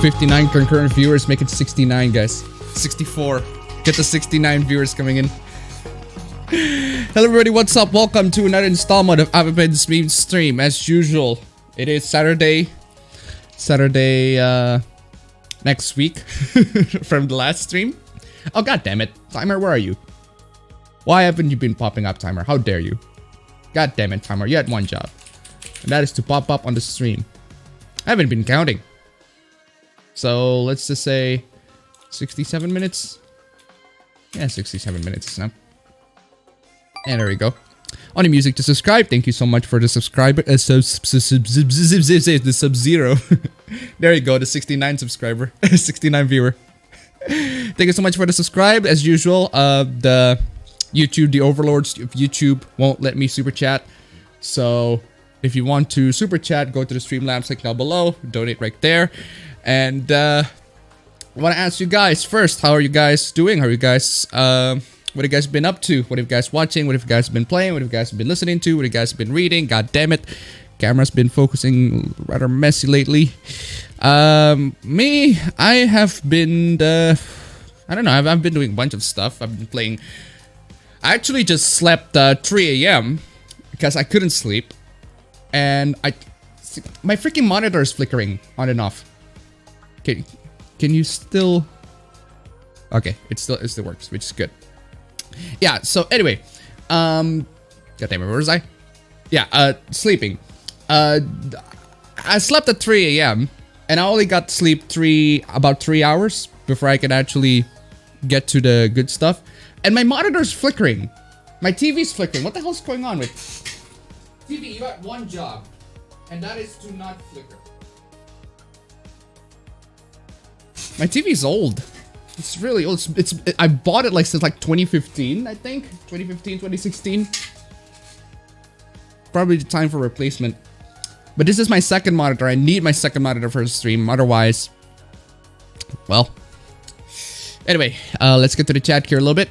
59 concurrent viewers, make it 69, guys. 64. Get the 69 viewers coming in. Hello everybody, what's up? Welcome to another installment of appabend's Memestream. As usual, it is Saturday next week from the last stream. Oh god damn it. Timer, where are you? Why haven't you been popping up, Timer? How dare you? God damn it, Timer, you had one job. And that is to pop up on the stream. I haven't been counting. So let's just say 67 minutes. Yeah, 67 minutes now. And there we go. On the music to subscribe. Thank you so much for the subscriber. The Sub-Zero. There you go, the 69 subscriber. 69 viewer. Thank you so much for the subscribe. As usual, the overlords of YouTube won't let me super chat. So if you want to super chat, go to the Streamlabs link down below. Donate right there. And I want to ask you guys first, how are you guys doing? How are you guys, what have you guys been up to? What have you guys watching? What have you guys been playing? What have you guys been listening to? What have you guys been reading? God damn it. Camera's been focusing rather messy lately. Me, I have been, I don't know, I've been doing a bunch of stuff. I've been playing. I actually just slept 3 a.m. because I couldn't sleep. And my freaking monitor is flickering on and off. Can you still? Okay, it still works, which is good. Yeah. So anyway, God damn it, where was I? Yeah, sleeping. I slept at 3 a.m. and I only got to sleep about 3 hours before I could actually get to the good stuff. And my monitor's flickering. My TV's flickering. What the hell's going on with TV? You got one job, and that is to not flicker. My TV's old. It's really old. I bought it like since like 2015, I think. 2015, 2016. Probably the time for replacement. But this is my second monitor. I need my second monitor for the stream. Otherwise, well. Anyway, let's get to the chat here a little bit.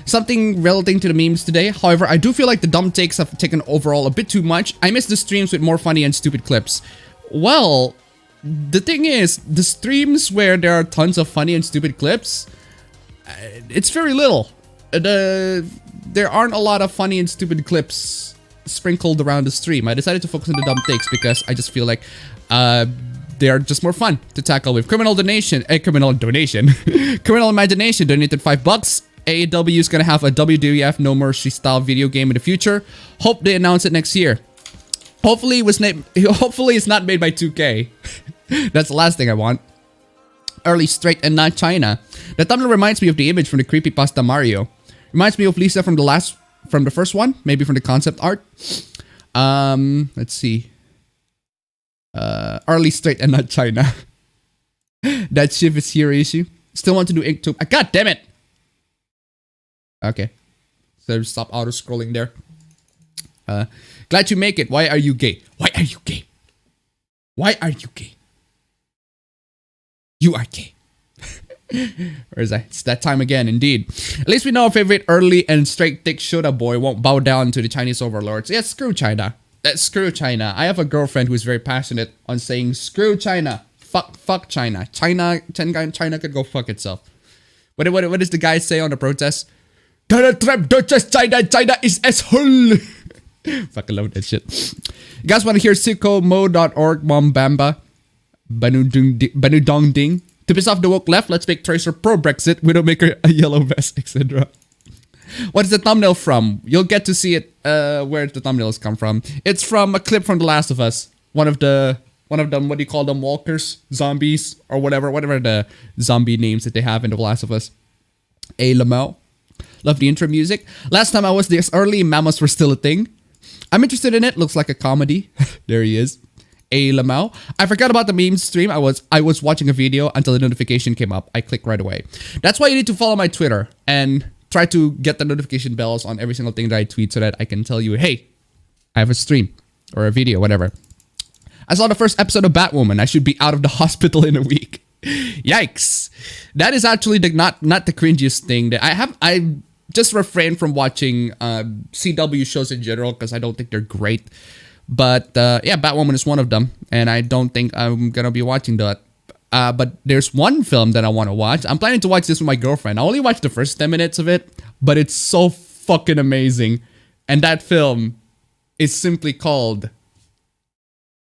Something relating to the memes today. However, I do feel like the dumb takes have taken overall a bit too much. I miss the streams with more funny and stupid clips. Well, the thing is, the streams where there are tons of funny and stupid clips, it's very little. There aren't a lot of funny and stupid clips sprinkled around the stream. I decided to focus on the dumb takes because I just feel like they are just more fun to tackle with. Criminal imagination donated $5. AEW is gonna have a WWF No Mercy style video game in the future. Hope they announce it next year. Hopefully it's not made by 2K. That's the last thing I want. Early straight and not China. The thumbnail reminds me of the image from the creepypasta Mario. Reminds me of Lisa from the first one, maybe from the concept art. Let's see. Early straight and not China. That Shiv is here issue. Still want to do Inktober. God damn it. Okay. So stop auto scrolling there. Glad you make it. Why are you gay? Why are you gay? Why are you gay? You are gay. Where is that? It's that time again, indeed. At least we know our favorite early and straight thick Shoda boy won't bow down to the Chinese overlords. Yeah, screw China. Screw China. I have a girlfriend who is very passionate on saying screw China. Fuck China. China could go fuck itself. What does the guy say on the protest? Donald Trump, don't just China is asshole. Fucking love that shit. You guys want to hear sickomo.org, Mombamba, Banudong Ding? To piss off the woke left, let's make Tracer pro-Brexit, Widowmaker a yellow vest, etc. What is the thumbnail from? You'll get to see it, where the thumbnails come from. It's from a clip from The Last of Us. One of them, what do you call them, walkers, zombies, or whatever the zombie names that they have in The Last of Us. A Lamau. Love the intro music. Last time I was this early, mammals were still a thing. I'm interested in it. Looks like a comedy. There he is. A Lamau. I forgot about the meme stream. I was watching a video until the notification came up. I clicked right away. That's why you need to follow my Twitter and try to get the notification bells on every single thing that I tweet so that I can tell you, hey, I have a stream or a video, whatever. I saw the first episode of Batwoman. I should be out of the hospital in a week. Yikes. That is actually not the cringiest thing that I just refrain from watching CW shows in general because I don't think they're great. But yeah, Batwoman is one of them, and I don't think I'm gonna be watching that. But there's one film that I want to watch. I'm planning to watch this with my girlfriend. I only watched the first 10 minutes of it, but it's so fucking amazing. And that film is simply called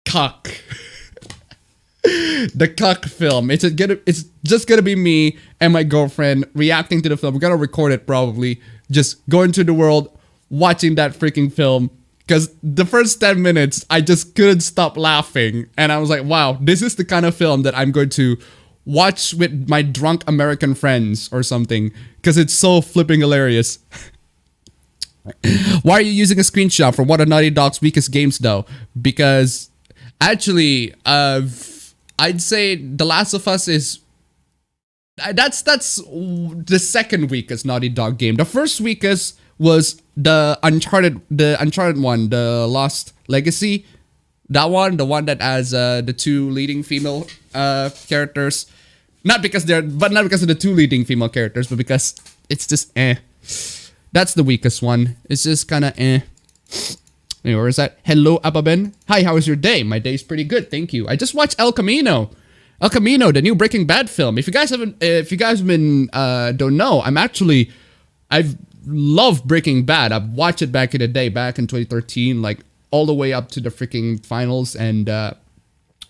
Cuck. The Cuck film. It's just gonna be me and my girlfriend reacting to the film. We're gonna record it probably. Just going through the world, watching that freaking film. Because the first 10 minutes, I just couldn't stop laughing. And I was like, wow, this is the kind of film that I'm going to watch with my drunk American friends or something. Because it's so flipping hilarious. Why are you using a screenshot from one of Naughty Dog's weakest games though? Because actually, I'd say The Last of Us is... That's the second weakest Naughty Dog game. The first weakest was the Uncharted one, the Lost Legacy. That one, the one that has the two leading female characters. Not because of the two leading female characters, but because it's just That's the weakest one. It's just kind of Anyway, where is that? Hello, appabend. Hi, how was your day? My day's pretty good, thank you. I just watched El Camino. El Camino, the new Breaking Bad film. If you guys don't know, I've loved Breaking Bad. I've watched it back in the day, back in 2013, like all the way up to the freaking finals. And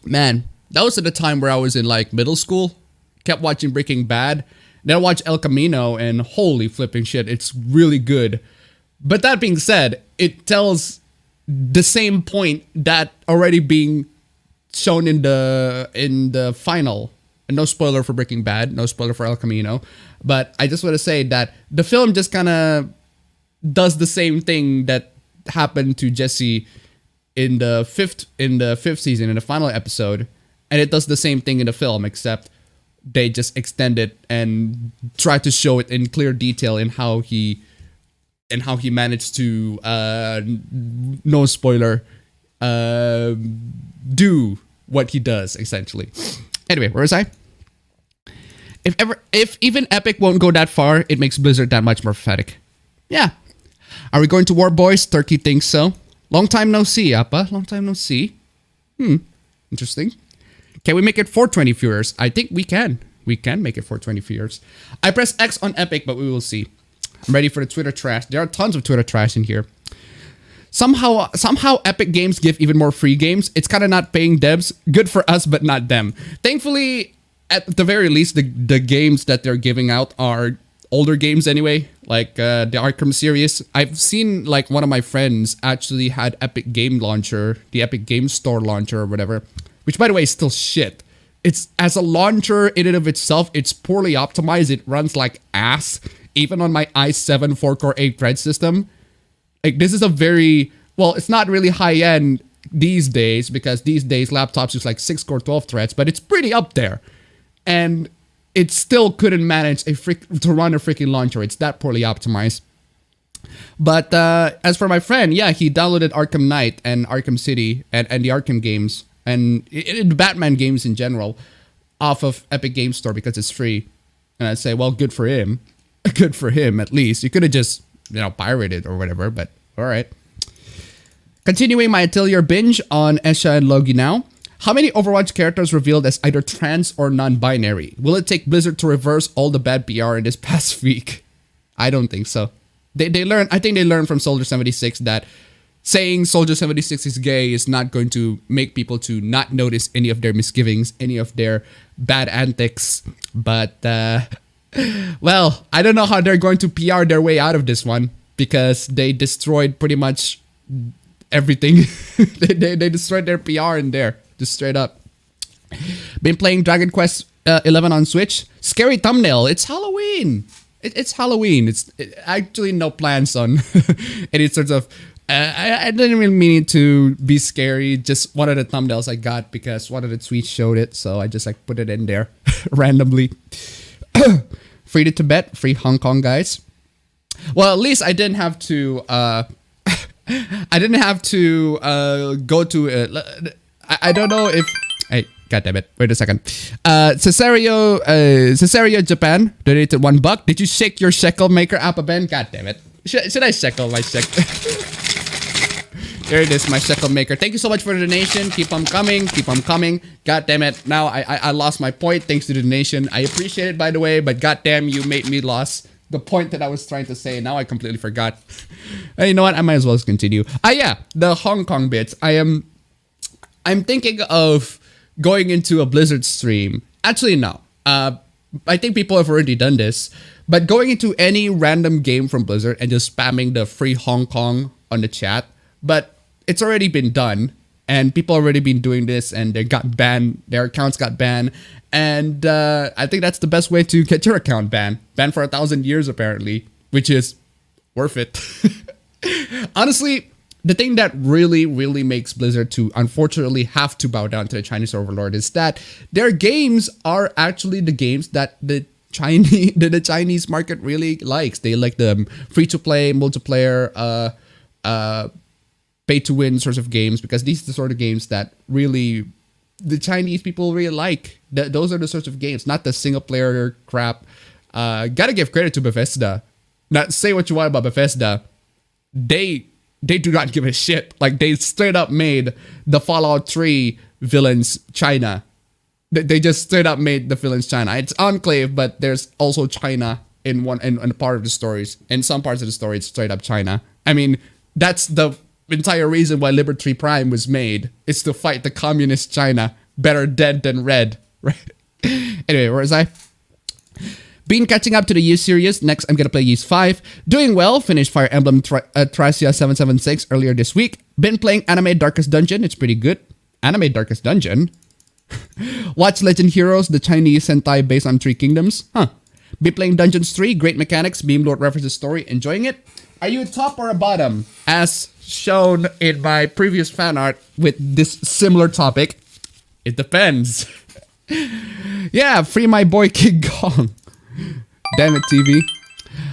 man, that was at the time where I was in like middle school. Kept watching Breaking Bad. Then I watched El Camino, and holy flipping shit, it's really good. But that being said, it tells the same point that already being shown in the final. And no spoiler for Breaking Bad, no spoiler for El Camino. But I just want to say that the film just kind of does the same thing that happened to Jesse in the fifth season, in the final episode. And it does the same thing in the film, except they just extend it and try to show it in clear detail in how he managed to no spoiler do what he does essentially. Anyway, where was I? If even Epic won't go that far, it makes Blizzard that much more pathetic. Yeah. Are we going to war, boys? Turkey thinks so. Long time no see, Appa. Long time no see. Interesting. Can we make it 420 viewers? I think we can. We can make it 420 viewers. I press X on Epic, but we will see. I'm ready for the Twitter trash. There are tons of Twitter trash in here. Somehow Epic Games give even more free games. It's kind of not paying devs. Good for us, but not them. Thankfully, at the very least, the games that they're giving out are older games anyway, like the Arkham series. I've seen like one of my friends actually had Epic Game Launcher, the Epic Game Store launcher or whatever, which by the way is still shit. It's as a launcher in and of itself, it's poorly optimized. It runs like ass, even on my i7 4-core 8-thread system. Like this is a very, well, it's not really high end these days because these days laptops use like 6-core 12 threads, but it's pretty up there. And it still couldn't manage to run a freaking launcher. It's that poorly optimized. But as for my friend, yeah, he downloaded Arkham Knight and Arkham City and the Arkham games and the Batman games in general off of Epic Game Store because it's free. And I'd say, well, good for him. Good for him, at least. You could have just, pirated or whatever, but all right. Continuing my Atelier binge on Esha and Logi now. How many Overwatch characters revealed as either trans or non-binary? Will it take Blizzard to reverse all the bad PR in this past week? I don't think so. I think they learned from Soldier 76 that saying Soldier 76 is gay is not going to make people to not notice any of their misgivings, any of their bad antics. But, well, I don't know how they're going to PR their way out of this one because they destroyed pretty much everything. they destroyed their PR in there. Just straight up. Been playing Dragon Quest 11 on Switch. Scary thumbnail. It's Halloween. It's Halloween. It's actually no plans on any sorts of... I didn't really mean it to be scary. Just one of the thumbnails I got because one of the tweets showed it. So I just like put it in there randomly. Free to Tibet. Free Hong Kong, guys. Well, at least I didn't have to... I didn't have to go to... I don't know if... Hey, goddammit. Wait a second. Cesario, Japan donated $1. Did you shake your shekel maker, appabend? Goddammit. Should I shekel my shekel? There it is, my shekel maker. Thank you so much for the donation. Keep on coming. Keep on coming. God damn it. Now I lost my point thanks to the donation. I appreciate it, by the way, but god damn, you made me lose the point that I was trying to say. Now I completely forgot. Hey, you know what? I might as well just continue. Yeah, the Hong Kong bits. I'm thinking of going into a Blizzard stream. Actually, no. I think people have already done this. But going into any random game from Blizzard and just spamming the free Hong Kong on the chat. But it's already been done. And people already been doing this and they got banned. Their accounts got banned. And I think that's the best way to get your account banned. Banned for 1,000 years, apparently. Which is worth it. Honestly, the thing that really, really makes Blizzard to unfortunately have to bow down to the Chinese overlord is that their games are actually the games that the Chinese market really likes. They like the free-to-play, multiplayer, pay-to-win sorts of games because these are the sort of games that really the Chinese people really like. Those are the sorts of games, not the single-player crap. Gotta give credit to Bethesda. Now, say what you want about Bethesda. They do not give a shit. Like, they straight up made the Fallout 3 villains China. They just straight up made the villains China. It's Enclave, but there's also China in a part of the stories. In some parts of the story, it's straight up China. I mean, that's the entire reason why Liberty Prime was made. It's to fight the communist China. Better dead than red. Right? Anyway, where was I? Been catching up to the Yu series. Next, I'm gonna play Ys 5. Doing well. Finished Fire Emblem Thracia 776 earlier this week. Been playing Anime Darkest Dungeon. It's pretty good. Anime Darkest Dungeon? Watch Legend Heroes, the Chinese Sentai based on Three Kingdoms. Be playing Dungeons 3. Great mechanics. Beam Lord references story. Enjoying it. Are you a top or a bottom? As shown in my previous fan art with this similar topic. It depends. Yeah, free my boy King Kong. Damn it, TV.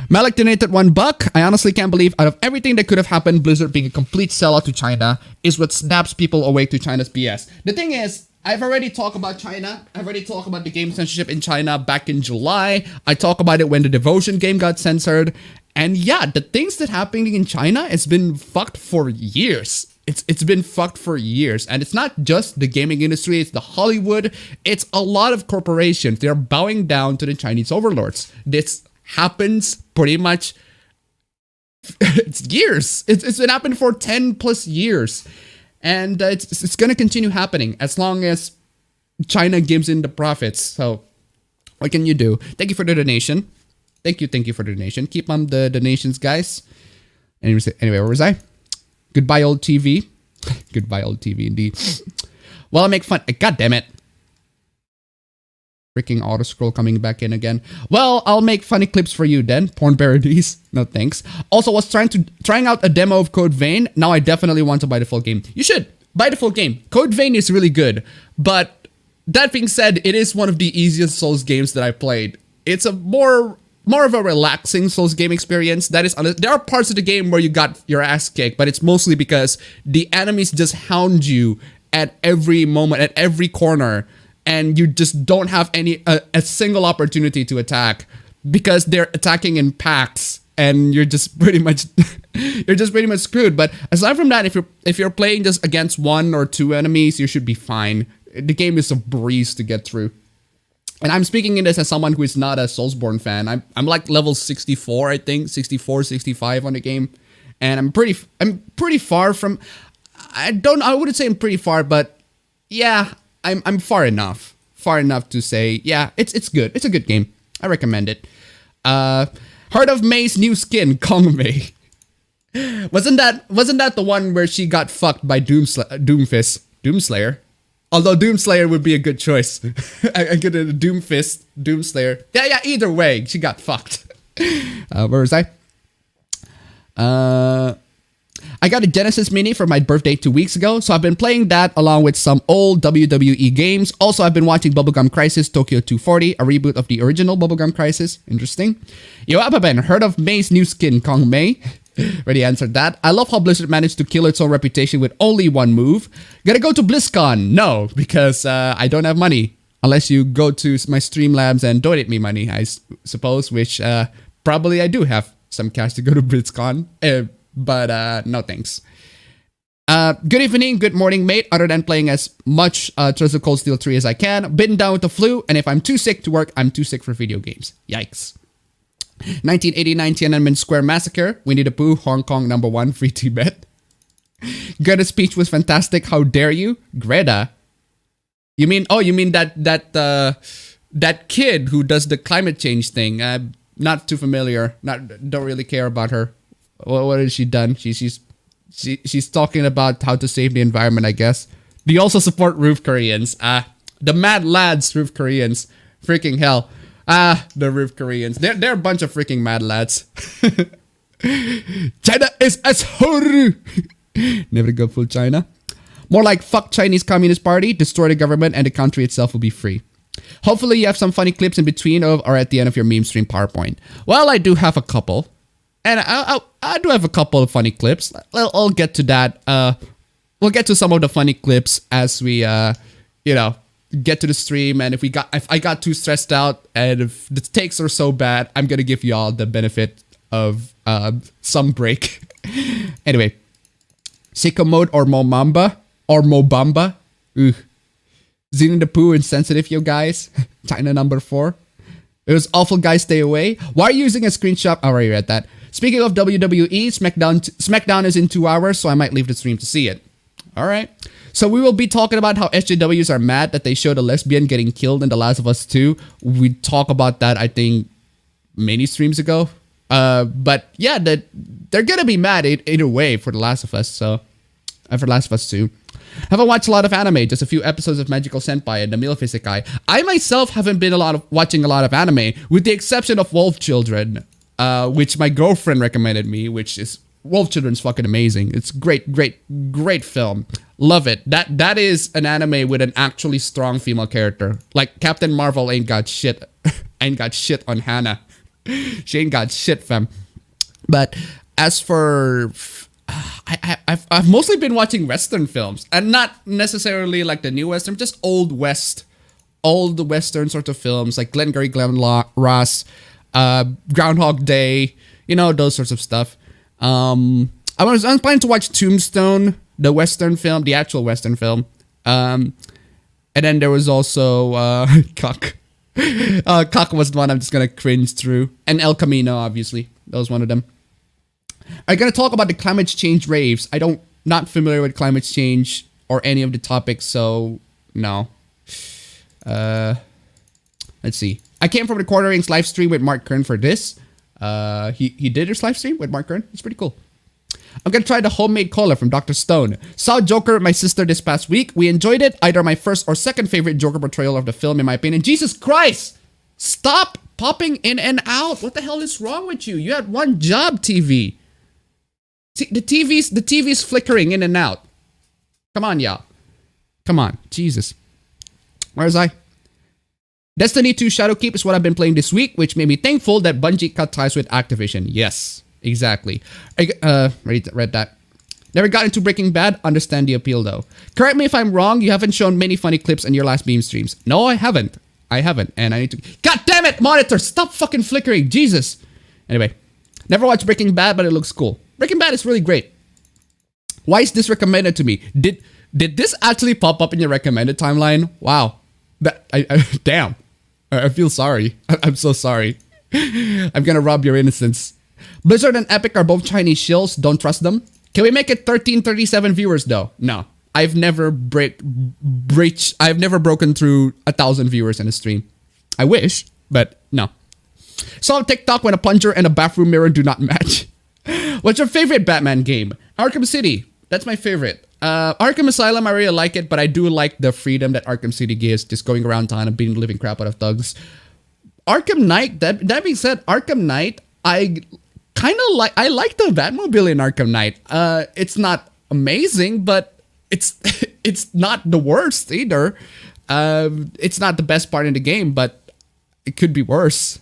Malik donated $1. I honestly can't believe out of everything that could have happened, Blizzard being a complete sellout to China is what snaps people awake to China's BS. The thing is, I've already talked about China. I've already talked about the game censorship in China back in July. I talked about it when the Devotion game got censored. And yeah, the things that happening in China has been fucked for years. It's been fucked for years. And it's not just the gaming industry, it's the Hollywood. It's a lot of corporations. They're bowing down to the Chinese overlords. This happens pretty much it's years. It's been happening for 10 plus years. And it's going to continue happening as long as China gives in the profits. So what can you do? Thank you for the donation. Thank you for the donation. Keep on the donations, guys. Anyway, where was I? Goodbye, old TV. Goodbye, old TV, indeed. Well, I make fun. God damn it. Freaking auto scroll coming back in again. Well, I'll make funny clips for you then. Porn parodies. No thanks. Also, was trying out a demo of Code Vein. Now I definitely want to buy the full game. You should buy the full game. Code Vein is really good. But that being said, it is one of the easiest Souls games that I played. It's a more of a relaxing Souls game experience. That is, there are parts of the game where you got your ass kicked, but it's mostly because the enemies just hound you at every moment, at every corner. And you just don't have a single opportunity to attack because they're attacking in packs, and you're just pretty much screwed. But aside from that, if you're playing just against one or two enemies, you should be fine. The game is a breeze to get through. And I'm speaking in this as someone who is not a Soulsborne fan. I'm like level 64, I think, 64, 65 on the game, and I'm pretty far from. I wouldn't say I'm pretty far, but yeah. I'm far enough to say, yeah, it's good. It's a good game. I recommend it. Heard of May's new skin, Kong May. Wasn't that the one where she got fucked by Doomslayer? Although Doomslayer would be a good choice. I get a Doomslayer. Yeah, either way, she got fucked. Where was I? I got a Genesis Mini for my birthday 2 weeks ago, so I've been playing that along with some old WWE games. Also, I've been watching Bubblegum Crisis Tokyo 240, a reboot of the original Bubblegum Crisis. Interesting. Yo, appabend, heard of May's new skin, Kong May? Already answered that. I love how Blizzard managed to kill its own reputation with only one move. Gotta go to BlizzCon? No, because I don't have money. Unless you go to my Streamlabs and donate me money, I suppose, which probably I do have some cash to go to BlizzCon. But no thanks. Good evening, good morning, mate. Other than playing as much Trails of Cold Steel 3 as I can, bitten down with the flu, and if I'm too sick to work, I'm too sick for video games. Yikes. 1989 Tiananmen Square Massacre, Winnie the Pooh, Hong Kong #1, Free Tibet. Greta's speech was fantastic. How dare you, Greta? You mean that kid who does the climate change thing? Not too familiar. Don't really care about her. What has she done? She's talking about how to save the environment, I guess. Do you also support Roof Koreans? The Mad Lads, Roof Koreans. Freaking hell. The Roof Koreans. They're a bunch of freaking mad lads. China is as horror. Never go full China. More like fuck Chinese Communist Party, destroy the government, and the country itself will be free. Hopefully you have some funny clips in between or at the end of your meme stream PowerPoint. Well, I do have a couple. And I do have a couple of funny clips. I'll get to that. We'll get to some of the funny clips as we, get to the stream. And if I got too stressed out and if the takes are so bad, I'm gonna give y'all the benefit of some break. Anyway, Sicko Mode or Momamba or Mobamba. Ooh. Zini the Pooh insensitive, you guys. China #4. It was awful, guys. Stay away. Why are you using a screenshot? I already read that. Speaking of WWE, SmackDown is in 2 hours, so I might leave the stream to see it. All right. So we will be talking about how SJWs are mad that they showed a lesbian getting killed in The Last of Us 2. We talked about that, I think, many streams ago. But yeah, they're gonna be mad either way for The Last of Us. So, for The Last of Us 2. Haven't watched a lot of anime, just a few episodes of Magical Senpai and the Milf Isekai. I myself haven't been watching a lot of anime, with the exception of Wolf Children, which my girlfriend recommended me, which is Wolf Children's fucking amazing. It's great film. Love it. That is an anime with an actually strong female character. Like Captain Marvel ain't got shit. Ain't got shit on Hannah. She ain't got shit, fam. But as for I've mostly been watching Western films, and not necessarily like the new Western, just old Western sort of films like Glengarry Glen Ross, Groundhog Day, those sorts of stuff. I'm planning to watch Tombstone, the Western film, the actual Western film. And then there was also Cuck. Cuck was the one I'm just gonna cringe through, and El Camino, obviously, that was one of them. I'm gonna talk about the climate change raves. Not familiar with climate change or any of the topics, so no. Let's see. I came from the Quarter Rings live stream with Mark Kern for this. He did his live stream with Mark Kern. It's pretty cool. I'm gonna try the homemade cola from Dr. Stone. Saw Joker with my sister this past week. We enjoyed it. Either my first or second favorite Joker portrayal of the film, in my opinion. Jesus Christ! Stop popping in and out. What the hell is wrong with you? You had one job, TV. The TV's flickering in and out. Come on, y'all. Come on. Jesus. Where's I? Destiny 2 Shadowkeep is what I've been playing this week, which made me thankful that Bungie cut ties with Activision. Yes, exactly. I read that. Never got into Breaking Bad. Understand the appeal, though. Correct me if I'm wrong. You haven't shown many funny clips in your last meme streams. No, I haven't. And I need to... God damn it, monitor! Stop fucking flickering. Jesus. Anyway. Never watched Breaking Bad, but it looks cool. Breaking Bad is really great. Why is this recommended to me? Did this actually pop up in your recommended timeline? Wow. Damn. I feel sorry. I'm so sorry. I'm gonna rob your innocence. Blizzard and Epic are both Chinese shills. Don't trust them. Can we make it 1337 viewers though? No. I've never broken through 1,000 viewers in a stream. I wish, but no. Saw on TikTok when a plunger and a bathroom mirror do not match. What's your favorite Batman game? Arkham City. That's my favorite. Arkham Asylum, I really like it, but I do like the freedom that Arkham City gives, just going around town and beating the living crap out of thugs. Arkham Knight, that being said, Arkham Knight, I like the Batmobile in Arkham Knight. It's not amazing, but it's not the worst either. It's not the best part in the game, but it could be worse.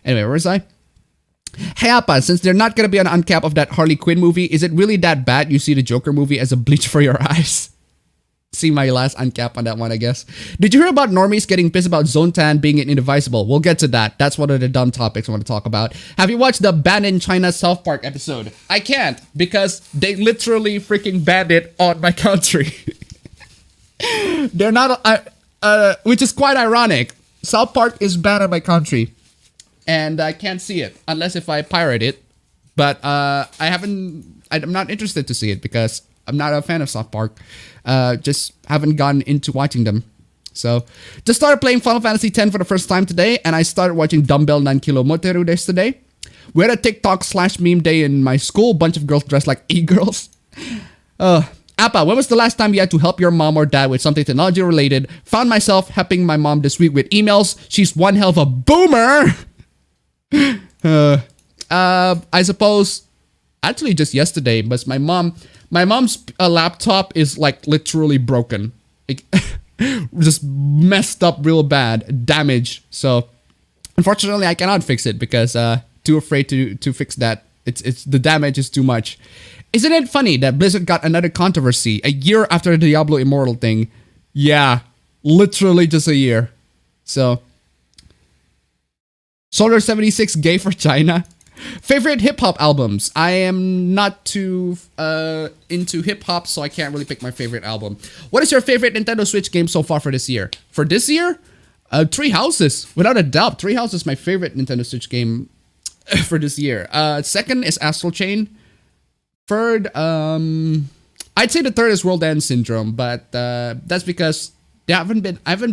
Anyway, where was I? Hey Appa, since they're not gonna be an uncap of that Harley Quinn movie, is it really that bad you see the Joker movie as a bleach for your eyes? See my last uncap on that one, I guess. Did you hear about normies getting pissed about Zone Tan being indivisible? We'll get to that. That's one of the dumb topics I want to talk about. Have you watched the Ban in China South Park episode? I can't because they literally freaking banned it on my country. They're not, which is quite ironic. South Park is banned in my country, and I can't see it unless if I pirate it. But I'm not interested to see it because I'm not a fan of South Park. Just haven't gotten into watching them. So, just started playing Final Fantasy X for the first time today, and I started watching Dumbbell Nankilo Moteru yesterday. We had a TikTok/meme day in my school. Bunch of girls dressed like e-girls. Appa, when was the last time you had to help your mom or dad with something technology related? Found myself helping my mom this week with emails. She's one hell of a boomer. I suppose, actually just yesterday, but my mom's laptop is like literally broken. Like, just messed up real bad, damaged. So unfortunately I cannot fix it because too afraid to fix that. It's the damage is too much. Isn't it funny that Blizzard got another controversy a year after the Diablo Immortal thing? Yeah, literally just a year. So Solar 76 gay for China. Favorite hip-hop albums? I am not too into hip-hop, so I can't really pick my favorite album. What is your favorite Nintendo Switch game so far for this year? For this year? Three Houses. Without a doubt. Three Houses is my favorite Nintendo Switch game for this year. Second is Astral Chain. Third, I'd say the third is World End Syndrome, but that's because I haven't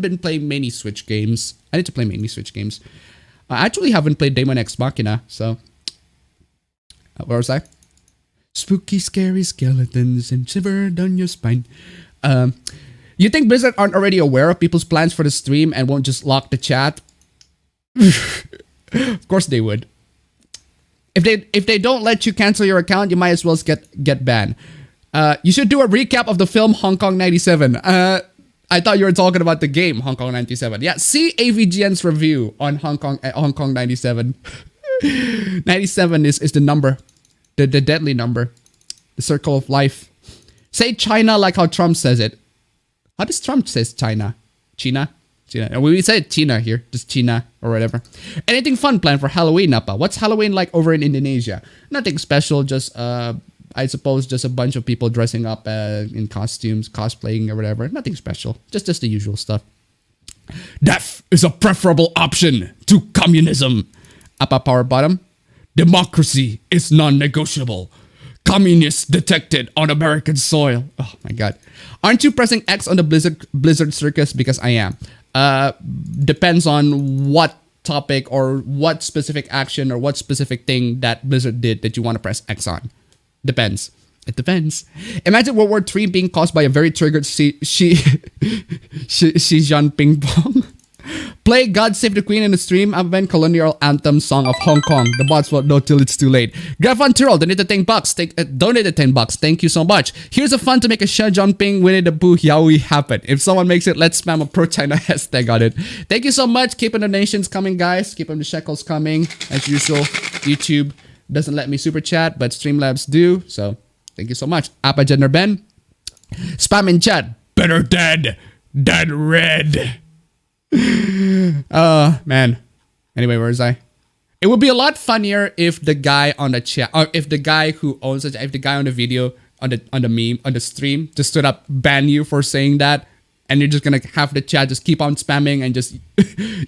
been playing many Switch games. I need to play many Switch games. I actually haven't played Daemon X Machina, so... where was I? Spooky, scary skeletons and shiver down your spine. You think Blizzard aren't already aware of people's plans for the stream and won't just lock the chat? Of course they would. If they don't let you cancel your account, you might as well get banned. You should do a recap of the film Hong Kong 97. I thought you were talking about the game Hong Kong 97. Yeah, see AVGN's review on Hong Kong 97. 97 is the number, the deadly number, the circle of life. Say China like how Trump says it. How does Trump says China? China? We say China here, just China or whatever. Anything fun planned for Halloween, Napa? What's Halloween like over in Indonesia? Nothing special, just I suppose just a bunch of people dressing up in costumes, cosplaying or whatever. Nothing special, just the usual stuff. Death is a preferable option to communism. Appa Power Bottom. Democracy is non-negotiable. Communists detected on American soil. Oh my god. Aren't you pressing X on the Blizzard circus? Because I am. Depends on what topic or what specific action or what specific thing that Blizzard did that you want to press X on. Depends. It depends. Imagine World War III being caused by a very triggered Xi ping pong. Play God Save the Queen in the stream. Appabend colonial anthem song of Hong Kong. The bots won't know till it's too late. Grafan Tyrrell donated $10. Donated $10. Thank you so much. Here's a fun to make a Xi Jinping Winnie the Pooh Yaoi happen. If someone makes it, let's spam a pro-China hashtag on it. Thank you so much. Keeping the donations coming, guys. Keeping the shekels coming. As usual, YouTube doesn't let me super chat, but Streamlabs do. So thank you so much. Appa Gender Ben. Spam in chat. Better dead than red. Man. Anyway, where was I? It would be a lot funnier if the guy on the chat, or if the guy who owns it, if the guy on the video, on the meme, on the stream, just stood up, ban you for saying that, and you're just gonna have the chat just keep on spamming and just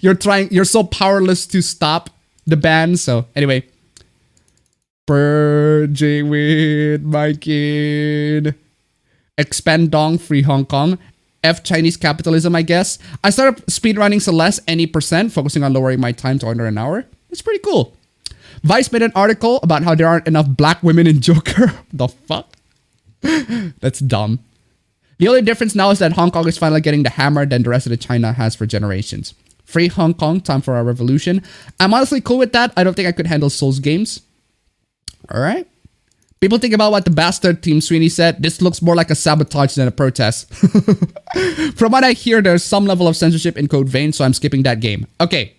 you're so powerless to stop the ban. So anyway, purging with my kid. Expand Dong, free Hong Kong. F Chinese capitalism, I guess. I started speedrunning Celeste any percent, focusing on lowering my time to under an hour. It's pretty cool. Vice made an article about how there aren't enough black women in Joker. The fuck? That's dumb. The only difference now is that Hong Kong is finally getting the hammer than the rest of the China has for generations. Free Hong Kong, time for a revolution. I'm honestly cool with that. I don't think I could handle Souls games. Alright. People think about what the bastard Team Sweeney said. This looks more like a sabotage than a protest. From what I hear, there's some level of censorship in Code Vein, so I'm skipping that game. Okay.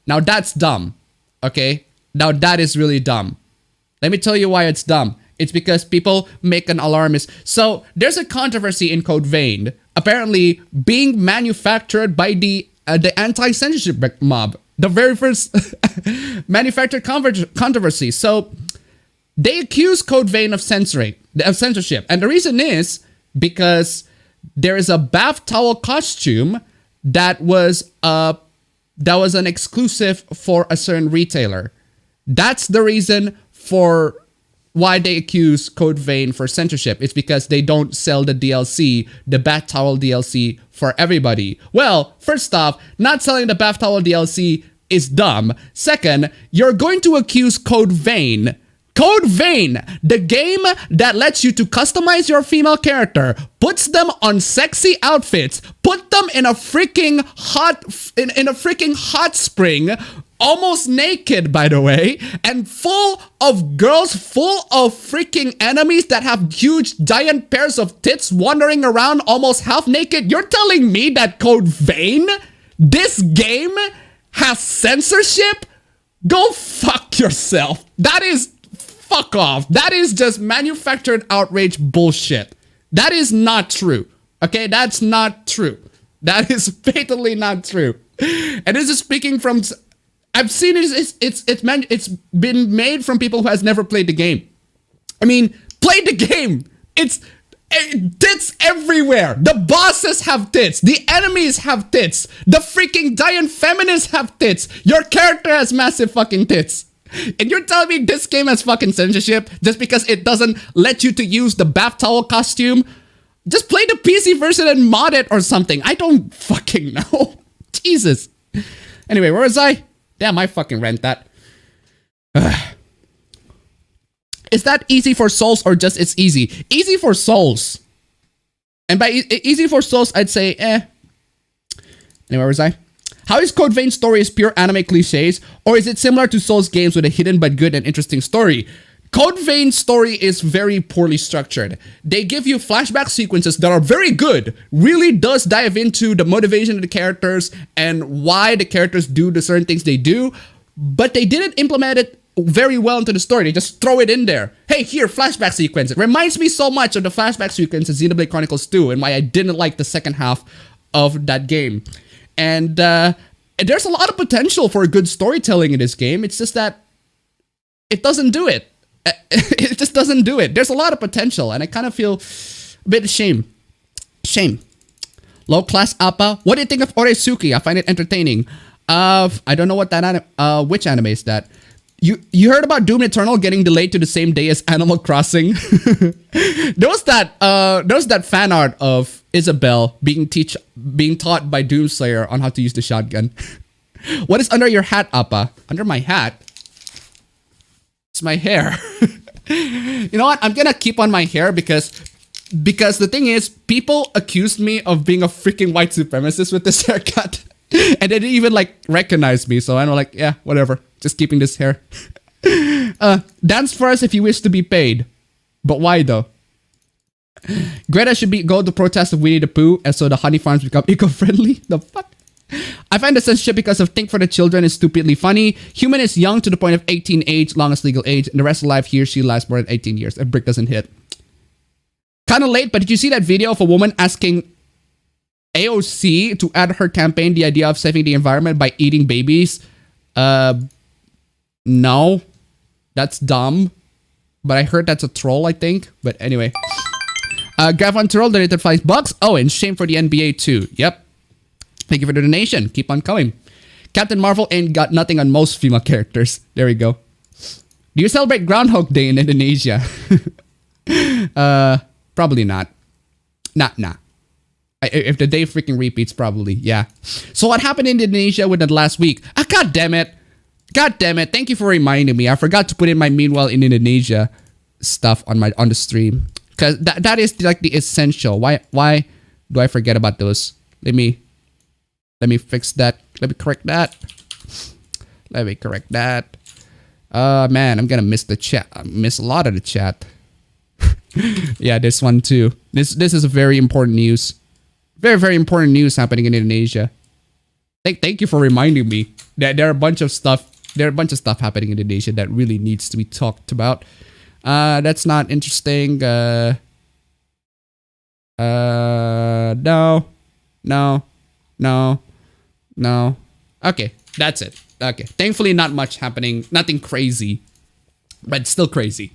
Now that's dumb. Okay? Now that is really dumb. Let me tell you why it's dumb. It's because people make an alarmist. So there's a controversy in Code Vein, apparently being manufactured by the anti-censorship mob, the very first manufactured controversy. So they accuse Code Vein of censorship, and the reason is because there is a bath towel costume that was an exclusive for a certain retailer. That's the reason for why they accuse Code Vein for censorship. It's because they don't sell the DLC, the bath towel DLC, for everybody. Well, first off, not selling the bath towel DLC is dumb. Second, you're going to accuse Code Vein, the game that lets you to customize your female character, puts them on sexy outfits, put them in a freaking hot spring, almost naked, by the way, and full of girls, full of freaking enemies that have huge giant pairs of tits wandering around almost half naked. You're telling me that Code Vein, this game, has censorship? Go fuck yourself. That is fuck off. That is just manufactured outrage bullshit. That is not true. Okay, that's not true. That is fatally not true. And this is speaking from, I've seen it. It's been made from people who has never played the game. I mean, play the game. It's tits everywhere. The bosses have tits. The enemies have tits. The freaking giant feminists have tits. Your character has massive fucking tits. And you're telling me this game has fucking censorship just because it doesn't let you to use the bath towel costume? Just play the PC version and mod it or something. I don't fucking know. Jesus. Anyway, where was I? Damn, I fucking rent that. Is that easy for souls or just it's easy? Easy for souls. And by easy for souls, I'd say, Anyway, where was I? How is Code Vein's story is pure anime cliches, or is it similar to Souls games with a hidden but good and interesting story? Code Vein's story is very poorly structured. They give you flashback sequences that are very good, really does dive into the motivation of the characters and why the characters do the certain things they do, but they didn't implement it very well into the story. They just throw it in there. Hey, here, flashback sequence. It reminds me so much of the flashback sequence in Xenoblade Chronicles 2 and why I didn't like the second half of that game. And there's a lot of potential for good storytelling in this game. It's just that it doesn't do it. It just doesn't do it. There's a lot of potential, and I kind of feel a bit ashamed. Shame. Low class Appa. What do you think of Oresuki? I find it entertaining. I don't know what that which anime is that. You heard about Doom Eternal getting delayed to the same day as Animal Crossing? there was that fan art of Isabelle being taught by Doomslayer on how to use the shotgun. What is under your hat, Appa? Under my hat? It's my hair. You know what? I'm gonna keep on my hair because the thing is, people accused me of being a freaking white supremacist with this haircut. And they didn't even like recognize me, so I'm like, yeah, whatever. Just keeping this hair. Dance for us if you wish to be paid. But why though? Greta should go to protest of Winnie the Pooh, and so the honey farms become eco-friendly. The fuck? I find the censorship because of Think for the Children is stupidly funny. Human is young to the point of 18 age, longest legal age, and the rest of life he or she lasts more than 18 years. A brick doesn't hit. Kind of late, but did you see that video of a woman asking AOC to add her campaign the idea of saving the environment by eating babies? No. That's dumb. But I heard that's a troll, I think. But anyway. Gavon Troll donated $5. Oh, and shame for the NBA too. Yep. Thank you for the donation. Keep on coming. Captain Marvel ain't got nothing on most female characters. There we go. Do you celebrate Groundhog Day in Indonesia? Probably not. Nah. If the day freaking repeats, probably, yeah. So what happened in Indonesia within the last week? God damn it. Thank you for reminding me. I forgot to put in my Meanwhile in Indonesia stuff on the stream. Because that is like the essential. Why do I forget about those? Let me fix that. Let me correct that. Man, I'm gonna miss the chat. I miss a lot of the chat. Yeah, this one too. This is a very important news. Very, very important news happening in Indonesia. Thank you for reminding me that there are a bunch of stuff happening in Indonesia that really needs to be talked about. That's not interesting. No. No. No. No. Okay, that's it. Okay. Thankfully, not much happening. Nothing crazy. But still crazy.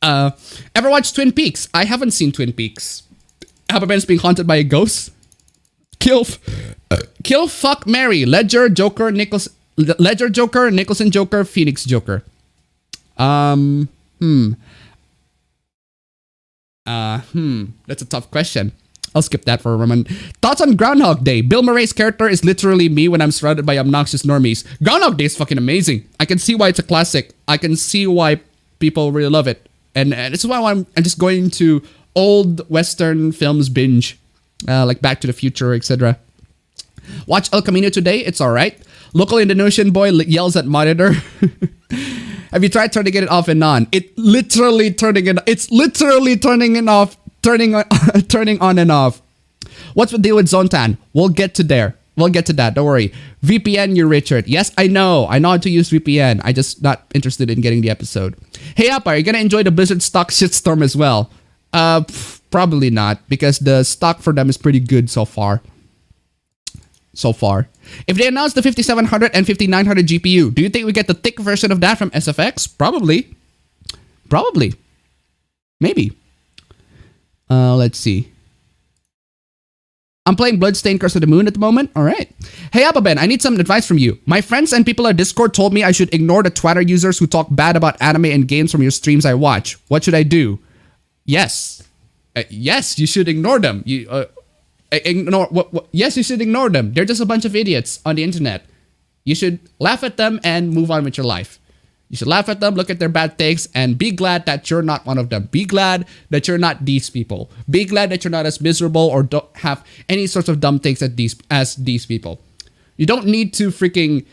Ever watched Twin Peaks? I haven't seen Twin Peaks. Appabend's being haunted by a ghost. Kill, fuck, Mary. Ledger, Joker, Nicholson, Joker, Phoenix Joker. That's a tough question. I'll skip that for a moment. Thoughts on Groundhog Day? Bill Murray's character is literally me when I'm surrounded by obnoxious normies. Groundhog Day is fucking amazing. I can see why it's a classic. I can see why people really love it. And this is why I'm just going to old Western films binge. Like Back to the Future, etc. Watch El Camino today. It's alright. Local Indonesian boy yells at monitor. Have you tried turning it off and on? It's literally turning on and off. What's the deal with Zontan? We'll get to there. We'll get to that. Don't worry. VPN, you're Richard. Yes, I know how to use VPN. I just not interested in getting the episode. Hey, Appa, are you gonna enjoy the Blizzard stock shitstorm as well? Probably not, because the stock for them is pretty good so far. If they announce the 5700 and 5900 GPU, do you think we get the thick version of that from SFX? Probably. Maybe. Let's see. I'm playing Bloodstained Curse of the Moon at the moment. All right. Hey, Appabend, I need some advice from you. My friends and people at Discord told me I should ignore the Twitter users who talk bad about anime and games from your streams I watch. What should I do? Yes. Yes, you should ignore them. Yes, you should ignore them. They're just a bunch of idiots on the internet. You should laugh at them and move on with your life. You should laugh at them, look at their bad takes, and be glad that you're not one of them. Be glad that you're not these people. Be glad that you're not as miserable or don't have any sorts of dumb takes as these people. You don't need to freaking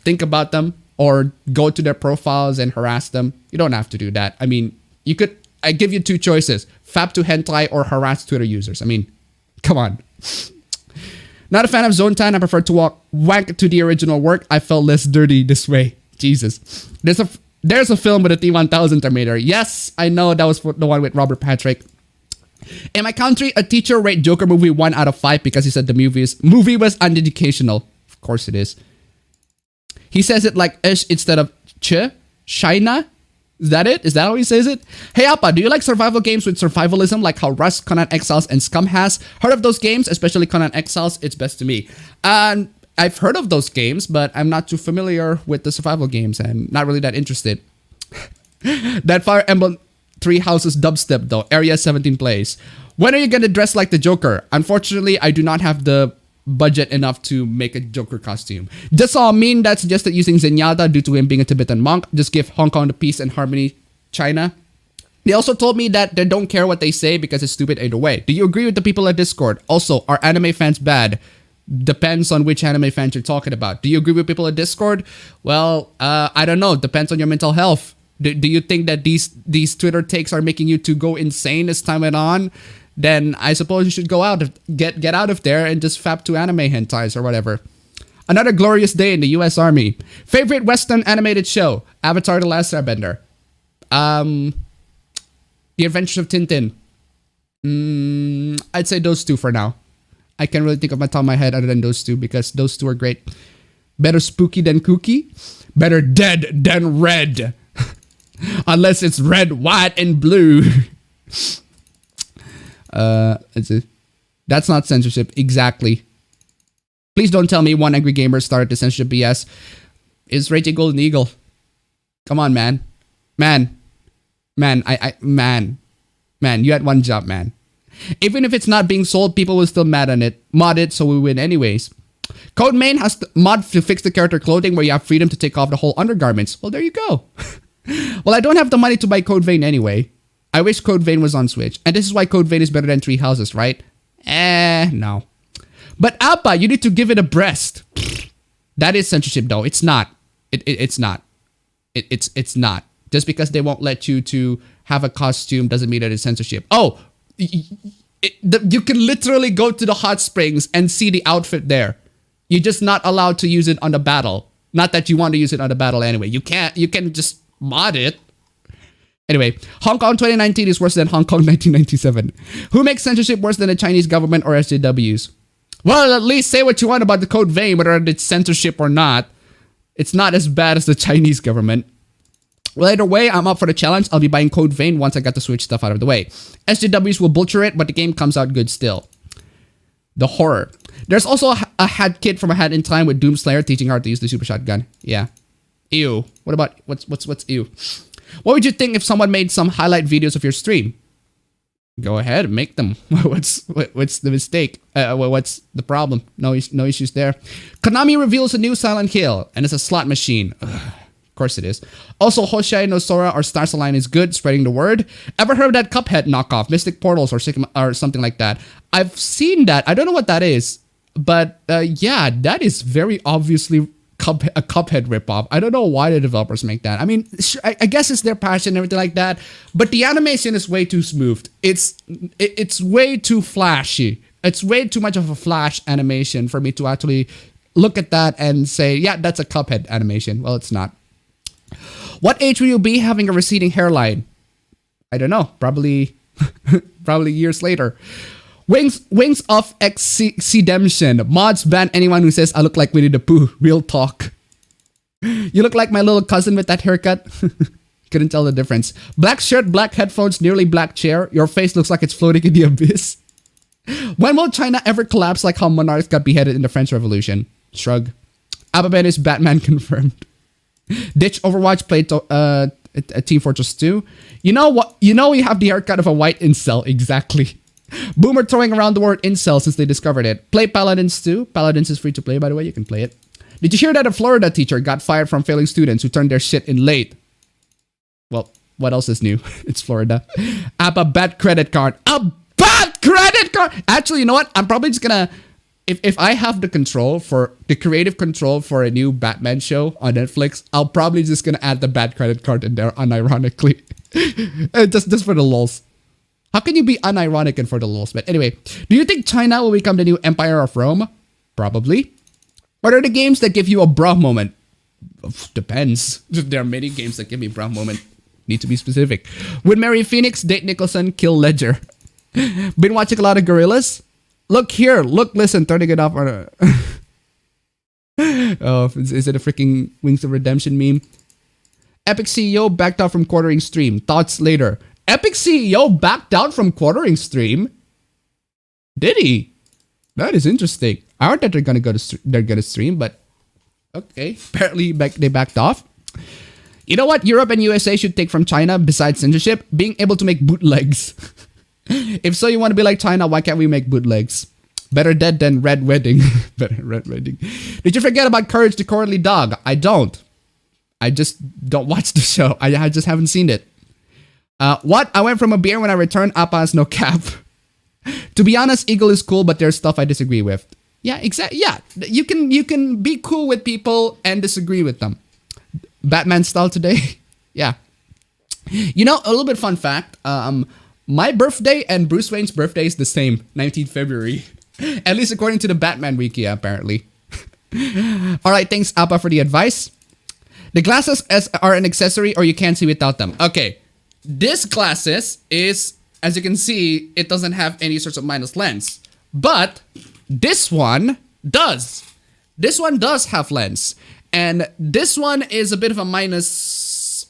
think about them or go to their profiles and harass them. You don't have to do that. I mean, I give you two choices. Fap to hentai or harass Twitter users. I mean, come on. Not a fan of Zontan. I prefer to wank to the original work. I felt less dirty this way. Jesus. There's a film with a T1000 Terminator. Yes, I know that was the one with Robert Patrick. In my country, a teacher rated Joker movie 1 out of 5 because he said the movie was uneducational. Of course it is. He says it like ish instead of ch. Shina. Is that it? Is that how he says it? Hey Appa, do you like survival games with survivalism like how Rust, Conan Exiles, and Scum has? Heard of those games? Especially Conan Exiles, it's best to me. I've heard of those games, but I'm not too familiar with the survival games and not really that interested. That Fire Emblem 3 Houses dubstep though, Area 17 plays. When are you gonna dress like the Joker? Unfortunately, I do not have the budget enough to make a Joker costume. Just saw a meme that suggested using Zenyatta due to him being a Tibetan monk. Just give Hong Kong the peace and harmony, China. They also told me that they don't care what they say because it's stupid either way. Do you agree with the people at Discord? Also, are anime fans bad? Depends on which anime fans you're talking about. Do you agree with people at Discord? Well, I don't know. Depends on your mental health. Do you think that these Twitter takes are making you to go insane as time went on? Then I suppose you should go out, get out of there and just fap to anime hentais or whatever. Another glorious day in the U.S. Army. Favorite Western animated show? Avatar: The Last Airbender. The Adventures of Tintin. I'd say those two for now. I can't really think of my top of my head other than those two because those two are great. Better spooky than kooky. Better dead than red. Unless it's red, white, and blue. That's not censorship. Exactly. Please don't tell me One Angry Gamer started the censorship BS. It's Raging Golden Eagle. Come on, man. Man, you had one job, man. Even if it's not being sold, people will still mad on it. Mod it so we win anyways. Code Main has the mod to fix the character clothing where you have freedom to take off the whole undergarments. Well, there you go. Well, I don't have the money to buy Code Vein anyway. I wish Code Vein was on Switch. And this is why Code Vein is better than Three Houses, right? No. But Appa, you need to give it a breast. That is censorship, though. It's not. It's not. It's not. Just because they won't let you to have a costume doesn't mean that it's censorship. Oh, you can literally go to the hot springs and see the outfit there. You're just not allowed to use it on the battle. Not that you want to use it on the battle anyway. You can just mod it. Anyway, Hong Kong 2019 is worse than Hong Kong 1997. Who makes censorship worse than the Chinese government or SJWs? Well, at least say what you want about the Code Vein, whether it's censorship or not. It's not as bad as the Chinese government. Well, either way, I'm up for the challenge. I'll be buying Code Vein once I got the Switch stuff out of the way. SJWs will butcher it, but the game comes out good still. The horror. There's also a hat kit from A Hat in Time with Doomslayer teaching her to use the super shotgun. Yeah. Ew. What about what's ew? What would you think if someone made some highlight videos of your stream? Go ahead, make them. What's the mistake? What's the problem? No issues there. Konami reveals a new Silent Hill, and it's a slot machine. Ugh, of course it is. Also, Hoshai no Sora or Stars Align is good, spreading the word. Ever heard of that Cuphead knockoff, Mystic Portals or something like that? I've seen that. I don't know what that is, but yeah, that is very obviously a Cuphead ripoff. I don't know why the developers make that. I mean, sure, I guess it's their passion and everything like that, but the animation is way too smooth. It's way too flashy. It's way too much of a flash animation for me to actually look at that and say, yeah, that's a Cuphead animation. Well, it's not. What age will you be having a receding hairline? I don't know. Probably years later. Wings of Exedemption. Mods ban anyone who says I look like Winnie the Pooh. Real talk. You look like my little cousin with that haircut. Couldn't tell the difference. Black shirt, black headphones, nearly black chair. Your face looks like it's floating in the abyss. When will China ever collapse like how monarchs got beheaded in the French Revolution? Shrug. Appabend is Batman confirmed. Ditch Overwatch, played Team Fortress 2. You know what? You know you have the haircut of a white incel. Exactly. Boomer throwing around the word incel since they discovered it. Play Paladins too. Paladins is free to play, by the way. You can play it. Did you hear that a Florida teacher got fired from failing students who turned their shit in late? Well, what else is new? It's Florida. Appabend credit card. A bad credit card! Actually, you know what? I'm probably just gonna... If I have the control for... the creative control for a new Batman show on Netflix, I'll probably just gonna add the bad credit card in there unironically. just for the lulz. How can you be unironic and for the lulz? But anyway, do you think China will become the new Empire of Rome? Probably. What are the games that give you a bra moment? Depends. There are many games that give me bra moment. Need to be specific. Would marry Phoenix, date Nicholson, kill Ledger. Been watching a lot of Gorillas? Look here. Look, listen. Turning it off. Oh, is it a freaking Wings of Redemption meme? Epic CEO backed out from quartering stream. Thoughts later. Epic CEO backed out from quartering stream? Did he? That is interesting. I heard that they're gonna stream, but okay. Apparently they backed off. You know what Europe and USA should take from China besides censorship? Being able to make bootlegs. If so, you want to be like China, why can't we make bootlegs? Better dead than Red Wedding. Better Red Wedding. Did you forget about Courage the Cowardly Dog? I don't. I just don't watch the show. I just haven't seen it. What? I went from a beer when I returned. Appa has no cap. To be honest, Eagle is cool, but there's stuff I disagree with. Yeah, exactly. Yeah, you can be cool with people and disagree with them. Batman style today. Yeah. You know, a little bit fun fact. My birthday and Bruce Wayne's birthday is the same, 19th February. At least according to the Batman wiki, apparently. All right, thanks Appa for the advice. The glasses are an accessory or you can't see without them. Okay. This glasses is, as you can see, it doesn't have any sorts of minus lens. But this one does. This one does have lens. And this one is a bit of a minus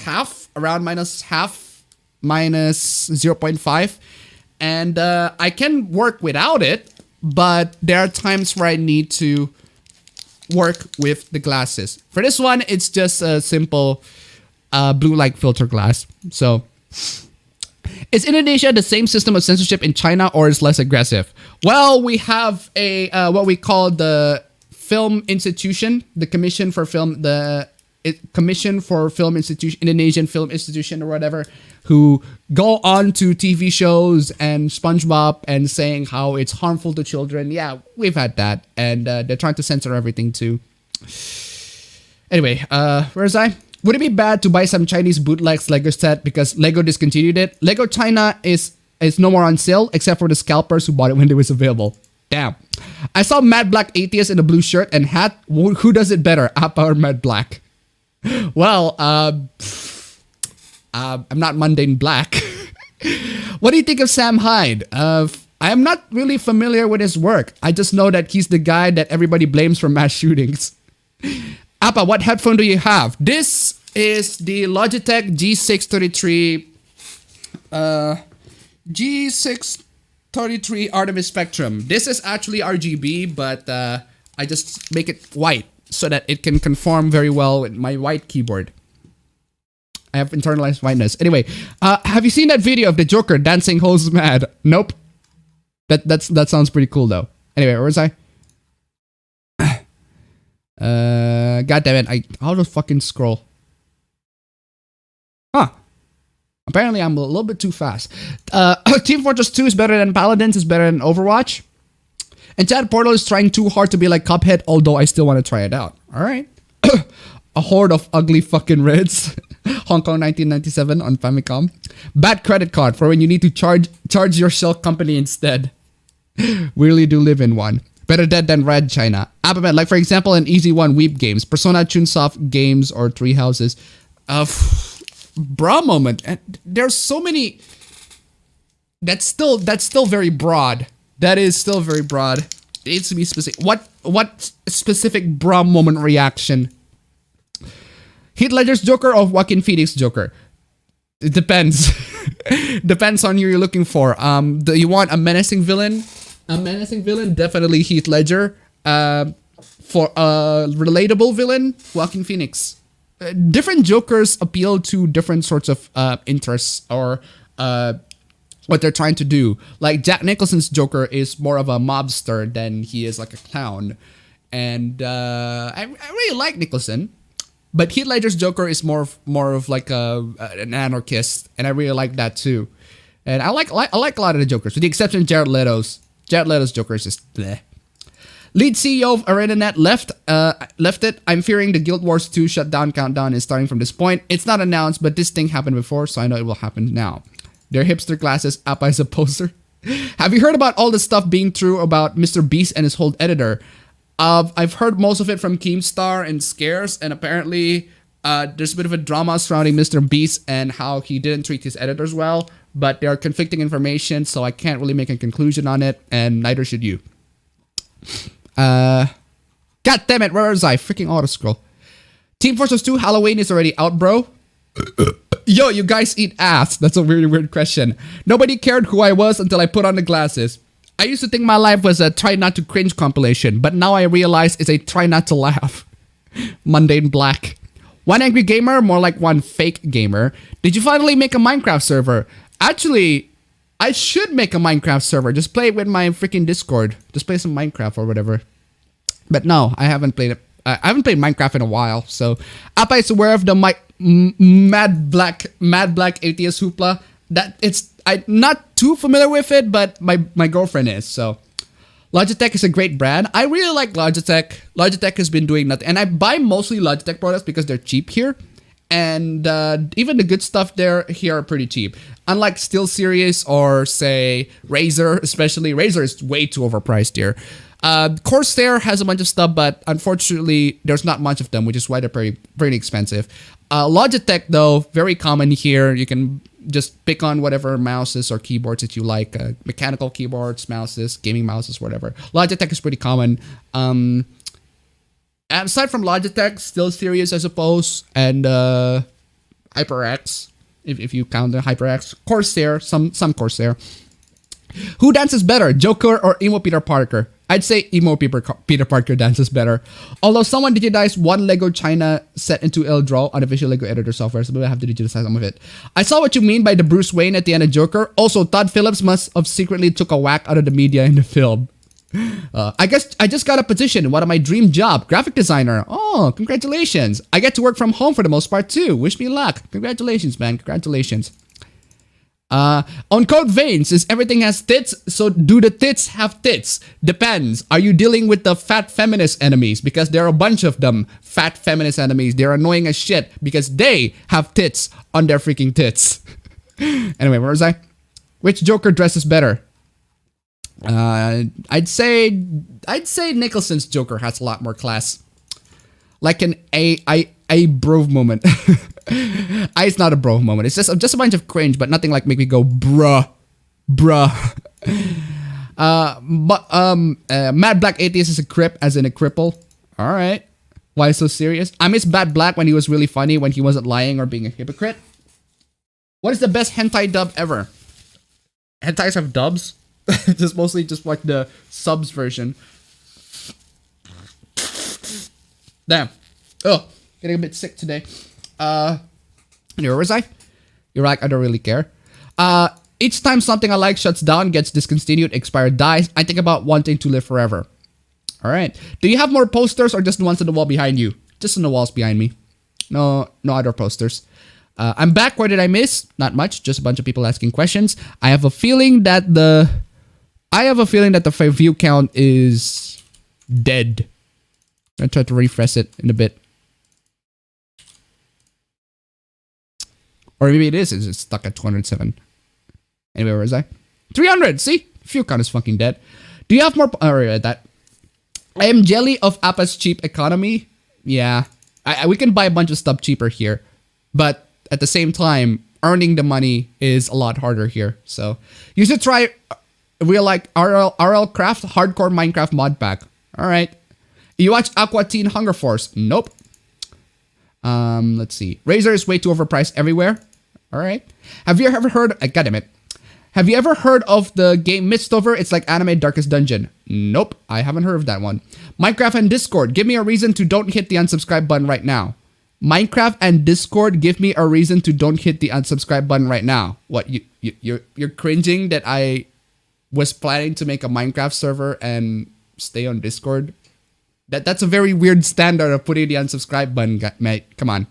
half, around minus half, minus 0.5. And I can work without it, but there are times where I need to work with the glasses. For this one, it's just a simple... blue light filter glass. So, is Indonesia the same system of censorship in China or is less aggressive? Well, we have a what we call the Film Institution, the Commission for Film, Indonesian Film Institution or whatever, who go on to TV shows and SpongeBob and saying how it's harmful to children. Yeah, we've had that, and they're trying to censor everything too. Anyway, where was I? Would it be bad to buy some Chinese bootlegs Lego set because Lego discontinued it? Lego China is no more on sale except for the scalpers who bought it when it was available. Damn. I saw Mad Black Atheist in a blue shirt and hat. Who does it better, Appa or Mad Black? Well, I'm not mundane black. What do you think of Sam Hyde? I am not really familiar with his work. I just know that he's the guy that everybody blames for mass shootings. Appa, what headphone do you have? This is the Logitech G633 G633 Artemis Spectrum. This is actually RGB, but I just make it white so that it can conform very well with my white keyboard. I have internalized whiteness. Anyway, have you seen that video of the Joker dancing hoes mad? Nope. That sounds pretty cool though. Anyway, where was I? God damn it! How to fucking scroll? Huh? Apparently, I'm a little bit too fast. Team Fortress 2 is better than Paladins. Is better than Overwatch. And Chad Portal is trying too hard to be like Cuphead. Although I still want to try it out. All right. A horde of ugly fucking reds. Hong Kong 1997 on Famicom. Bad credit card for when you need to charge your shell company instead. We really do live in one. Better dead than Red China. Appabend, like for example, an easy one, Weep Games, Persona, Chunsoft Games, or Three Houses. Bra moment. And there's so many. That's still very broad. That is still very broad. It needs to be specific. What specific bra moment reaction? Heath Ledger's Joker or Joaquin Phoenix Joker? It depends. Depends on who you're looking for. Do you want a menacing villain? A menacing villain, definitely Heath Ledger. For a relatable villain, Joaquin Phoenix. Different Jokers appeal to different sorts of interests or what they're trying to do. Like Jack Nicholson's Joker is more of a mobster than he is like a clown. And I really like Nicholson. But Heath Ledger's Joker is more of like an anarchist, and I really like that too. And I like a lot of the Jokers, with the exception of Jared Leto's. Jared Leto's Joker is just bleh. Lead CEO of ArenaNet left it. I'm fearing the Guild Wars 2 shutdown countdown is starting from this point. It's not announced, but this thing happened before, so I know it will happen now. Their hipster glasses, Appa is a poser. Have you heard about all the stuff being true about Mr. Beast and his whole editor? I've heard most of it from Keemstar and Scares, and apparently there's a bit of a drama surrounding Mr. Beast and how he didn't treat his editors well, but there are conflicting information, so I can't really make a conclusion on it, and neither should you. God damn it, where was I? Freaking auto-scroll. Team Fortress 2 Halloween is already out, bro. Yo, you guys eat ass. That's a really weird question. Nobody cared who I was until I put on the glasses. I used to think my life was a try not to cringe compilation, but now I realize it's a try not to laugh. Mundane black. One angry gamer, more like one fake gamer. Did you finally make a Minecraft server? Actually, I should make a Minecraft server. Just play it with my freaking Discord. Just play some Minecraft or whatever. But no, I haven't played it. I haven't played Minecraft in a while, so Appa is aware of the mad black atheist hoopla. I'm not too familiar with it, but my girlfriend is, so. Logitech is a great brand. I really like Logitech. Logitech has been doing nothing, and I buy mostly Logitech products because they're cheap here, and even the good stuff here are pretty cheap. Unlike SteelSeries or say Razer, especially Razer is way too overpriced here. Corsair has a bunch of stuff, but unfortunately there's not much of them, which is why they're very expensive. Logitech though, very common here. You can just pick on whatever mouses or keyboards that you like, mechanical keyboards, mouses, gaming mouses, whatever. Logitech is pretty common. Aside from Logitech, SteelSeries I suppose, and HyperX, if you count the HyperX, Corsair, some Corsair. Who dances better, Joker or emo Peter Parker? I'd say emo Peter Parker dances better. Although someone digitized one Lego China set into Draw on official Lego editor software, so maybe I have to digitize some of it. I saw what you mean by the Bruce Wayne at the end of Joker. Also, Todd Phillips must have secretly took a whack out of the media in the film. I guess I just got a position. What of my dream job? Graphic designer. Oh, congratulations. I get to work from home for the most part too. Wish me luck. Congratulations, man. Congratulations. On Code Veins, is everything has tits, so do the tits have tits? Depends. Are you dealing with the fat feminist enemies? Because there are a bunch of them, fat feminist enemies. They're annoying as shit because they have tits on their freaking tits. Anyway, where was I? Which Joker dresses better? I'd say Nicholson's Joker has a lot more class. Like an a bro moment. It's not a bro moment. It's just a bunch of cringe, but nothing like make me go bruh. Mad Black Atheist is a crip, as in a cripple. All right. Why so serious? I miss Bad Black when he was really funny, when he wasn't lying or being a hypocrite. What is the best hentai dub ever? Hentais have dubs? Just mostly just like the subs version. Damn. Oh, getting a bit sick today. Where was I? You're like, I don't really care. Each time something I like shuts down, gets discontinued, expired, dies, I think about wanting to live forever. All right. Do you have more posters or just the ones on the wall behind you? Just on the walls behind me. No other posters. I'm back. Where did I miss? Not much. Just a bunch of people asking questions. I have a feeling that the view count is dead. I'll try to refresh it in a bit. Or maybe it is. It's stuck at 207. Anyway, where was I? 300. See? View count is fucking dead. Do you have more? That. I am jelly of Appa's cheap economy. Yeah. We can buy a bunch of stuff cheaper here. But at the same time, earning the money is a lot harder here. So you should try real like RL Craft Hardcore Minecraft mod pack. All right. You watch Aqua Teen Hunger Force? Nope. Let's see. Razer is way too overpriced everywhere. All right. Have you ever heard? Goddammit. Have you ever heard of the game Mistover? It's like anime Darkest Dungeon. Nope, I haven't heard of that one. Minecraft and Discord. Give me a reason to don't hit the unsubscribe button right now. Minecraft and Discord. Give me a reason to don't hit the unsubscribe button right now. What you're cringing that I was planning to make a Minecraft server and stay on Discord? That's a very weird standard of putting the unsubscribe button, mate. Come on.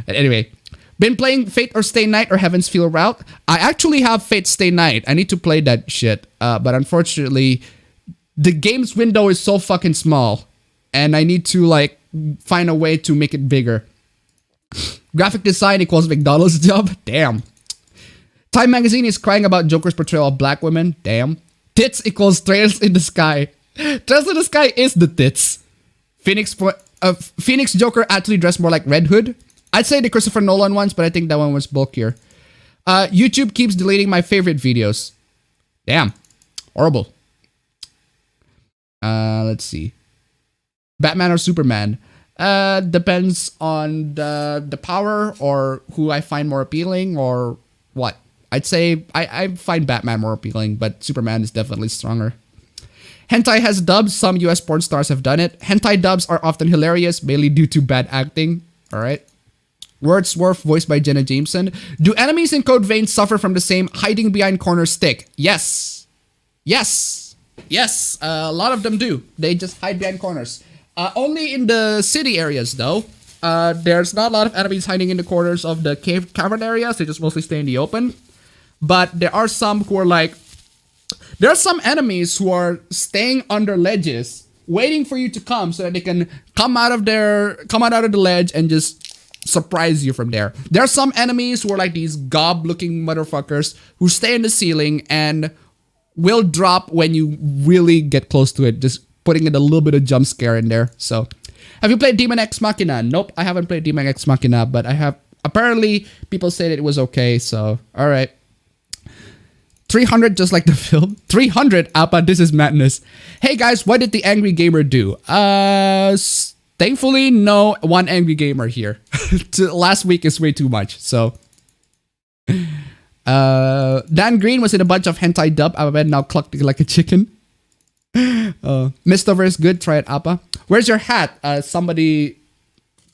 Anyway. Been playing Fate or Stay Night or Heaven's Feel Route? I actually have Fate Stay Night. I need to play that shit. But unfortunately, the game's window is so fucking small. And I need to, like, find a way to make it bigger. Graphic design equals McDonald's job? Damn. Time Magazine is crying about Joker's portrayal of black women? Damn. Tits equals Trails in the Sky. Trails in the Sky is the tits. Phoenix Joker actually dressed more like Red Hood. I'd say the Christopher Nolan ones, but I think that one was bulkier. YouTube keeps deleting my favorite videos. Damn. Horrible. Let's see. Batman or Superman? Depends on the power or who I find more appealing or what. I'd say I find Batman more appealing, but Superman is definitely stronger. Hentai has dubs. Some US porn stars have done it. Hentai dubs are often hilarious, mainly due to bad acting. All right. Wordsworth, voiced by Jenna Jameson. Do enemies in Code Vein suffer from the same hiding behind corner stick? Yes. Yes. Yes. A lot of them do. They just hide behind corners. Only in the city areas, though. There's not a lot of enemies hiding in the corners of the cavern areas. They just mostly stay in the open. But there are some who are like... There are some enemies who are staying under ledges, waiting for you to come so that they can come out of the ledge and just surprise you from there. There are some enemies who are like these gob-looking motherfuckers who stay in the ceiling and will drop when you really get close to it, just putting in a little bit of jump scare in there. So, have you played Demon X Machina? Nope, I haven't played Demon X Machina, but I have. Apparently, people said it was okay, so all right. 300, just like the film. 300, Appa, this is madness. Hey guys, what did the Angry Gamer do? Thankfully, no one Angry Gamer here. Last week is way too much, so. Dan Green was in a bunch of hentai dub. Appabend now clucked like a chicken. Mistover is good. Try it, Appa. Where's your hat? Somebody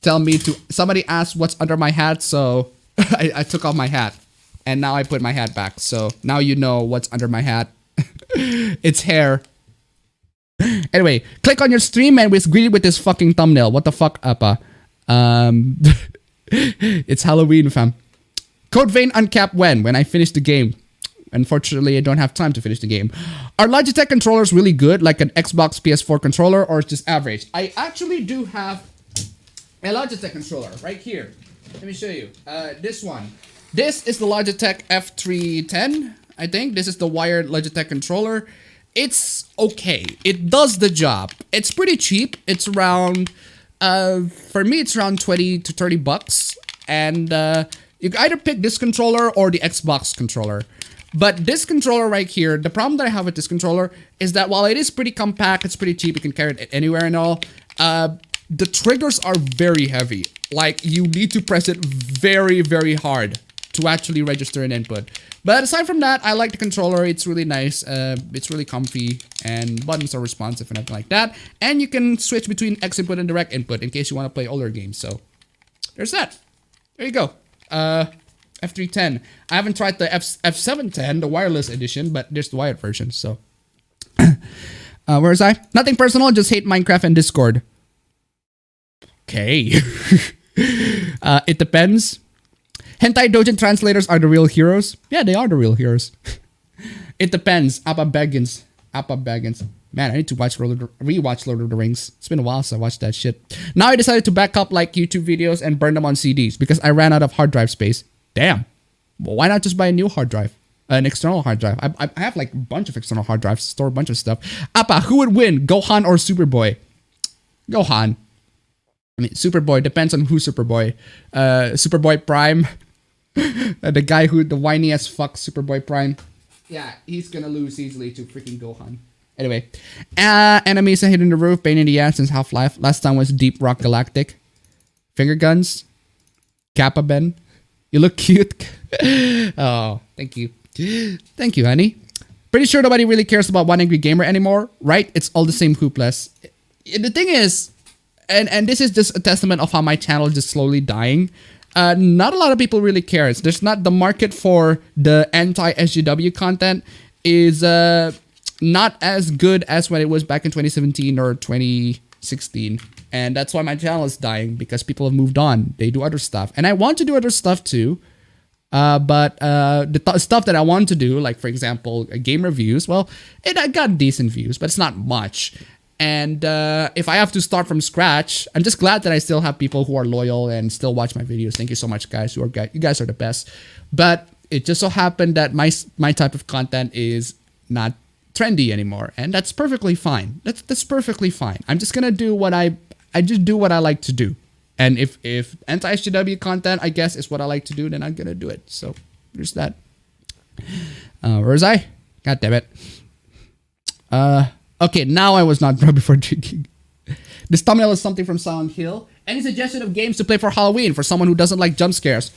asked what's under my hat, so I took off my hat. And now I put my hat back. So now you know what's under my hat. It's hair. Anyway, click on your stream and was greeted with this fucking thumbnail. What the fuck, Appa? It's Halloween, fam. Code Vein uncap when? When I finish the game. Unfortunately, I don't have time to finish the game. Are Logitech controllers really good? Like an Xbox PS4 controller or just average? I actually do have a Logitech controller right here. Let me show you. This one. This is the Logitech F310, I think. This is the wired Logitech controller. It's okay. It does the job. It's pretty cheap. It's around For me, it's around 20 to 30 bucks. And you can either pick this controller or the Xbox controller. But this controller right here, the problem that I have with this controller is that while it is pretty compact, it's pretty cheap, you can carry it anywhere and all, the triggers are very heavy. Like, you need to press it very, very hard to actually register an input. But aside from that, I like the controller. It's really nice. It's really comfy, and buttons are responsive and everything like that. And you can switch between X input and direct input in case you want to play older games. So there's that. There you go. F310. I haven't tried the F710, the wireless edition, but there's the wired version. So where was I? Nothing personal. Just hate Minecraft and Discord. Okay. It depends. Hentai doujin translators are the real heroes. Yeah, they are the real heroes. It depends. Appabend. Man, I need to rewatch Lord of the Rings. It's been a while since I watched that shit. Now I decided to back up like YouTube videos and burn them on CDs because I ran out of hard drive space. Damn. Well, why not just buy a new hard drive? An external hard drive. I have like a bunch of external hard drives to store a bunch of stuff. Appa, who would win? Gohan or Superboy? Gohan. I mean, Superboy depends on who Superboy. Superboy Prime. The guy who, the whiny as fuck Superboy Prime. Yeah, he's gonna lose easily to freaking Gohan. Anyway, enemies are hitting the roof, pain in the ass since Half-Life. Last time was Deep Rock Galactic. Finger guns. Appabend. You look cute. Oh, thank you. Thank you, honey. Pretty sure nobody really cares about One Angry Gamer anymore, right? It's all the same hoopless. The thing is, and this is just a testament of how my channel is just slowly dying. Not a lot of people really cares. There's not the market for the anti-SJW content is not as good as when it was back in 2017 or 2016. And that's why my channel is dying, because people have moved on. They do other stuff. And I want to do other stuff too. But the stuff that I want to do, like for example, game reviews, well, I got decent views, but it's not much. And if I have to start from scratch, I'm just glad that I still have people who are loyal and still watch my videos. Thank you so much, guys. You guys are the best. But it just so happened that my type of content is not trendy anymore, and that's perfectly fine. That's perfectly fine. I'm just gonna do what I just do what I like to do. And if anti-SJW content, I guess, is what I like to do, then I'm gonna do it. So there's that. Where was I? God damn it. Okay, now I was not drunk before drinking. This thumbnail is something from Silent Hill. Any suggestion of games to play for Halloween for someone who doesn't like jump scares?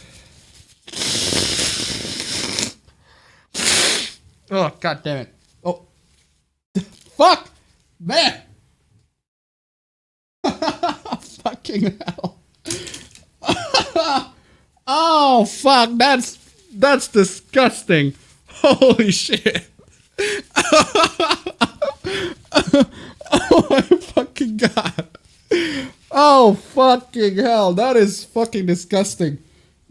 Oh, god damn it. Oh. Fuck! Man! Fucking hell. Oh, fuck. That's disgusting. Holy shit. Oh my fucking god. Oh fucking hell. That is fucking disgusting.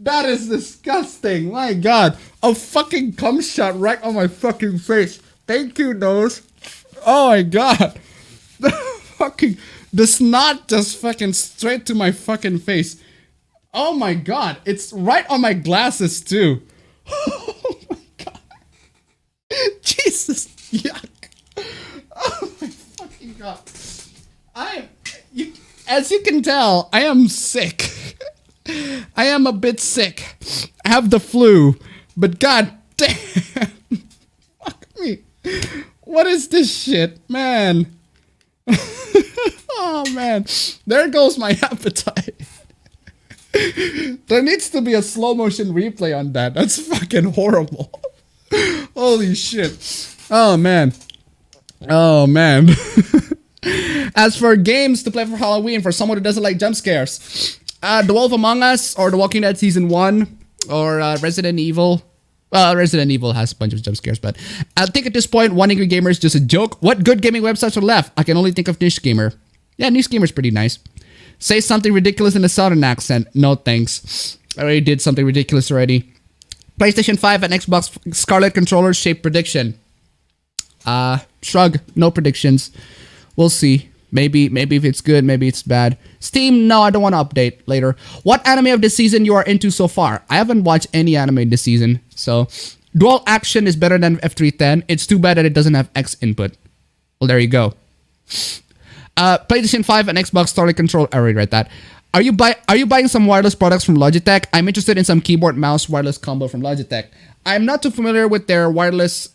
That is disgusting. My god. A fucking cum shot right on my fucking face. Thank you, nose. Oh my god. The snot just fucking straight to my fucking face. Oh my god. It's right on my glasses too. Oh my god. Jesus. Yuck. Oh my fucking god. As you can tell, I am sick. I am a bit sick. I have the flu. But god damn. Fuck me. What is this shit, man? Oh man. There goes my appetite. There needs to be a slow motion replay on that. That's fucking horrible. Holy shit. Oh man. Oh man. As for games to play for Halloween for someone who doesn't like jump scares, The Wolf Among Us or The Walking Dead Season 1 or Resident Evil. Well, Resident Evil has a bunch of jump scares, but I think at this point, One Angry Gamer is just a joke. What good gaming websites are left? I can only think of Niche Gamer. Yeah, Niche Gamer's pretty nice. Say something ridiculous in a southern accent. No thanks. I already did something ridiculous already. PlayStation 5 and Xbox Scarlet controllers shape prediction. Shrug. No predictions. We'll see. Maybe if it's good, maybe it's bad. Steam, no, I don't want to update later. What anime of this season you are into so far? I haven't watched any anime this season, so dual action is better than F310. It's too bad that it doesn't have X input. Well, there you go. PlayStation 5 and Xbox Starlink control. I already read that. Are you buying some wireless products from Logitech? I'm interested in some keyboard mouse wireless combo from Logitech. I'm not too familiar with their wireless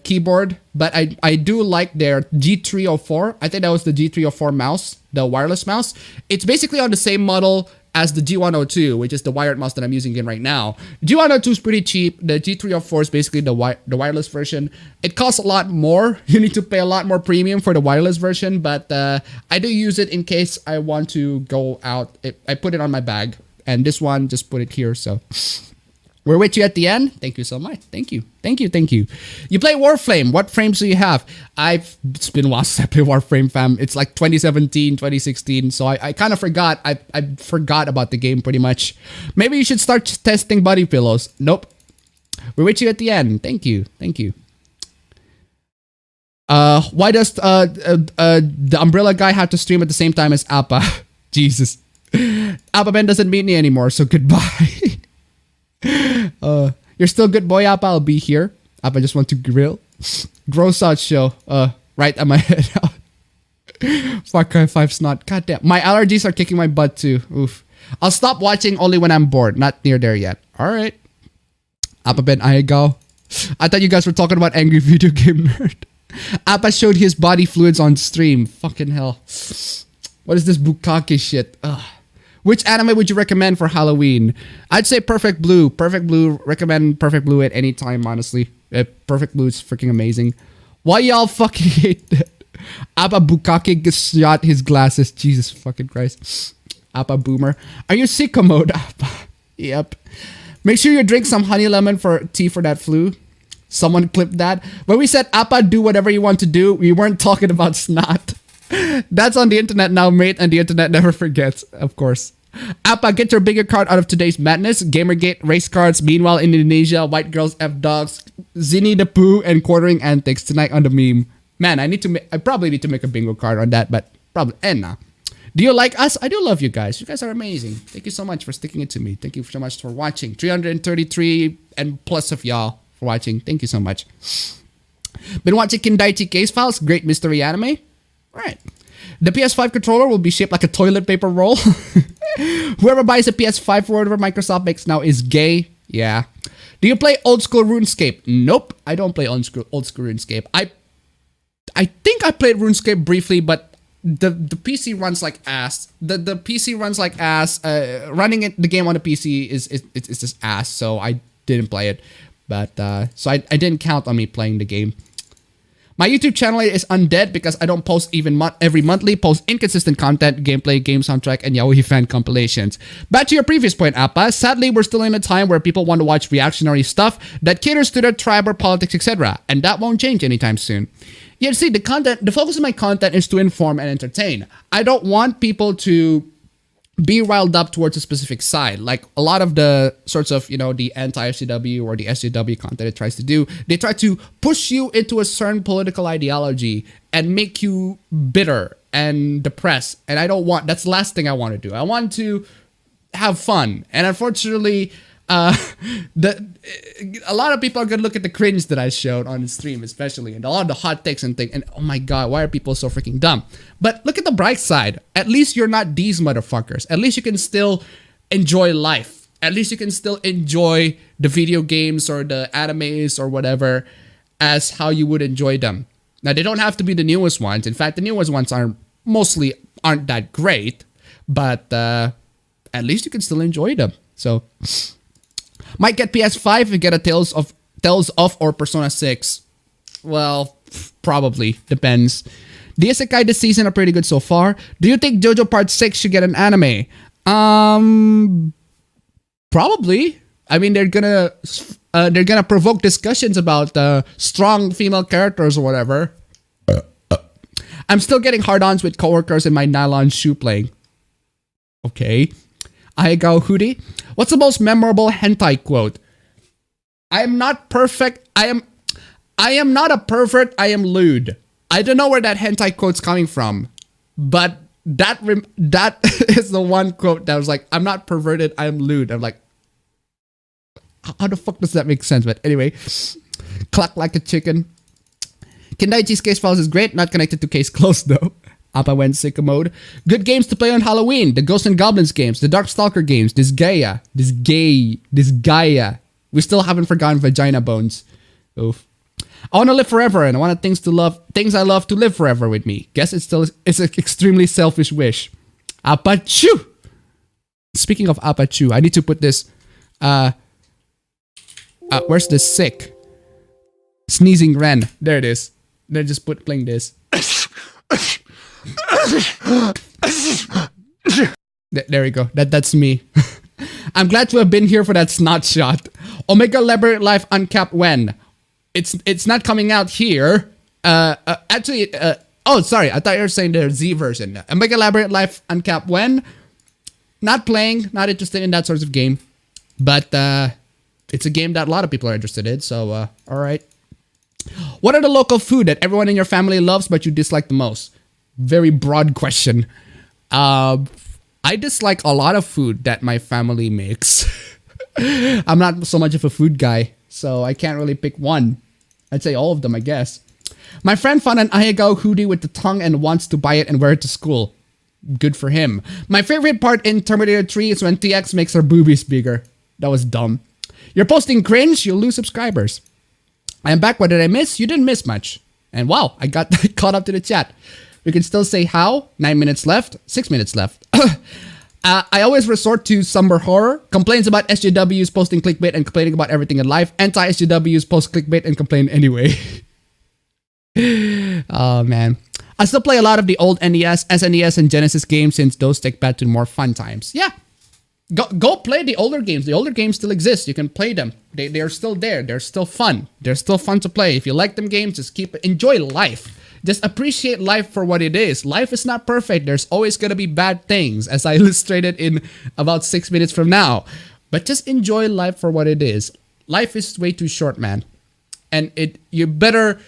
keyboard, but I do like their G304. I think that was the G304 mouse, the wireless mouse. It's basically on the same model as the G102, which is the wired mouse that I'm using in right now. G102 is pretty cheap. The G304 is basically the wireless version. It costs a lot more. You need to pay a lot more premium for the wireless version, but I do use it in case I want to go out. I put it on my bag, and this one, just put it here, so... We're with you at the end. Thank you so much. Thank you. Thank you. Thank you. You play Warframe. What frames do you have? It's been a while since I played Warframe, fam. It's like 2017, 2016. So I kind of forgot. I forgot about the game pretty much. Maybe you should start testing body pillows. Nope. We're with you at the end. Thank you. Thank you. Why does the umbrella guy have to stream at the same time as Appa? Jesus. Appabend doesn't meet me anymore, so goodbye. You're still good, boy. Appa, I'll be here. Appa just want to grill. Gross out show. Right at my head out. Far Cry 5 snot. Goddamn. My allergies are kicking my butt too. Oof. I'll stop watching only when I'm bored. Not near there yet. Alright. Appabend Ayago. I thought you guys were talking about angry video game nerd. Appa showed his body fluids on stream. Fucking hell. What is this bukkake shit? Ugh. Which anime would you recommend for Halloween? I'd say Perfect Blue. Perfect Blue. Recommend Perfect Blue at any time, honestly. Perfect Blue is freaking amazing. Why y'all fucking hate that? Appa Bukake shot his glasses. Jesus fucking Christ. Appa Boomer. Are you sicko mode, Appa? Yep. Make sure you drink some honey lemon for tea for that flu. Someone clipped that. When we said Appa, do whatever you want to do, we weren't talking about snot. That's on the internet now, mate, and the internet never forgets, of course. Appa, get your bigger card out of today's madness. Gamergate, race cards, meanwhile Indonesia, white girls, F-dogs, Zinni the Pooh, and quartering antics tonight on the meme. Man, I probably need to make a bingo card on that, but probably, nah. Do you like us? I do love you guys. You guys are amazing. Thank you so much for sticking it to me. Thank you so much for watching. 333 and plus of y'all for watching. Thank you so much. Been watching Kindaichi Case Files, great mystery anime. Right. The PS5 controller will be shaped like a toilet paper roll. Whoever buys a PS5 for whatever Microsoft makes now is gay. Yeah. Do you play old school RuneScape? Nope. I don't play old school RuneScape. I think I played RuneScape briefly, but the PC runs like ass. The PC runs like ass. Running the game on the PC is just ass. So I didn't play it. But so I didn't count on me playing the game. My YouTube channel is undead because I don't post even every monthly, post inconsistent content, gameplay, game soundtrack, and yaoi fan compilations. Back to your previous point, Appa. Sadly, we're still in a time where people want to watch reactionary stuff that caters to their tribe or politics, etc. And that won't change anytime soon. Yeah, see, the focus of my content is to inform and entertain. I don't want people to be riled up towards a specific side. Like a lot of the sorts of, the anti-SJW or the SJW content it tries to do, they try to push you into a certain political ideology and make you bitter and depressed. And I don't want, that's the last thing I want to do. I want to have fun. And unfortunately, a lot of people are gonna look at the cringe that I showed on the stream, especially, and a lot of the hot takes and things, and oh my god, why are people so freaking dumb? But look at the bright side. At least you're not these motherfuckers. At least you can still enjoy life. At least you can still enjoy the video games or the animes or whatever as how you would enjoy them. Now, they don't have to be the newest ones. In fact, the newest ones aren't that great, but at least you can still enjoy them. So might get PS5 and get a Tales of or Persona 6. Well, probably. Depends. The isekai this season are pretty good so far. Do you think JoJo Part 6 should get an anime? Probably. I mean, they're gonna provoke discussions about strong female characters or whatever. I'm still getting hard-ons with coworkers in my nylon shoe playing. Okay. Aigao Hoodie. What's the most memorable hentai quote? I am not perfect. I am not a pervert. I am lewd. I don't know where that hentai quote's coming from, but that is the one quote that was like, I'm not perverted. I am lewd. I'm like, how the fuck does that make sense? But anyway, cluck like a chicken. Kindaichi's Case Files is great. Not connected to Case Closed though. Appa went sicko mode. Good games to play on Halloween. The Ghosts and Goblins games. The Darkstalker games. This Gaia. We still haven't forgotten Vagina Bones. Oof. I want to live forever, and I want things I love to live forever with me. Guess it's an extremely selfish wish. Apachu! Speaking of Apachu, I need to put this, where's the sick? Sneezing Ren. There it is. They're just playing this. There we go. That's me. I'm glad to have been here for that snot shot. Omega Labyrinth Life Uncapped when? It's not coming out here. Actually, oh, sorry. I thought you were saying the Z version. Omega Labyrinth Life Uncapped when? Not playing. Not interested in that sort of game. But it's a game that a lot of people are interested in. So, all right. What are the local food that everyone in your family loves but you dislike the most? Very broad question. I dislike a lot of food that my family makes. I'm not so much of a food guy, so I can't really pick one. I'd say all of them, I guess. My friend found an Ayagao hoodie with the tongue and wants to buy it and wear it to school. Good for him. My favorite part in Terminator 3 is when TX makes her boobies bigger. That was dumb. You're posting cringe, you'll lose subscribers. I am back. What did I miss? You didn't miss much. And wow, I got caught up to the chat. We can still say how. 9 minutes left. 6 minutes left. I always resort to somber horror. Complains about SJWs posting clickbait and complaining about everything in life. Anti-SJWs post clickbait and complain anyway. Oh man. I still play a lot of the old NES, SNES, and Genesis games since those take back to more fun times. Yeah. Go play the older games. The older games still exist. You can play them. They are still there. They're still fun. They're still fun to play. If you like them games, just enjoy life. Just appreciate life for what it is. Life is not perfect. There's always going to be bad things, as I illustrated in about 6 minutes from now. But just enjoy life for what it is. Life is way too short, man. And you'd better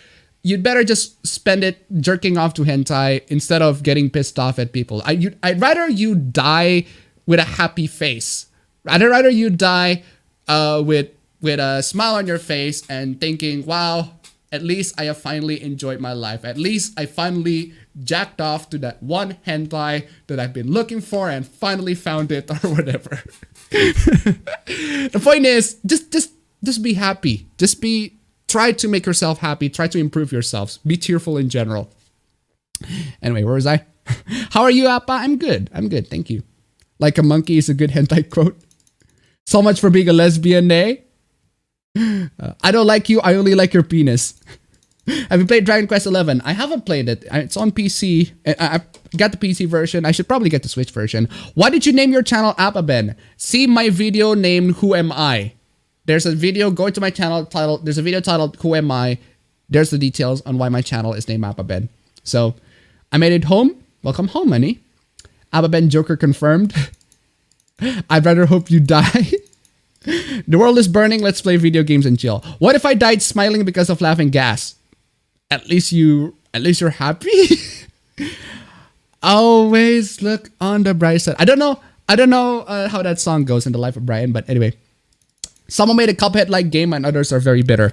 just spend it jerking off to hentai instead of getting pissed off at people. I'd rather you die with a happy face. I'd rather you die with a smile on your face and thinking, wow, at least I have finally enjoyed my life. At least I finally jacked off to that one hentai that I've been looking for and finally found it or whatever. The point is, just be happy. Try to make yourself happy. Try to improve yourselves. Be cheerful in general. Anyway, where was I? How are you, Appa? I'm good. Thank you. Like a monkey is a good hentai quote. So much for being a lesbian, eh? I don't like you. I only like your penis. Have you played Dragon Quest 11? I haven't played it. It's on PC. I got the PC version. I should probably get the Switch version. Why did you name your channel appabend? See my video named Who Am I? There's a video. Go into my channel title. There's a video titled Who Am I? There's the details on why my channel is named appabend. So I made it home. Welcome home, honey. Appabend Joker confirmed. I'd rather hope you die. The world is burning. Let's play video games and chill. What if I died smiling because of laughing gas? At least you're happy. Always look on the bright side. I don't know how that song goes in the life of Brian, but anyway. Someone made a Cuphead-like game and others are very bitter.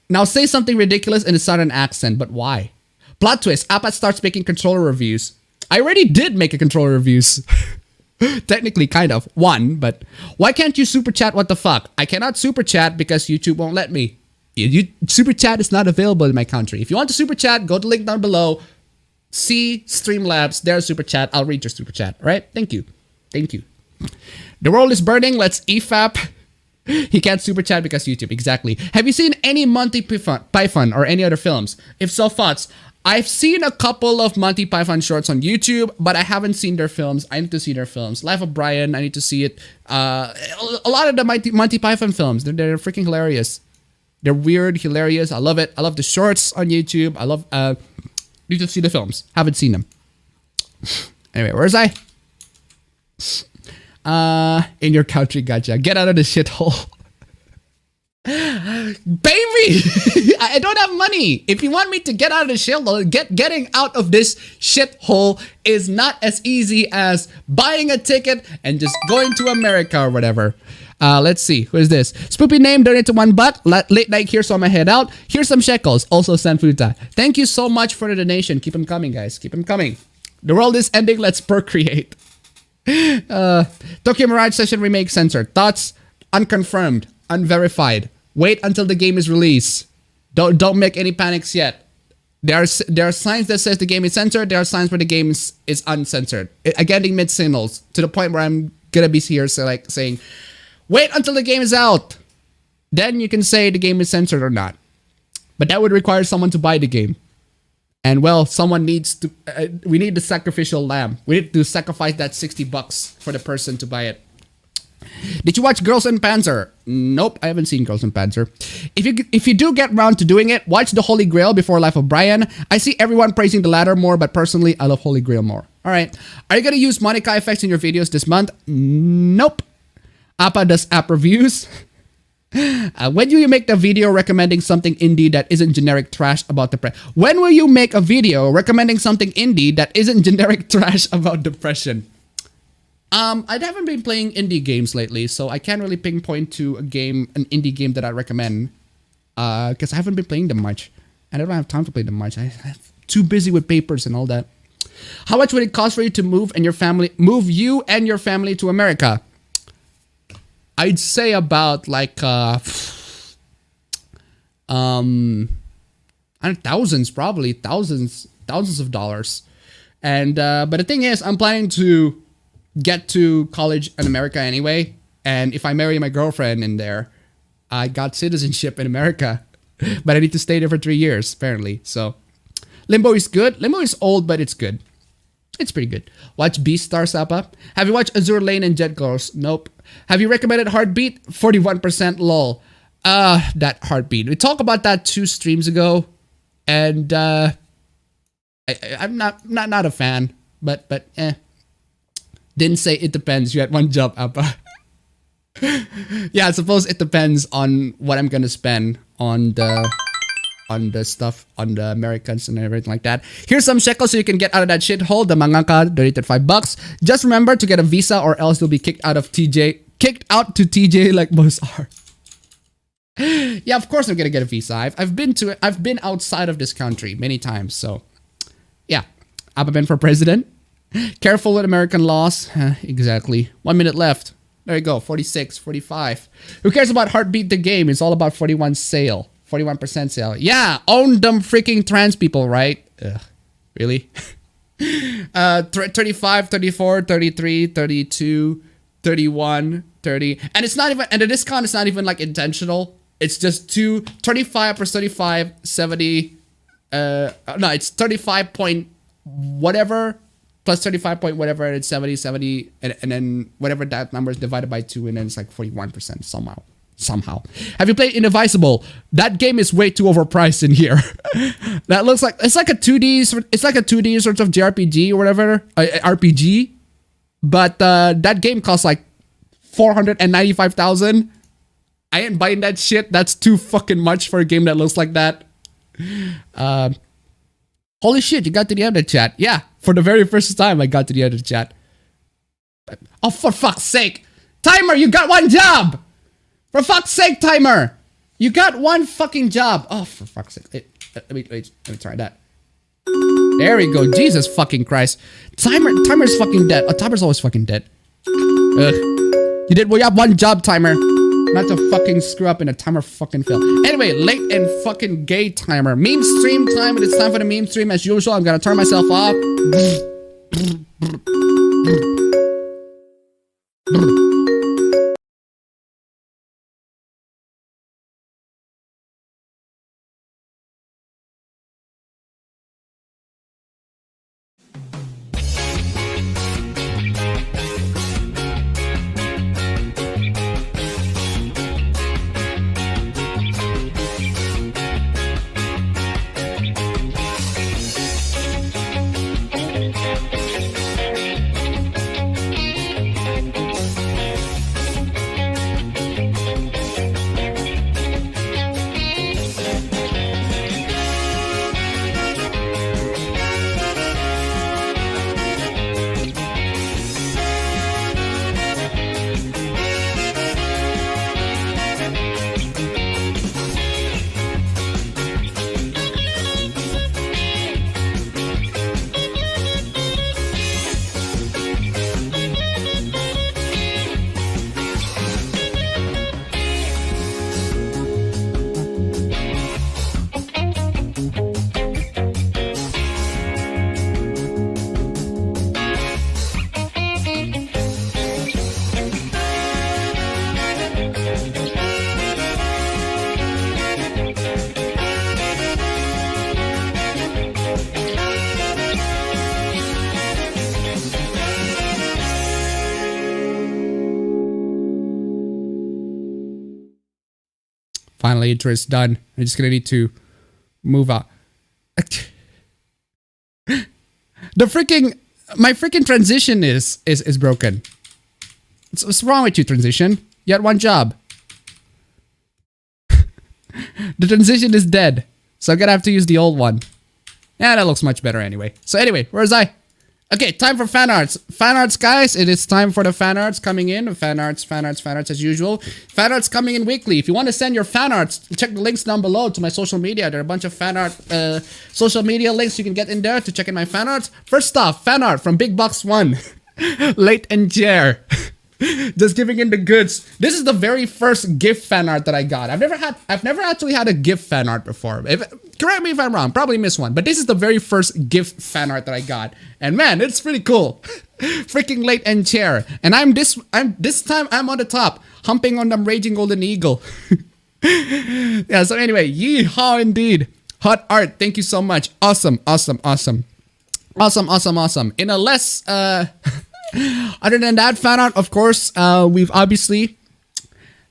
Now say something ridiculous in a southern accent, but why? Plot twist. Appa starts making controller reviews. I already did make a controller reviews. Technically, kind of. One, but why can't you super chat? What the fuck? I cannot super chat because YouTube won't let me. Super chat is not available in my country. If you want to super chat, go to the link down below. See Streamlabs. There's super chat. I'll read your super chat. All right? Thank you. The world is burning. Let's EFAP. He can't super chat because YouTube. Exactly. Have you seen any Monty Python or any other films? If so, thoughts. I've seen a couple of Monty Python shorts on YouTube, but I haven't seen their films. I need to see their films. Life of Brian, I need to see it. A lot of the Monty Python films, they're freaking hilarious. They're weird, hilarious. I love it. I love the shorts on YouTube. I love, need to see the films. Haven't seen them. Anyway, where's I? In your country, gotcha. Get out of the shithole. Baby, I don't have money. If you want me to get out of the shithole, getting out of this shithole is not as easy as buying a ticket and just going to America or whatever. Let's see. Who is this? Spoopy name donated to $1. Late night here, so I'm gonna head out. Here's some shekels. Also, Sanfuta. Thank you so much for the donation. Keep them coming, guys. Keep them coming. The world is ending. Let's procreate. Tokyo Mirage Session Remake censored. Thoughts? Unconfirmed. Unverified. Wait until the game is released. Don't make any panics yet. There are signs that says the game is censored. There are signs where the game is uncensored. I'm getting mid signals to the point where I'm gonna be here saying, wait until the game is out. Then you can say the game is censored or not. But that would require someone to buy the game. And well, someone needs to. We need the sacrificial lamb. We need to sacrifice that $60 for the person to buy it. Did you watch Girls in Panzer? Nope, I haven't seen Girls in Panzer. If you do get round to doing it, watch The Holy Grail before Life of Brian. I see everyone praising the latter more, but personally, I love Holy Grail more. All right. Are you gonna use Monica effects in your videos this month? Nope. Appa does app reviews. When will you make the video recommending something indie that isn't generic trash about depression? When will you make a video recommending something indie that isn't generic trash about depression? I haven't been playing indie games lately, so I can't really pinpoint to an indie game that I recommend. Because I haven't been playing them much. And I don't have time to play them much. I'm too busy with papers and all that. How much would it cost for you to move you and your family to America? I'd say about like thousands, probably thousands of dollars. And but the thing is, I'm planning to get to college in America anyway. And if I marry my girlfriend in there, I got citizenship in America. But I need to stay there for 3 years, apparently. So Limbo is good. Limbo is old, but it's good. It's pretty good. Watch Beastars, Appa. Have you watched Azure Lane and Jet Girls? Nope. Have you recommended Heartbeat? 41% lol. That Heartbeat. We talked about that 2 streams ago. And I'm not a fan. But didn't say it depends. You had one job, Appa. Yeah, I suppose it depends on what I'm gonna spend on the stuff, on the Americans and everything like that. Here's some shekels so you can get out of that shithole. The mangaka donated $5. Just remember to get a visa or else you'll be kicked out to TJ like most are. Yeah, of course I'm gonna get a visa. I've been outside of this country many times, so yeah. Appabend for president. Careful with American laws. Exactly. 1 minute left. There you go. 46, 45. Who cares about Heartbeat the game? It's all about 41% sale. Yeah, own them freaking trans people, right? Ugh, really? 35, 34, 33, 32, 31, 30. And it's not even, and the discount is not even like intentional. It's just 25 plus 35, 70. No, it's 35 point whatever plus 35 point whatever, and it's 70, and then whatever that number is divided by 2, and then it's like 41% somehow. Have you played Indivisible? That game is way too overpriced in here. That looks like it's like a 2D sort of JRPG or whatever, RPG. But that game costs like 495,000. I ain't buying that shit. That's too fucking much for a game that looks like that. Holy shit, you got to the end of the chat. Yeah, for the very first time I got to the end of the chat. Oh, for fuck's sake. Timer, you got one job! For fuck's sake, Timer! You got one fucking job! Oh, for fuck's sake. Let me try that. There we go. Jesus fucking Christ. Timer's fucking dead. Oh, Timer's always fucking dead. Ugh. You have one job, Timer. Not to fucking screw up in a Timer fucking fail. Anyway, late and fucking gay Timer. Meme stream time. It's time for the meme stream as usual. I'm gonna turn myself off. Finally, intro is done. I'm just gonna need to move out. My freaking transition is broken. What's wrong with you, transition? You had one job. The transition is dead, so I'm gonna have to use the old one. Yeah, that looks much better anyway. So anyway, where was I? Okay, time for fan arts. Fan arts, guys. It is time for the fan arts coming in. Fan arts as usual. Fan arts coming in weekly. If you want to send your fan arts, check the links down below to my social media. There are a bunch of fan art social media links you can get in there to check in my fan arts. First off, fan art from Big Box 1. Late and Chair. Just giving in the goods. This is the very first GIF fan art that I got. I've never actually had a GIF fan art before. Correct me if I'm wrong, probably missed one, but this is the very first GIF fan art that I got. And man, it's pretty cool. Freaking Late and Chair. And this time I'm on the top, humping on the raging golden eagle. Yeah, so anyway, yeehaw indeed. Hot art, thank you so much. Awesome. In a less other than that fan art, of course, we've obviously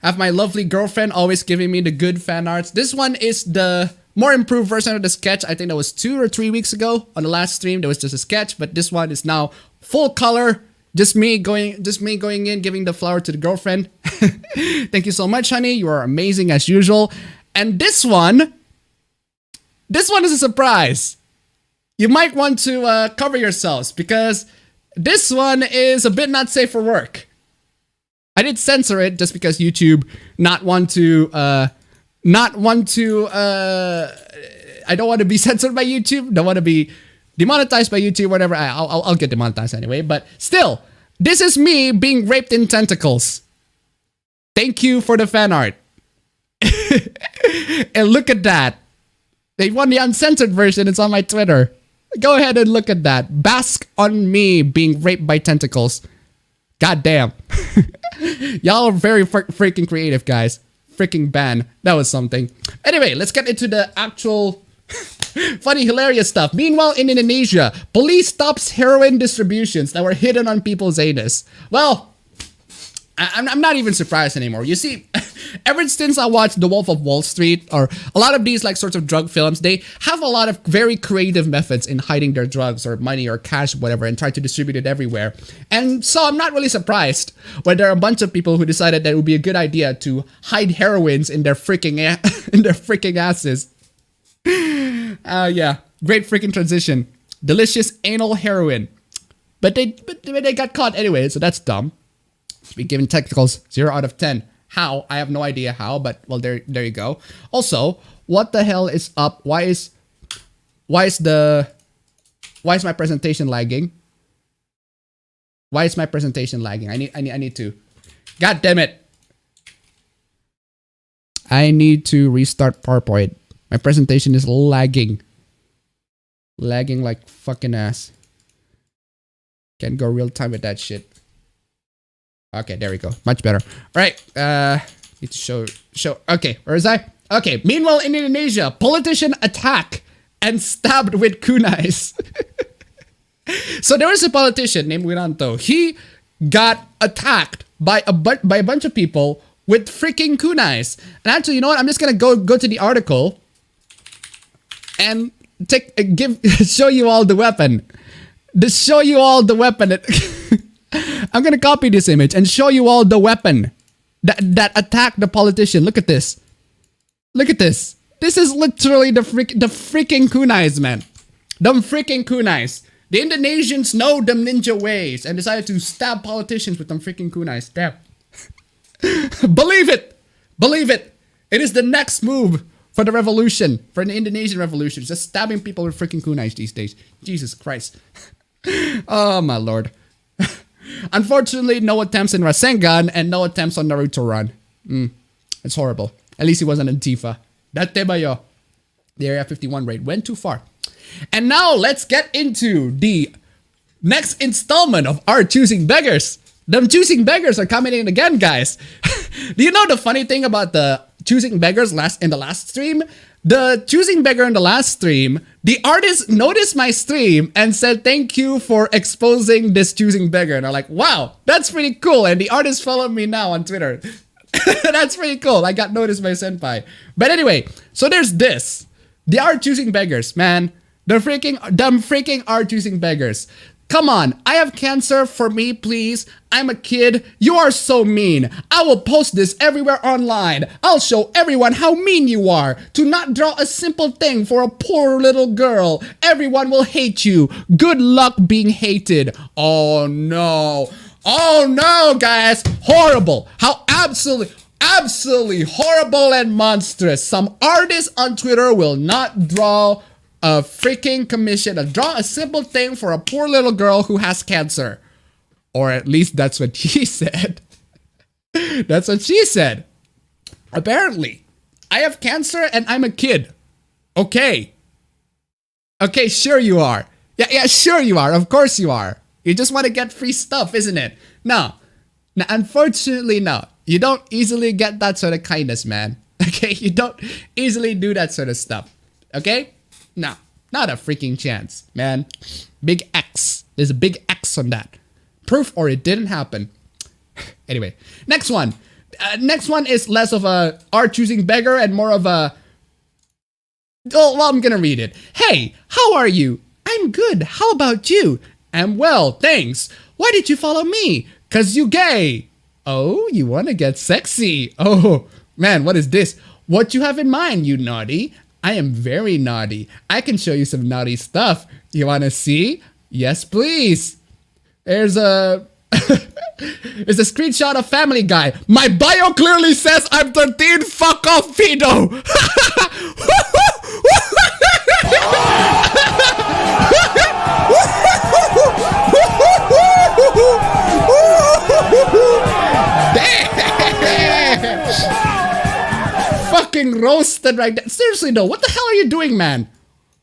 have my lovely girlfriend always giving me the good fan arts. This one is the more improved version of the sketch. I think that was 2 or 3 weeks ago on the last stream. There was just a sketch, but this one is now full color. Just me going in, giving the flower to the girlfriend. Thank you so much, honey. You are amazing as usual. And this one is a surprise. You might want to cover yourselves because this one is a bit not safe for work. I did censor it just because YouTube I don't want to be censored by YouTube. Don't want to be demonetized by YouTube, whatever. I'll get demonetized anyway. But still, this is me being raped in tentacles. Thank you for the fan art. And look at that. They won the uncensored version. It's on my Twitter. Go ahead and look at that. Bask on me being raped by tentacles. God damn. Y'all are very freaking creative, guys. Freaking ban. That was something. Anyway, let's get into the actual funny, hilarious stuff. Meanwhile, in Indonesia, police stops heroin distributions that were hidden on people's anus. Well, I'm not even surprised anymore. You see, ever since I watched The Wolf of Wall Street, or a lot of these like sorts of drug films, they have a lot of very creative methods in hiding their drugs or money or cash, whatever, and try to distribute it everywhere. And so I'm not really surprised when there are a bunch of people who decided that it would be a good idea to hide heroines in their freaking asses. Yeah, great freaking transition. Delicious anal heroin. But they got caught anyway, so that's dumb. Be given technicals 0 out of 10. How? I have no idea how, but well, there you go. Also, what the hell is up? Why is my presentation lagging? Why is my presentation lagging? I need to. God damn it! I need to restart PowerPoint. My presentation is lagging like fucking ass. Can't go real time with that shit. Okay, there we go. Much better. All right. Need to show. Okay, where is I? Okay. Meanwhile, in Indonesia, politician attack and stabbed with kunais. So there was a politician named Wiranto. He got attacked by a bunch of people with freaking kunais. And actually, you know what? I'm just gonna go to the article and show you all the weapon. I'm gonna copy this image and show you all the weapon that attacked the politician. Look at this. Look at this. This is literally the freaking kunais, man. Them freaking kunais. The Indonesians know them ninja ways and decided to stab politicians with them freaking kunais. Damn. Believe it. Believe it. It is the next move for the revolution, for the Indonesian revolution. Just stabbing people with freaking kunais these days. Jesus Christ. Oh my lord. Unfortunately, no attempts in Rasengan and no attempts on Naruto Run. It's horrible. At least he wasn't in Tifa. Date bayo. The Area 51 raid went too far. And now let's get into the next installment of our Choosing Beggars. Them Choosing Beggars are coming in again, guys. Do you know the funny thing about the choosing beggars in the last stream? The choosing beggar in the last stream, the artist noticed my stream and said thank you for exposing this choosing beggar. And I'm like, wow, that's pretty cool. And the artist followed me now on Twitter. That's pretty cool. I got noticed by Senpai. But anyway, so there's this. They are choosing beggars, man. The freaking are choosing beggars. Come on, I have cancer, for me, please. I'm a kid. You are so mean. I will post this everywhere online. I'll show everyone how mean you are. To not draw a simple thing for a poor little girl. Everyone will hate you. Good luck being hated. Oh no. Oh no, guys. Horrible. How absolutely horrible and monstrous. Some artists on Twitter will not draw a freaking commission to draw a simple thing for a poor little girl who has cancer. Or at least that's what she said. That's what she said. Apparently, I have cancer and I'm a kid. Okay. Okay, sure you are. Yeah, sure you are. Of course you are. You just want to get free stuff, isn't it? No. Now, unfortunately, no. You don't easily get that sort of kindness, man. Okay? You don't easily do that sort of stuff. Okay? No, not a freaking chance, man. Big X. There's a big X on that. Proof or it didn't happen. Anyway, next one. Next one is less of a art choosing beggar and more of a... Oh, well, I'm gonna read it. Hey, how are you? I'm good. How about you? I'm well, thanks. Why did you follow me? 'Cause you gay. Oh, you wanna get sexy. Oh, man, what is this? What you have in mind, you naughty? I am very naughty. I can show you some naughty stuff. You wanna see? Yes, please. There's a... It's a screenshot of Family Guy. My bio clearly says I'm 13. Fuck off, Fido. Fucking roasted right there. Seriously though, what the hell are you doing, man?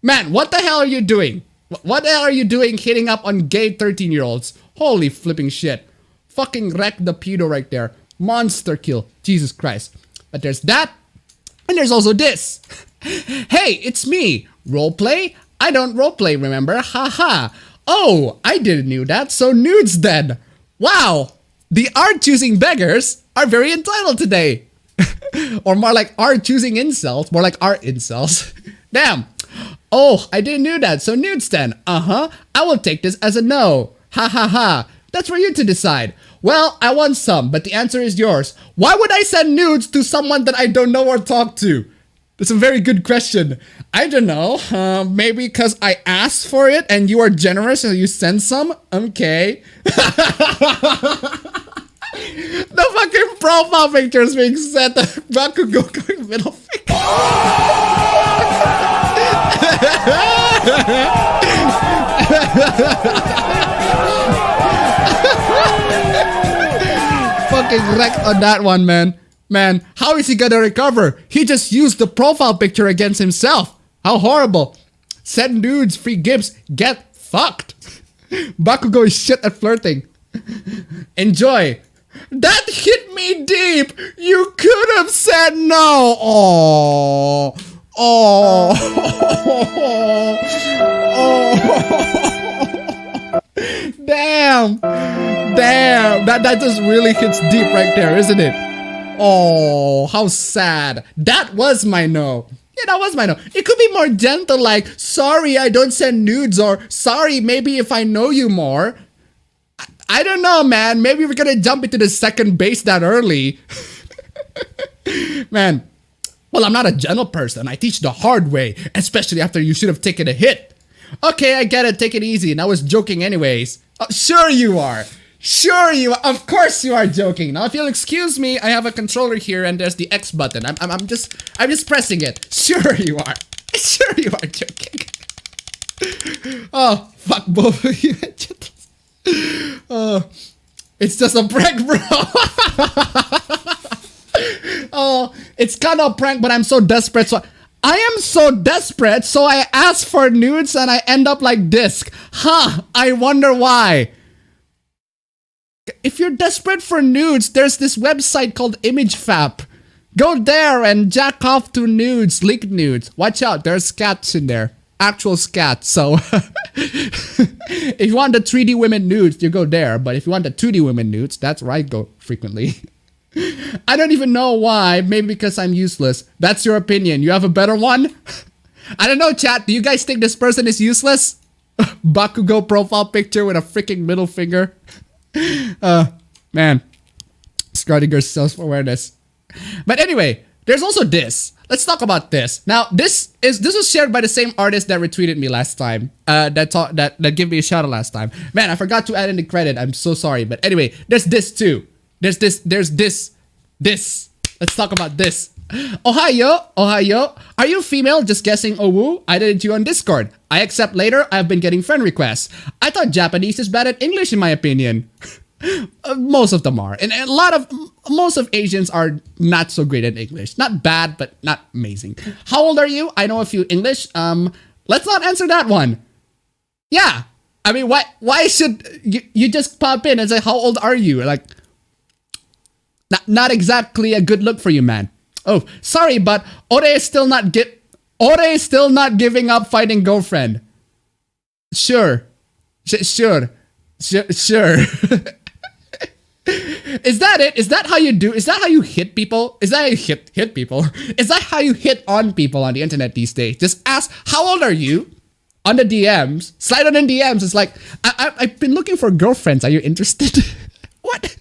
Man, what the hell are you doing? What the hell are you doing hitting up on gay 13-year-olds? Holy flipping shit. Fucking wrecked the pedo right there. Monster kill. Jesus Christ. But there's that. And there's also this. Hey, it's me. Roleplay? I don't roleplay, remember? Haha. Oh, I didn't knew that. So nudes then. Wow. The art choosing beggars are very entitled today. Or more like art choosing incels. More like art incels. Damn. Oh, I didn't know that. So nudes then. Uh-huh. I will take this as a no. Ha ha ha. That's for you to decide. Well, I want some, but the answer is yours. Why would I send nudes to someone that I don't know or talk to? That's a very good question. I don't know. Maybe because I asked for it and you are generous and you send some? Okay. The fucking profile picture is being set. Bakugo going middle finger. Fucking wrecked on that one, man. Man, how is he gonna recover? He just used the profile picture against himself. How horrible. Send nudes, free gifts, get fucked. Bakugo is shit at flirting. Enjoy. That hit me deep. You could have said no. Oh. Oh. Oh. Damn. Damn. That just really hits deep right there, isn't it? Oh, how sad. That was my no. Yeah, that was my no. It could be more gentle, like, sorry, I don't send nudes, or sorry, maybe if I know you more. I don't know, man. Maybe we're gonna jump into the second base that early. Man, well, I'm not a gentle person. I teach the hard way, especially after you should have taken a hit. Okay, I get it. Take it easy. And I was joking anyways. Oh, sure you are. Sure you are. Of course you are joking. Now, if you'll excuse me, I have a controller here and there's the X button. I'm just pressing it. Sure you are. Sure you are joking. Oh, fuck both of you. Oh, it's just a prank, bro. Oh, it's kind of a prank, but I'm so desperate. So I am so desperate. So I ask for nudes and I end up like this. Huh? I wonder why. If you're desperate for nudes, there's this website called ImageFap. Go there and jack off to nudes, leaked nudes. Watch out, there's scats in there. Actual scats. So if you want the 3D women nudes, you go there. But if you want the 2D women nudes, that's where I go frequently. I don't even know why. Maybe because I'm useless. That's your opinion. You have a better one? I don't know, chat. Do you guys think this person is useless? Bakugo profile picture with a freaking middle finger. Man. Scratching self-awareness. But anyway, there's also this. Let's talk about this. Now, this was shared by the same artist that retweeted me last time. That gave me a shout out last time. Man, I forgot to add in the credit. I'm so sorry. But anyway, there's this too. There's this. Let's talk about this. Ohio. Are you female? Just guessing, Owu. I did you on Discord. I accept later. I've been getting friend requests. I thought Japanese is bad at English in my opinion. Most of them are. And most of Asians are not so great at English. Not bad, but not amazing. How old are you? I know a few English. Let's not answer that one. Yeah. I mean, why should you just pop in and say, how old are you? Like, not exactly a good look for you, man. Oh, sorry, but Ore is still not giving up finding girlfriend. Sure. Is that it? Is that how you do? Is that how you hit people? Is that how you hit people? Is that how you hit on people on the internet these days? Just ask, how old are you? On the DMs. Slide on the DMs. It's like, I've been looking for girlfriends. Are you interested? What?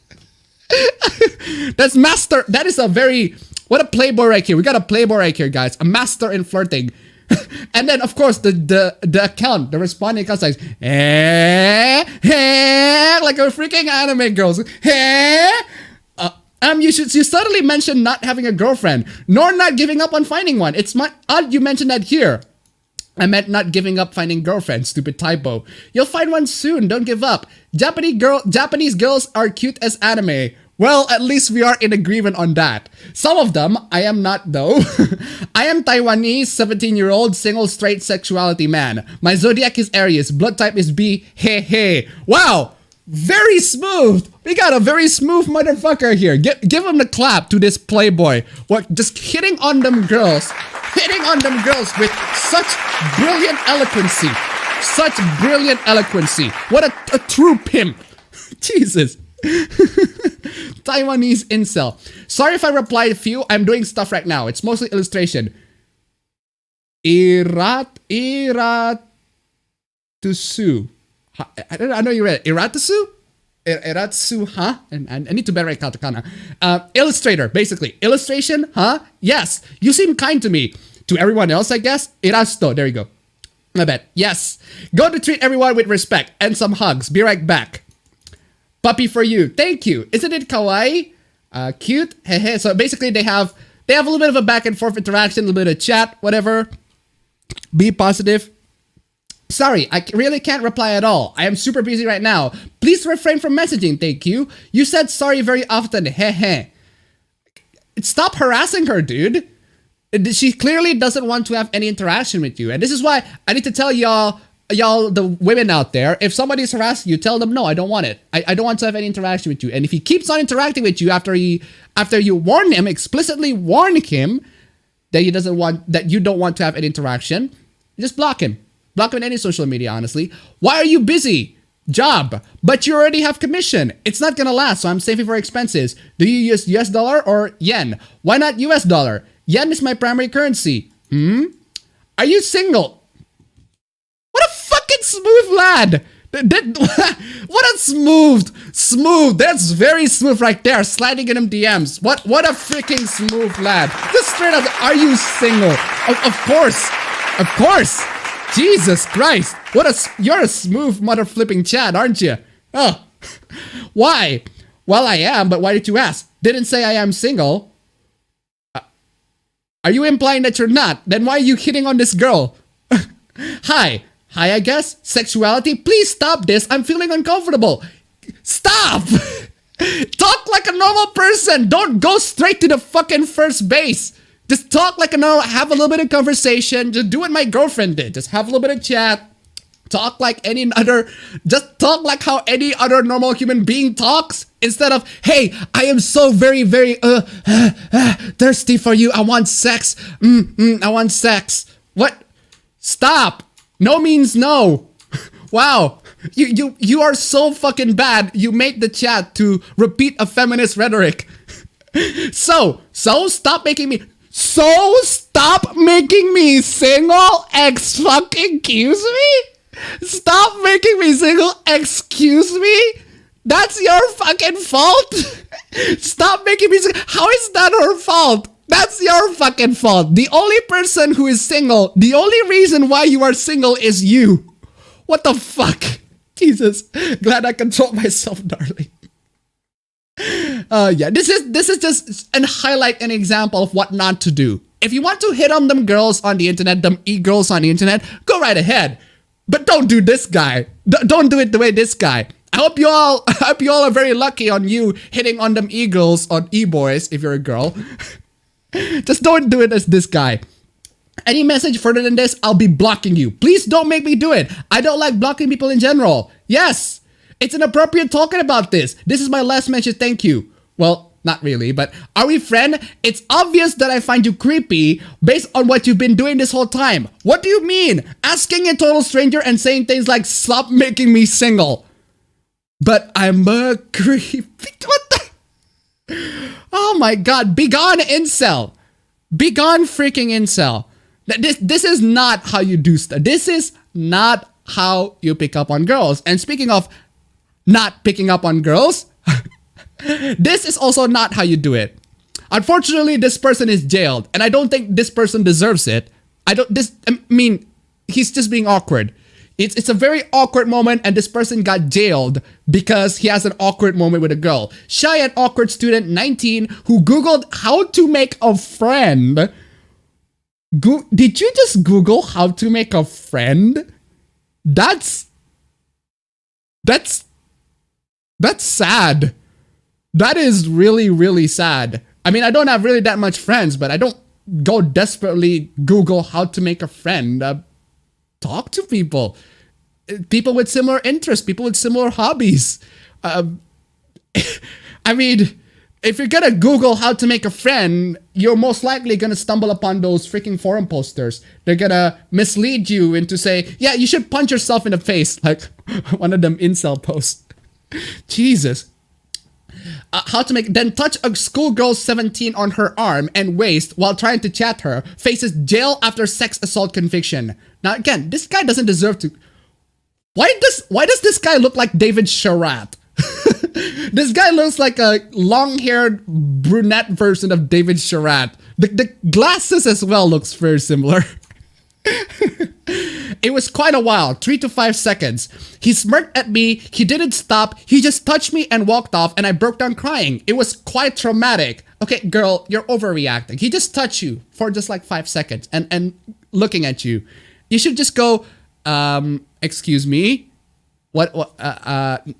That's master. That is a very, what a playboy right here. We got a playboy right here, guys. A master in flirting. And then, of course, the account, the responding account says, like a freaking anime girls. You suddenly mentioned not having a girlfriend, nor not giving up on finding one. It's odd you mentioned that here. I meant not giving up finding girlfriend. Stupid typo. You'll find one soon. Don't give up. Japanese girls are cute as anime. Well, at least we are in agreement on that. Some of them, I am not though. I am Taiwanese, 17-year-old, single straight sexuality man. My zodiac is Aries, blood type is B, hey. Wow, very smooth. We got a very smooth motherfucker here. Give him the clap to this playboy. What, just hitting on them girls with such brilliant eloquency. What a true pimp. Jesus. Taiwanese incel. Sorry if I replied a few. I'm doing stuff right now. It's mostly illustration. Iratusu. I know you read it. Iratusu? Iratsu, huh? And I need to better write katakana. Illustrator, basically. Illustration, huh? Yes. You seem kind to me. To everyone else, I guess. Irasto. There you go. I bet. Yes. Go to treat everyone with respect and some hugs. Be right back. Puppy for you. Thank you. Isn't it kawaii? Cute. Hehe. So basically they have a little bit of a back and forth interaction, a little bit of chat, whatever. Be positive. Sorry, I really can't reply at all. I am super busy right now. Please refrain from messaging, thank you. You said sorry very often. Hehe. Stop harassing her, dude. She clearly doesn't want to have any interaction with you. And this is why I need to tell y'all, the women out there, if somebody's harassing you, tell them, no, I don't want it. I don't want to have any interaction with you. And if he keeps on interacting with you after you warn him, explicitly warn him that you don't want to have any interaction, just block him. Block him on any social media, honestly. Why are you busy? Job. But you already have commission. It's not gonna last, so I'm saving for expenses. Do you use US dollar or yen? Why not US dollar? Yen is my primary currency. Are you single? What a fucking smooth lad. What a smooth. That's very smooth right there. Sliding in them DMs. What a freaking smooth lad. Just straight up, are you single? Of course. Jesus Christ. You're a smooth mother flipping Chad, aren't you? Oh. Why? Well, I am, but why did you ask? Didn't say I am single. Are you implying that you're not? Then why are you hitting on this girl? Hi, I guess. Sexuality? Please stop this. I'm feeling uncomfortable. Stop! Talk like a normal person. Don't go straight to the fucking first base. Just talk like a normal, have a little bit of conversation. Just do what my girlfriend did. Just have a little bit of chat. Talk like any other, just talk like how any other normal human being talks, instead of, hey, I am so very, very thirsty for you. I want sex. I want sex. What? Stop. No means no. Wow. You are so fucking bad. You made the chat to repeat a feminist rhetoric. So stop making me single. Excuse me? Stop making me single. Excuse me? That's your fucking fault? Stop making me single. How is that her fault? That's your fucking fault. The only person who is single, the only reason why you are single is you. What the fuck? Jesus. Glad I control myself, darling. Yeah, this is just an highlight, an example of what not to do. If you want to hit on them girls on the internet, them e-girls on the internet, go right ahead. But don't do this guy. Don't do it the way this guy. I hope you all are very lucky on you hitting on them e-girls, on e-boys if you're a girl. Just don't do it as this guy. Any message further than this, I'll be blocking you. Please don't make me do it. I don't like blocking people in general. Yes, it's inappropriate talking about this. This is my last mention, thank you. Well, not really, but are we friends? It's obvious that I find you creepy based on what you've been doing this whole time. What do you mean? Asking a total stranger and saying things like, stop making me single. But I'm a creep. What the? Oh my god, begone incel. Begone freaking incel. This is not how you do stuff. This is not how you pick up on girls. And speaking of not picking up on girls, this is also not how you do it. Unfortunately, this person is jailed, and I don't think this person deserves it. I mean, he's just being awkward. It's a very awkward moment, and this person got jailed because he has an awkward moment with a girl. Shy and awkward student 19 who Googled how to make a friend. Did you just Google how to make a friend? That's sad. That is really, really sad. I mean, I don't have really that much friends, but I don't go desperately Google how to make a friend. Talk to people. People with similar interests, people with similar hobbies. I mean, if you're gonna Google how to make a friend, you're most likely gonna stumble upon those freaking forum posters. They're gonna mislead you into say, yeah, you should punch yourself in the face, like one of them incel posts. Jesus. How to make, then touch a schoolgirl 17 on her arm and waist while trying to chat her, faces jail after sex assault conviction. Now again, this guy doesn't deserve to. Why does this guy look like David Sharat? This guy looks like a long-haired brunette version of David Sharat. The glasses as well looks very similar. It was quite a while, 3 to 5 seconds. He smirked at me, he didn't stop, he just touched me and walked off, and I broke down crying. It was quite traumatic. Okay, girl, you're overreacting. He just touched you for just like 5 seconds and looking at you. You should just go, excuse me? What,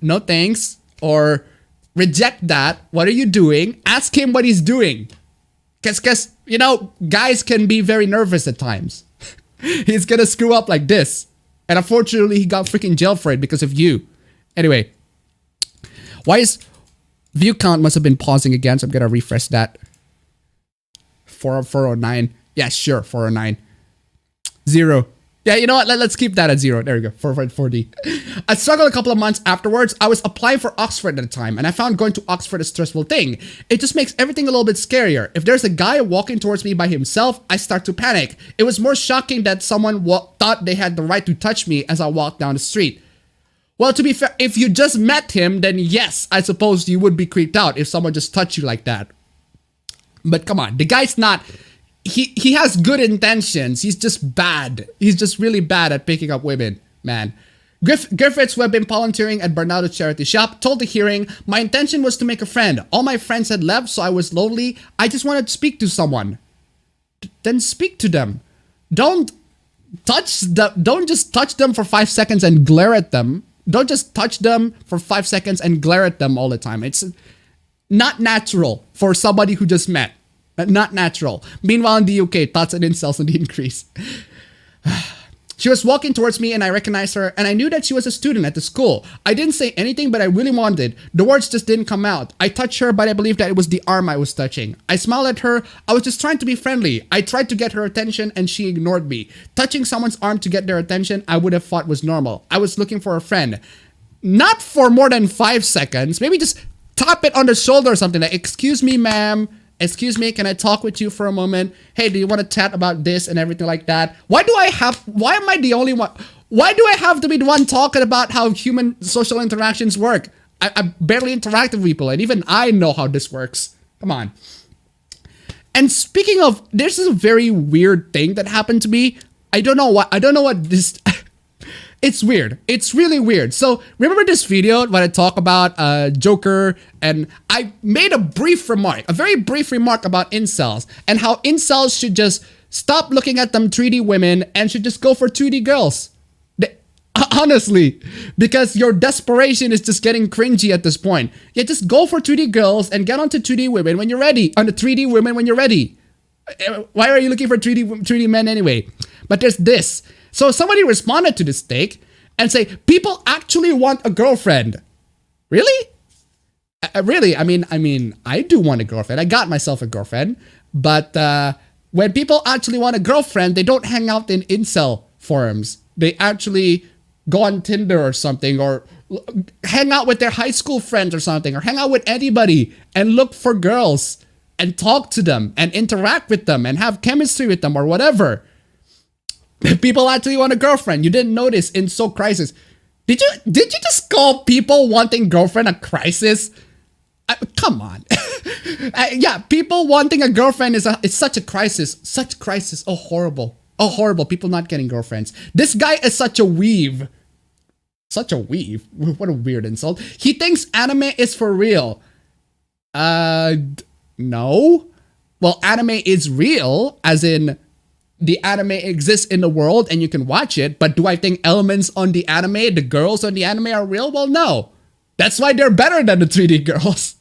no thanks. Or reject that. What are you doing? Ask him what he's doing. Cause, you know, guys can be very nervous at times. He's gonna screw up like this. And unfortunately, he got freaking jail for it because of you. Anyway. Why is... View count must have been pausing again, so I'm gonna refresh that. 409. Yeah, sure, 409. 0. Yeah, you know what? Let's keep that at 0. There we go. 440. I struggled a couple of months afterwards. I was applying for Oxford at the time, and I found going to Oxford a stressful thing. It just makes everything a little bit scarier. If there's a guy walking towards me by himself, I start to panic. It was more shocking that someone thought they had the right to touch me as I walked down the street. Well, to be fair, if you just met him, then yes, I suppose you would be creeped out if someone just touched you like that. But come on, the guy's not... He has good intentions. He's just bad. He's just really bad at picking up women, man. Griffiths, who have been volunteering at Bernardo's charity shop, told the hearing, my intention was to make a friend. All my friends had left, so I was lonely. I just wanted to speak to someone. Then speak to them. Don't just touch them for 5 seconds and glare at them. Don't just touch them for 5 seconds and glare at them all the time. It's not natural for somebody who just met. Not natural. Meanwhile, in the UK, thoughts and incels on the increase. She was walking towards me and I recognized her and I knew that she was a student at the school. I didn't say anything, but I really wanted. The words just didn't come out. I touched her, but I believed that it was the arm I was touching. I smiled at her. I was just trying to be friendly. I tried to get her attention and she ignored me. Touching someone's arm to get their attention, I would have thought was normal. I was looking for a friend. Not for more than 5 seconds. Maybe just tap it on the shoulder or something like, excuse me, ma'am. Excuse me, can I talk with you for a moment? Hey, do you want to chat about this and everything like that? Why am I the only one? Why do I have to be the one talking about how human social interactions work? I barely interact with people and even I know how this works. Come on. And speaking of, this is a very weird thing that happened to me. I don't know what this... It's weird. It's really weird. So remember this video when I talk about Joker and I made a very brief remark about incels and how incels should just stop looking at them 3D women and should just go for 2D girls. Honestly, because your desperation is just getting cringy at this point. Yeah, just go for 2D girls and get onto 2D women when you're ready. On the 3D women when you're ready. Why are you looking for 3D men anyway? But there's this. So somebody responded to this take and say, people actually want a girlfriend. Really? Really? I mean, I do want a girlfriend. I got myself a girlfriend. But when people actually want a girlfriend, they don't hang out in incel forums. They actually go on Tinder or something or hang out with their high school friends or something or hang out with anybody and look for girls and talk to them and interact with them and have chemistry with them or whatever. People actually want a girlfriend. You didn't notice in So Crisis. Did you just call people wanting girlfriend a crisis? Come on. Yeah, people wanting a girlfriend is such a crisis. Such a crisis. Oh, horrible. Oh, horrible. People not getting girlfriends. This guy is such a weave. Such a weave. What a weird insult. He thinks anime is for real. No. Well, anime is real, as in the anime exists in the world and you can watch it, but do I think elements on the anime, the girls on the anime are real? Well, no. That's why they're better than the 3D girls.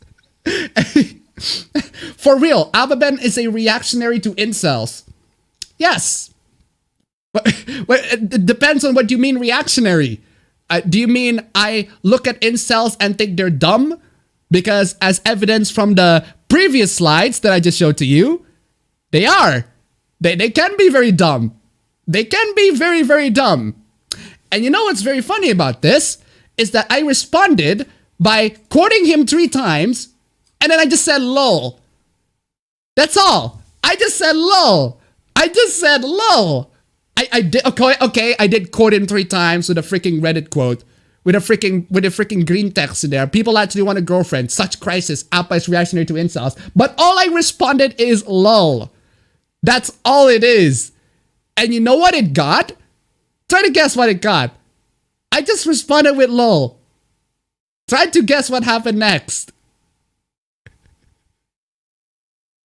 For real, appabend is a reactionary to incels. Yes. But it depends on what you mean reactionary. Do you mean I look at incels and think they're dumb? Because as evidence from the previous slides that I just showed to you, they are. They can be very dumb. They can be very, very dumb. And you know what's very funny about this? Is that I responded by quoting him 3 times, and then I just said lol. That's all. I just said lol. I just said lol. I did okay, I did quote him 3 times with a freaking Reddit quote. With a freaking green text in there. People actually want a girlfriend. Such crisis. Appa is reactionary to incels. But all I responded is lol. That's all it is. And you know what it got? Try to guess what it got. I just responded with lol. Try to guess what happened next.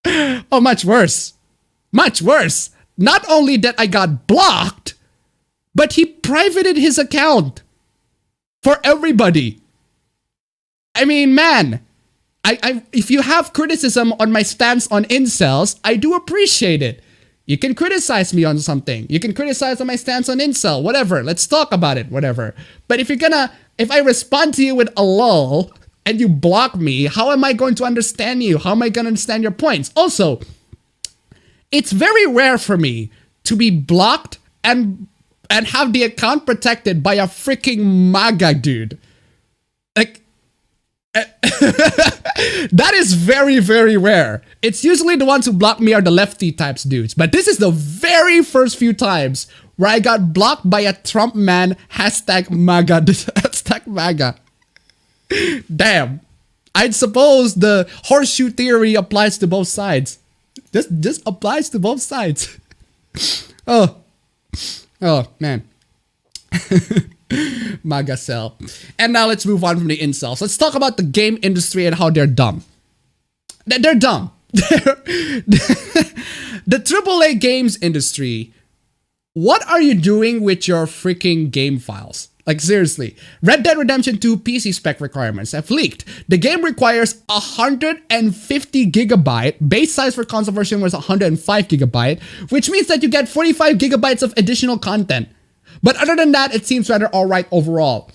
Oh, much worse. Much worse. Not only that I got blocked, but he privated his account for everybody. I mean, man. If you have criticism on my stance on incels, I do appreciate it. You can criticize me on something. You can criticize on my stance on incel, whatever. Let's talk about it, whatever. But if I respond to you with a lol and you block me, how am I going to understand you? How am I going to understand your points? Also, it's very rare for me to be blocked and have the account protected by a freaking MAGA dude. Like, that is very, very rare. It's usually the ones who block me are the lefty types dudes. But this is the very first few times where I got blocked by a Trump man, hashtag MAGA, hashtag MAGA. Damn. I'd suppose the horseshoe theory applies to both sides. Just applies to both sides. Oh, man. MAGA cell. And now let's move on from the incels. Let's talk about the game industry and how they're dumb. They're dumb. The AAA games industry, what are you doing with your freaking game files? Like, seriously. Red Dead Redemption 2 PC spec requirements have leaked. The game requires 150 gigabyte. Base size for console version was 105 gigabyte, which means that you get 45 gigabytes of additional content. But other than that, it seems rather alright overall.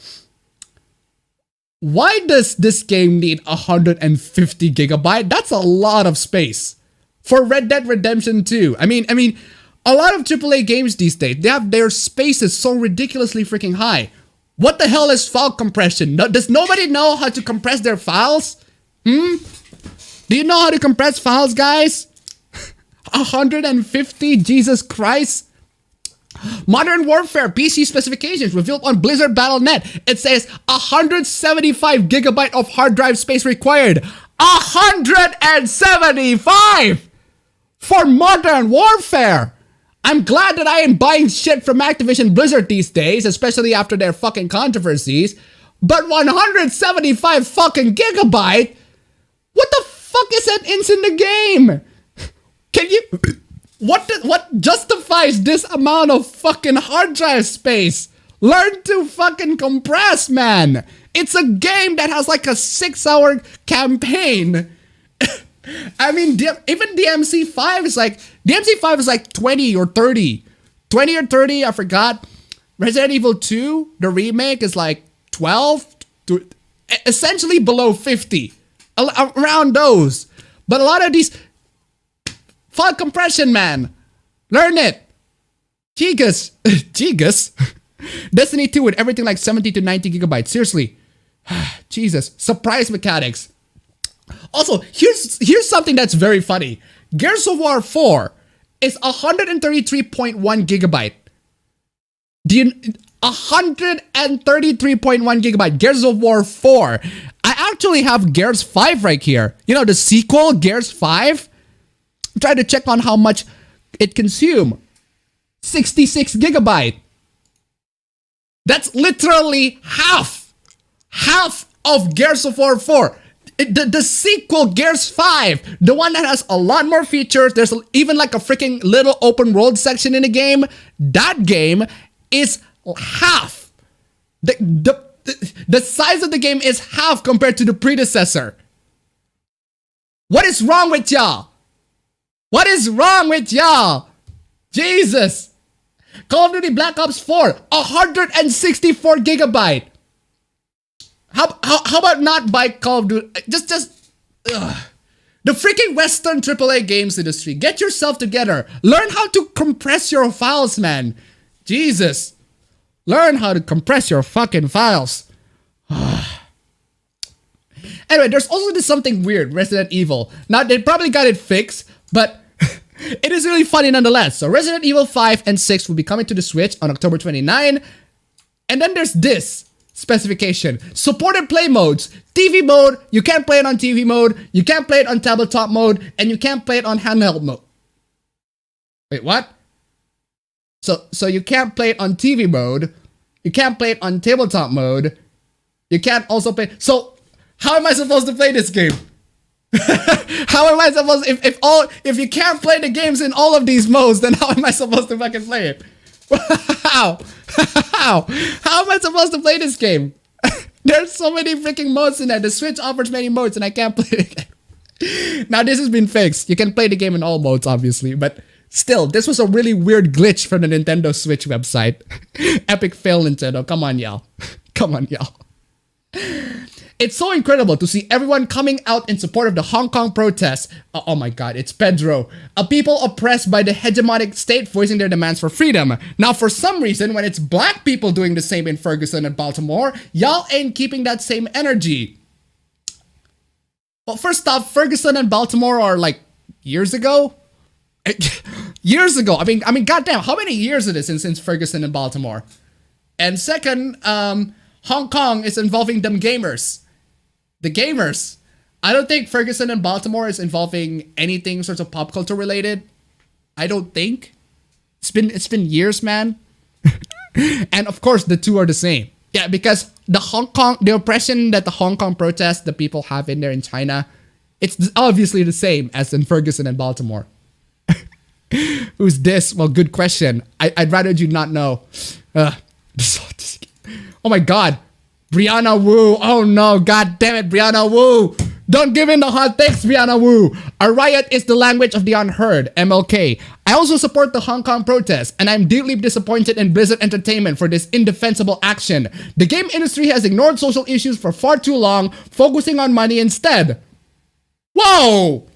Why does this game need 150 gigabyte? That's a lot of space. For Red Dead Redemption 2. I mean, a lot of AAA games these days, they have their spaces so ridiculously freaking high. What the hell is file compression? Does nobody know how to compress their files? Do you know how to compress files, guys? 150? Jesus Christ. Modern Warfare PC specifications revealed on Blizzard Battle.net. It says 175 gigabyte of hard drive space required. 175 for Modern Warfare. I'm glad that I am buying shit from Activision Blizzard these days, especially after their fucking controversies. But 175 fucking gigabyte? What the fuck is that in the game? Can you... What justifies this amount of fucking hard drive space? Learn to fucking compress, man. It's a game that has like a 6-hour campaign. I mean, even DMC5 is like... DMC5 is like 20 or 30. 20 or 30, I forgot. Resident Evil 2, the remake, is like 12. Essentially below 50. Around those. But a lot of these... File compression, man. Learn it. Gigas. Gigas? Destiny 2 with everything like 70 to 90 gigabytes. Seriously. Jesus. Surprise mechanics. Also, here's something that's very funny. Gears of War 4 is 133.1 gigabyte. 133.1 gigabyte. Gears of War 4. I actually have Gears 5 right here. You know, the sequel, Gears 5. Try to check on how much it consumed. 66 gigabyte. That's literally half of Gears of War 4. The sequel, Gears 5, the one that has a lot more features. There's even like a freaking little open world section in the game. That game is half. The size of the game is half compared to the predecessor. What is wrong with y'all? What is wrong with y'all? Jesus. Call of Duty Black Ops 4, 164 gigabyte. How about not buy Call of Duty? The freaking Western AAA games industry. Get yourself together. Learn how to compress your files, man. Jesus. Learn how to compress your fucking files. Anyway, there's also this something weird, Resident Evil. Now, they probably got it fixed, but it is really funny nonetheless. So Resident Evil 5 and 6 will be coming to the Switch on October 29. And then there's this specification. Supported play modes. TV mode, you can't play it on TV mode, you can't play it on tabletop mode, and you can't play it on handheld mode. Wait, what? So you can't play it on TV mode, you can't play it on tabletop mode, you can't also play... So, how am I supposed to play this game? How am I supposed... If you can't play the games in all of these modes, then how am I supposed to fucking play it? How am I supposed to play this game? There's so many freaking modes in there. The Switch offers many modes and I can't play the game. Now this has been fixed. You can play the game in all modes, obviously, but still, this was a really weird glitch from the Nintendo Switch website. Epic fail, Nintendo. Come on, y'all. Come on, y'all. It's so incredible to see everyone coming out in support of the Hong Kong protests. Oh my god, it's Pedro. A people oppressed by the hegemonic state voicing their demands for freedom. Now, for some reason, when it's black people doing the same in Ferguson and Baltimore, y'all ain't keeping that same energy. Well, first off, Ferguson and Baltimore are like years ago. Years ago. I mean, goddamn, how many years it is since Ferguson and Baltimore? And second, Hong Kong is involving them gamers. The gamers. I don't think Ferguson and Baltimore is involving anything sort of pop culture related. I don't think. It's been years, man. And of course, the two are the same. Yeah, because the oppression that the Hong Kong protests the people have in there in China, it's obviously the same as in Ferguson and Baltimore. Who's this? Well, good question. I'd rather you not know. Oh my god. Brianna Wu. Oh no, god damn it, Brianna Wu. Don't give in the hot takes, Brianna Wu. A riot is the language of the unheard, MLK. I also support the Hong Kong protest, and I'm deeply disappointed in Blizzard Entertainment for this indefensible action. The game industry has ignored social issues for far too long, focusing on money instead. Whoa!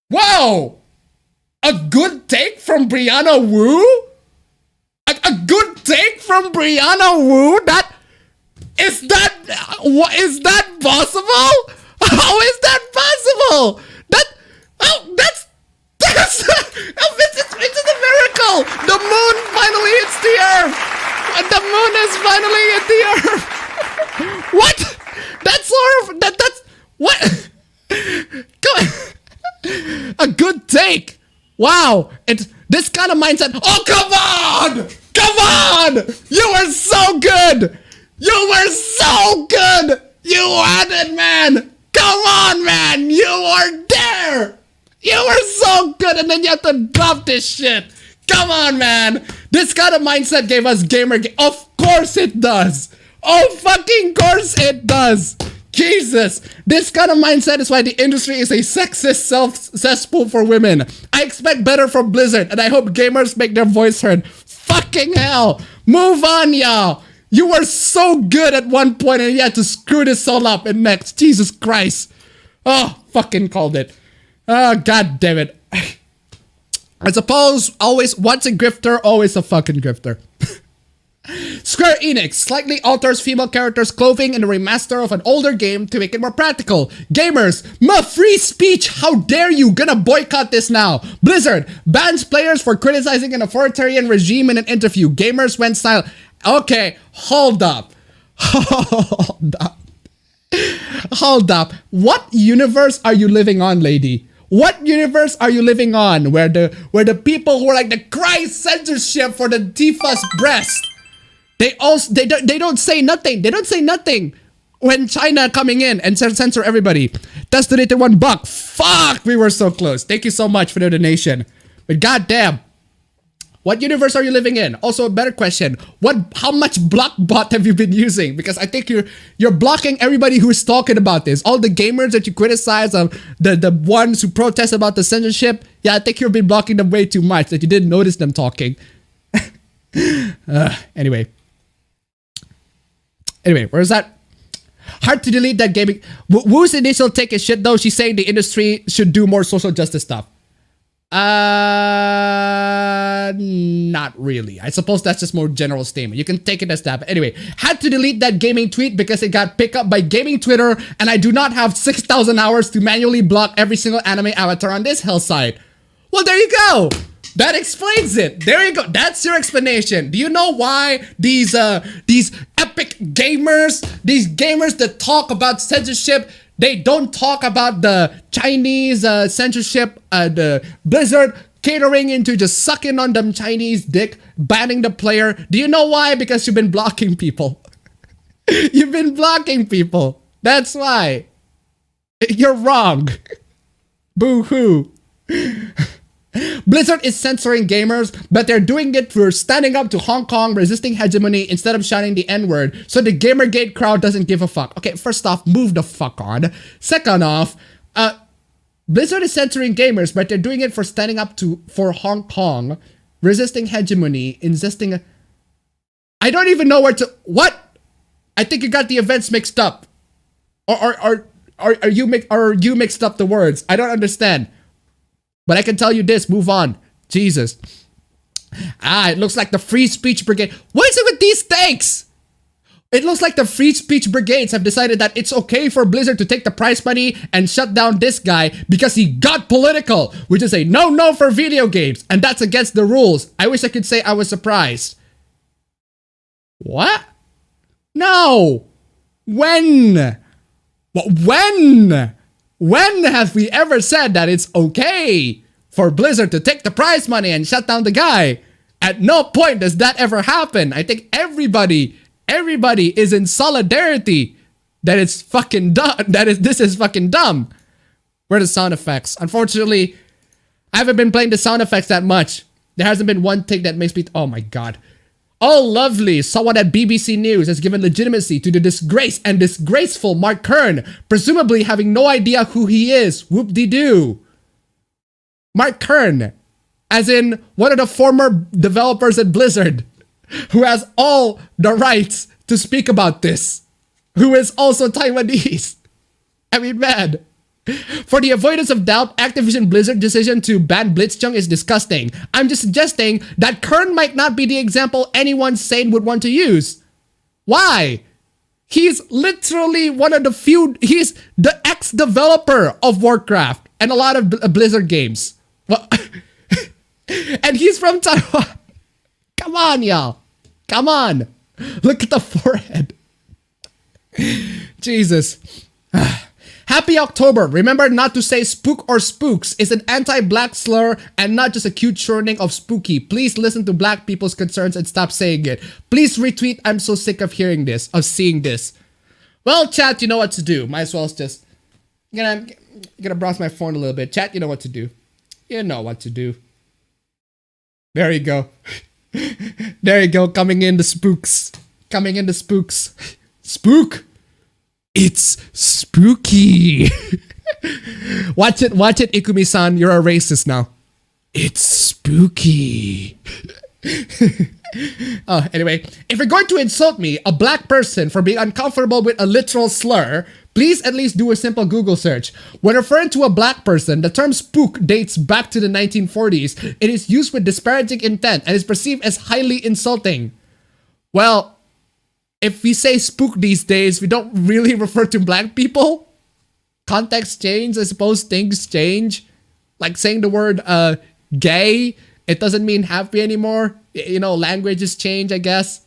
Whoa! A good take from Brianna Wu? A good take from Brianna Wu? Is that possible? How is that possible? It's a miracle. The moon finally hits the earth. The moon is finally hit the earth. What? That's sort of that's what? A good take. Wow. It's this kind of mindset. Oh, come on! Come on! You were so good! You were so good! You had it, man! Come on, man! You were there! You were so good, and then you have to drop this shit! Come on, man! This kind of mindset gave us Of course it does! Oh, fucking course it does! Jesus! This kind of mindset is why the industry is a sexist cesspool for women. I expect better from Blizzard, and I hope gamers make their voice heard. Fucking hell! Move on, y'all! You were so good at one point and you had to screw this all up and next. Jesus Christ. Oh, fucking called it. Oh, god damn it. I suppose always once a grifter, always a fucking grifter. Square Enix slightly alters female characters' clothing in a remaster of an older game to make it more practical. Gamers, free speech, how dare you, gonna boycott this now. Blizzard bans players for criticizing an authoritarian regime in an interview. Gamers went silent. Okay, hold up. Hold up. What universe are you living on, lady? What universe are you living on where the people who are like the cry censorship for the Tifa's breast, they don't say nothing. They don't say nothing when China coming in and censor everybody. That's donated $1. Fuck, we were so close. Thank you so much for the donation. But goddamn. What universe are you living in? Also, a better question. How much block bot have you been using? Because I think you're blocking everybody who's talking about this. All the gamers that you criticize, the ones who protest about the censorship. Yeah, I think you've been blocking them way too much that you didn't notice them talking. Anyway, where's that? Hard to delete that gaming. Wu's initial take is shit though. She's saying the industry should do more social justice stuff. Not really. I suppose that's just more general statement. You can take it as that. But anyway, had to delete that gaming tweet because it got picked up by gaming Twitter, and I do not have 6,000 hours to manually block every single anime avatar on this hellside. Well, there you go. That explains it. There you go. That's your explanation. Do you know why these epic gamers, these gamers that talk about censorship, they don't talk about the Chinese censorship, the Blizzard catering into just sucking on them Chinese dick, banning the player? Do you know why? Because you've been blocking people. You've been blocking people. That's why. You're wrong. Boo-hoo. Blizzard is censoring gamers, but they're doing it for standing up to Hong Kong, resisting hegemony instead of shouting the N-word, so the Gamergate crowd doesn't give a fuck. Okay, first off, move the fuck on. Second off, Blizzard is censoring gamers, but they're doing it for standing up for Hong Kong, resisting hegemony, insisting. I don't even know where to. What? I think you got the events mixed up. Are you mixed up the words? I don't understand. But I can tell you this, move on. Jesus. It looks like the Free Speech Brigade. What is it with these tanks? It looks like the Free Speech Brigades have decided that it's okay for Blizzard to take the prize money and shut down this guy because he got political, which is a no-no for video games, and that's against the rules. I wish I could say I was surprised. What? No. When? When have we ever said that it's okay for Blizzard to take the prize money and shut down the guy? At no point does that ever happen. I think everybody is in solidarity that it's fucking dumb. This is fucking dumb. Where are the sound effects? Unfortunately, I haven't been playing the sound effects that much. There hasn't been one thing that makes me. Oh my god. Oh, lovely. Someone at BBC News has given legitimacy to the disgrace and disgraceful Mark Kern, presumably having no idea who he is. Whoop-de-doo. Mark Kern, as in one of the former developers at Blizzard, who has all the rights to speak about this, who is also Taiwanese. I mean, man. For the avoidance of doubt, Activision Blizzard decision to ban Blitzchung is disgusting. I'm just suggesting that Kern might not be the example anyone sane would want to use. Why? He's literally one of the few, he's the ex-developer of Warcraft and a lot of Blizzard games. Well, and he's from Taiwan. Come on, y'all. Come on. Look at the forehead. Jesus. Happy October. Remember not to say spook or spooks. It's an anti-black slur and not just a cute shortening of spooky. Please listen to black people's concerns and stop saying it. Please retweet. I'm so sick of hearing this, of seeing this. Well, chat, you know what to do. Might as well just... I'm gonna browse my phone a little bit. Chat, you know what to do. You know what to do. There you go. There you go. Coming in the spooks. Coming in the spooks. Spook. It's spooky. Watch it, Ikumi-san. You're a racist now. It's spooky. Anyway, if you're going to insult me, a black person, for being uncomfortable with a literal slur, please at least do a simple Google search. When referring to a black person, the term spook dates back to the 1940s. It is used with disparaging intent and is perceived as highly insulting. Well, if we say spook these days, we don't really refer to black people. Context change, I suppose things change. Like saying the word gay, it doesn't mean happy anymore. You know, languages change, I guess.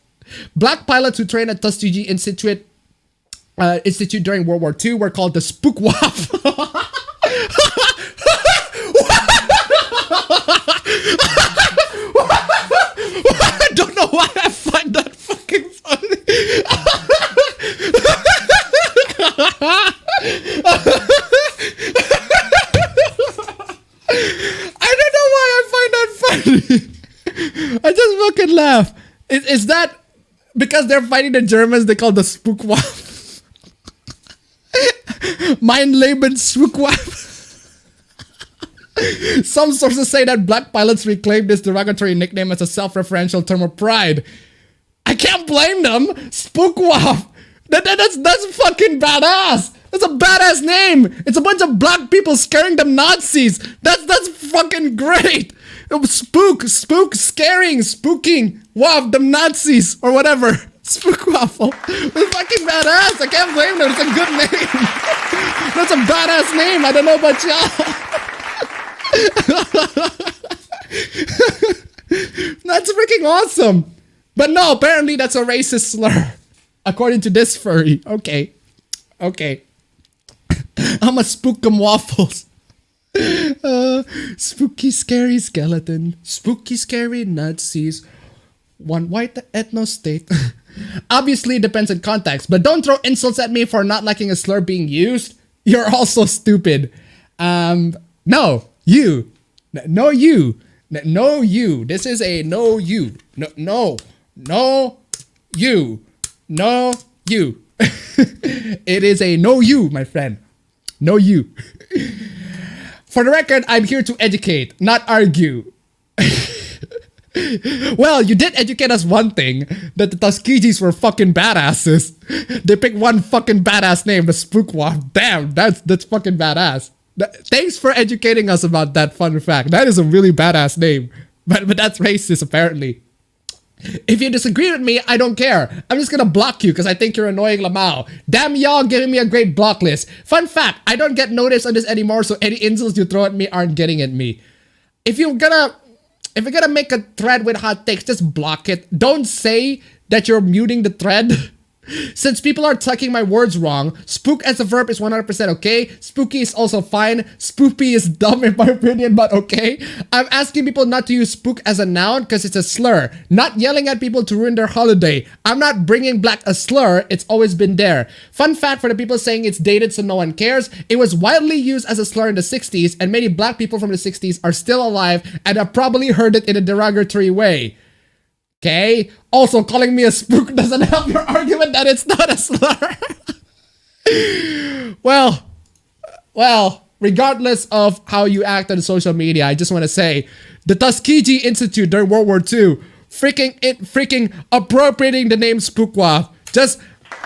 Black pilots who trained at Tuskegee Institute during World War II were called the Spookwaf. I don't know why I find that fucking funny. I don't know why I find that funny. I just fucking laugh. Is that because they're fighting the Germans? They call the Spookwaf. Mein Leben Spookwaf. Some sources say that black pilots reclaimed this derogatory nickname as a self-referential term of pride. I can't blame them. Spookwaf. That's fucking badass. That's a badass name. It's a bunch of black people scaring them Nazis. That's fucking great. Scaring, spooking. Wow, them Nazis or whatever. Spookwaffle. It's fucking badass. I can't blame them. It's a good name. That's a badass name. I don't know about y'all. That's freaking awesome. But no, apparently that's a racist slur. According to this furry. Okay. I'm a spook 'em waffles. Spooky scary skeleton. Spooky scary Nazis. One white ethno state. Obviously it depends on context, but don't throw insults at me for not liking a slur being used. You're also stupid. No, you. No, you. No, you. This is a no, you. No, you. No, you. It is a no, you, my friend. No, you. For the record, I'm here to educate, not argue. Well, you did educate us one thing, that the Tuskegees were fucking badasses. They picked one fucking badass name, the Spookwaf. Damn, that's fucking badass. Thanks for educating us about that fun fact. That is a really badass name. But that's racist, apparently. If you disagree with me, I don't care. I'm just gonna block you because I think you're annoying Lamau. Damn y'all giving me a great block list. Fun fact, I don't get noticed on this anymore, so any insults you throw at me aren't getting at me. If you're gonna make a thread with hot takes, just block it. Don't say that you're muting the thread. Since people are tucking my words wrong, spook as a verb is 100% okay. Spooky is also fine. Spoopy is dumb in my opinion, but okay. I'm asking people not to use spook as a noun because it's a slur. Not yelling at people to ruin their holiday. I'm not bringing black a slur. It's always been there. Fun fact for the people saying it's dated so no one cares. It was widely used as a slur in the 60s and many black people from the 60s are still alive and have probably heard it in a derogatory way. Okay? Also, calling me a spook doesn't help your argument that it's not a slur. Well, regardless of how you act on social media, I just want to say the Tuskegee Institute during World War II freaking appropriating the name Spookwa. Just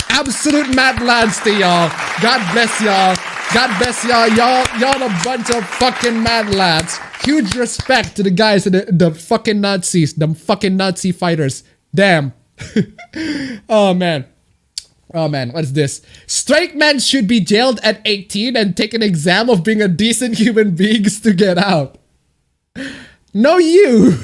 absolute mad lads to y'all. God bless y'all. God bless y'all. Y'all a bunch of fucking mad lads. Huge respect to the guys, the fucking Nazis, the fucking Nazi fighters. Damn. Oh man, what is this? Straight men should be jailed at 18 and take an exam of being a decent human beings to get out. No, you.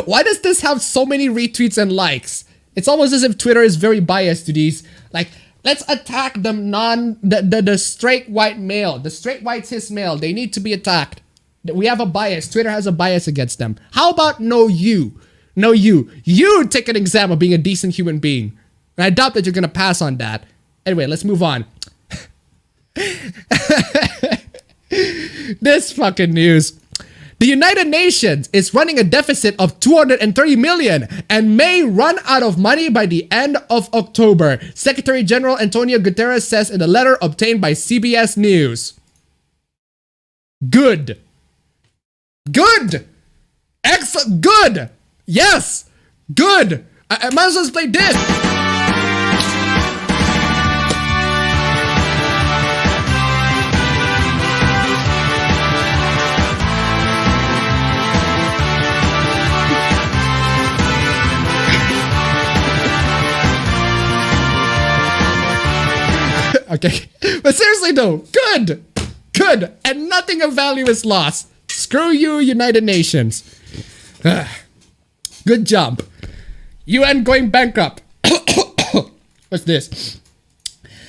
Why does this have so many retweets and likes? It's almost as if Twitter is very biased to these. Like, let's attack the straight white male, the straight white cis male. They need to be attacked. We have a bias. Twitter has a bias against them. How about no you? No you. You take an exam of being a decent human being. And I doubt that you're gonna pass on that. Anyway, let's move on. This fucking news. The United Nations is running a deficit of 230 million and may run out of money by the end of October, Secretary General Antonio Guterres says in a letter obtained by CBS News. Good. Good. Excellent. Good. Yes. Good. I might as well just play this. Okay, but seriously though, good, and nothing of value is lost. Screw you, United Nations. Good job. UN going bankrupt. What's this?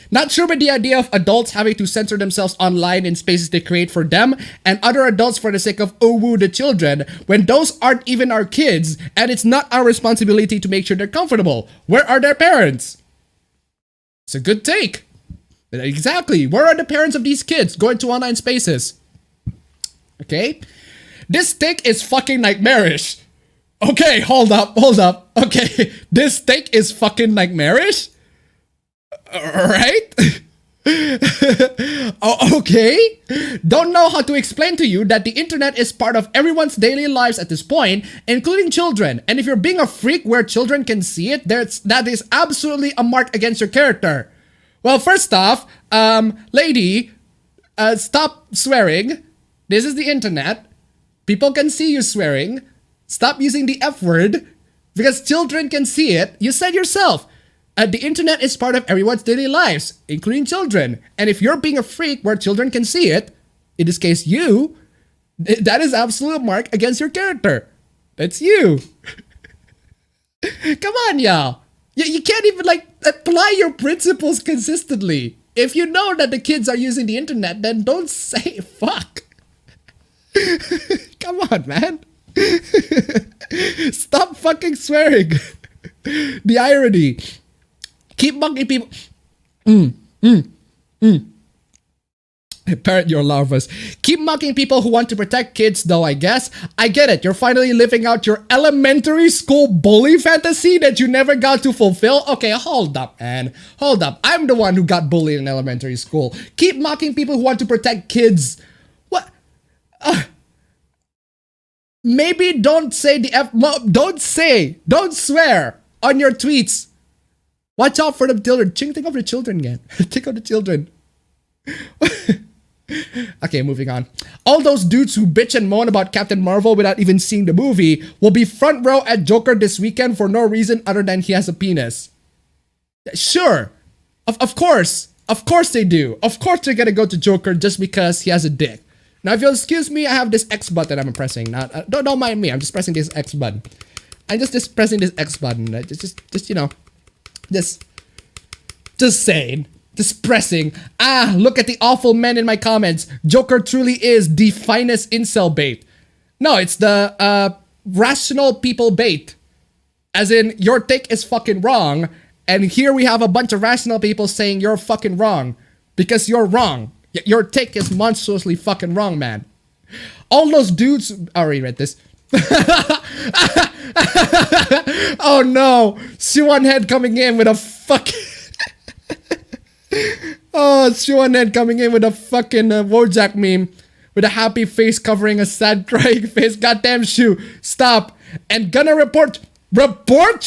Not sure about the idea of adults having to censor themselves online in spaces they create for them and other adults for the sake of the children, when those aren't even our kids, and it's not our responsibility to make sure they're comfortable. Where are their parents? It's a good take. Exactly. Where are the parents of these kids going to online spaces? Okay. This take is fucking nightmarish. Okay, hold up. Okay, this take is fucking nightmarish? Right? Oh, okay. Don't know how to explain to you that the internet is part of everyone's daily lives at this point, including children. And if you're being a freak where children can see it, that is absolutely a mark against your character. Well, first off, lady, stop swearing. This is the internet. People can see you swearing. Stop using the F word because children can see it. You said yourself, the internet is part of everyone's daily lives, including children. And if you're being a freak where children can see it, in this case you, that is absolute mark against your character. That's you. Come on, y'all. You can't even apply your principles consistently. If you know that the kids are using the internet, then don't say fuck. Come on, man. Stop fucking swearing. The irony. Keep mocking people. Parrot your larvas. Keep mocking people who want to protect kids, though, I guess. I get it. You're finally living out your elementary school bully fantasy that you never got to fulfill. Okay, hold up, man. Hold up. I'm the one who got bullied in elementary school. Keep mocking people who want to protect kids. What? Maybe don't say the F. Don't swear on your tweets. Watch out for the children. Think of the children again. Think of the children. Okay, moving on. All those dudes who bitch and moan about Captain Marvel without even seeing the movie will be front row at Joker this weekend for no reason other than he has a penis. Sure. Of course. Of course they do. Of course they're gonna go to Joker just because he has a dick. Now, if you'll excuse me, I have this X button I'm pressing. Now, don't mind me. I'm just pressing this X button. I'm just pressing this X button. Just you know, just saying. Just pressing. Look at the awful men in my comments. Joker truly is the finest incel bait. No, it's the rational people bait. As in, your take is fucking wrong. And here we have a bunch of rational people saying you're fucking wrong. Because you're wrong. Your take is monstrously fucking wrong, man. All those dudes... I already read this. Oh no, Siwan Head coming in with a fucking oh, Siwan Head coming in with a fucking Wojak meme with a happy face covering a sad crying face. Goddamn Shu, stop. And gonna report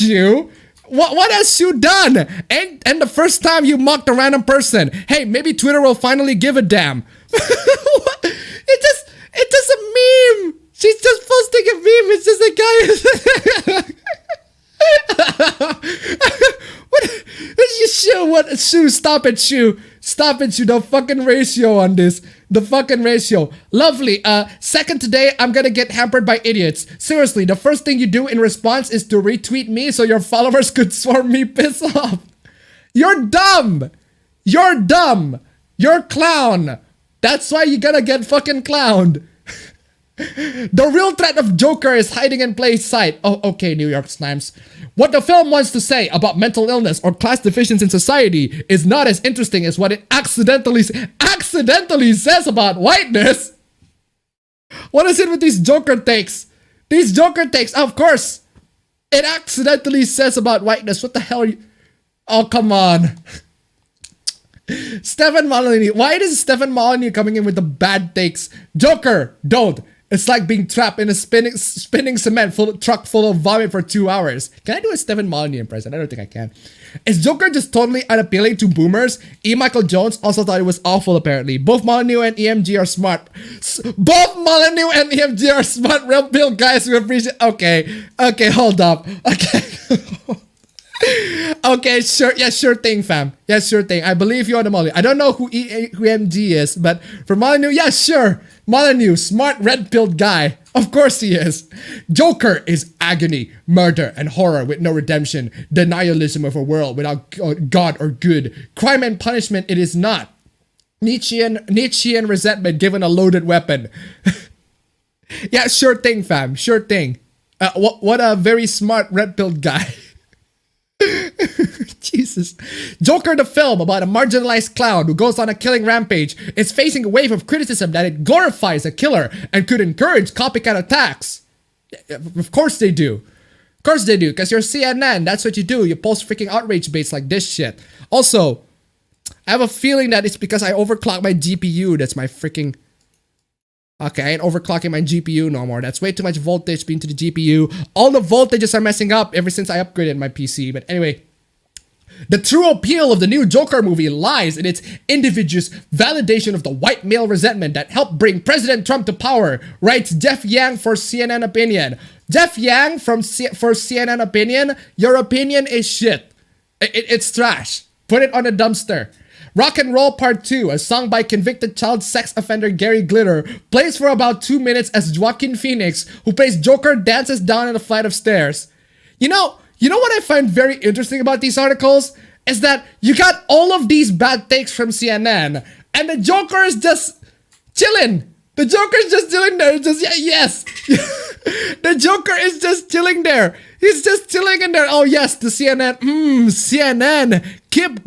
you? What has Shu done? And the first time you mocked a random person. Hey, maybe Twitter will finally give a damn. It's just a meme. She's just posting a meme. It's just a guy. What? Shu, what? Shu, stop it, Shu. Stop it, Shu. The fucking ratio on this. The fucking ratio. Lovely. Second today, I'm gonna get hampered by idiots. Seriously, the first thing you do in response is to retweet me so your followers could swarm me. Piss off. You're dumb. You're dumb. You're clown. That's why you gotta get fucking clowned. The real threat of Joker is hiding in plain sight. Oh, okay, New York Times. What the film wants to say about mental illness or class divisions in society is not as interesting as what it accidentally says about whiteness. What is it with these Joker takes? These Joker takes, of course. It accidentally says about whiteness. What the hell are you? Oh, come on. Stephen Molyneux. Why is Stephen Molyneux coming in with the bad takes? Joker, don't. It's like being trapped in a spinning cement truck full of vomit for 2 hours. Can I do a Stephen Molyneux impression? I don't think I can. Is Joker just totally unappealing to boomers? E. Michael Jones also thought it was awful, apparently. Both Molyneux and EMG are smart. Both Molyneux and EMG are smart, real pill guys who appreciate... Okay, hold up. Okay. Okay, sure. Yeah, sure thing, fam. Yeah, sure thing. I believe you on the Molyneux. I don't know who EMG is, but for Molyneux, yeah, sure. Molyneux, smart red-pilled guy. Of course he is. Joker is agony, murder, and horror with no redemption. The nihilism of a world without God or good. Crime and punishment it is not. Nietzschean resentment given a loaded weapon. Yeah, sure thing, fam. Sure thing. What a very smart red-pilled guy. Jesus. Joker the film about a marginalized clown who goes on a killing rampage is facing a wave of criticism that it glorifies a killer and could encourage copycat attacks. Of course they do. Of course they do, because you're CNN. That's what you do. You post freaking outrage baits like this shit. Also, I have a feeling that it's because I overclocked my GPU. That's my freaking... Okay, I ain't overclocking my GPU no more. That's way too much voltage being to the GPU. All the voltages are messing up ever since I upgraded my PC. But anyway, the true appeal of the new Joker movie lies in its invidious validation of the white male resentment that helped bring President Trump to power, writes Jeff Yang for CNN Opinion. Jeff Yang for CNN Opinion, your opinion is shit. It's trash. Put it on a dumpster. Rock and Roll Part 2, a song by convicted child sex offender Gary Glitter, plays for about 2 minutes as Joaquin Phoenix, who plays Joker, dances down a flight of stairs. You know what I find very interesting about these articles? Is that you got all of these bad takes from CNN, and the Joker is just chilling. The Joker's just chilling there. Just yes. The Joker is just chilling there. He's just chilling in there. Oh yes, the CNN. CNN. Keep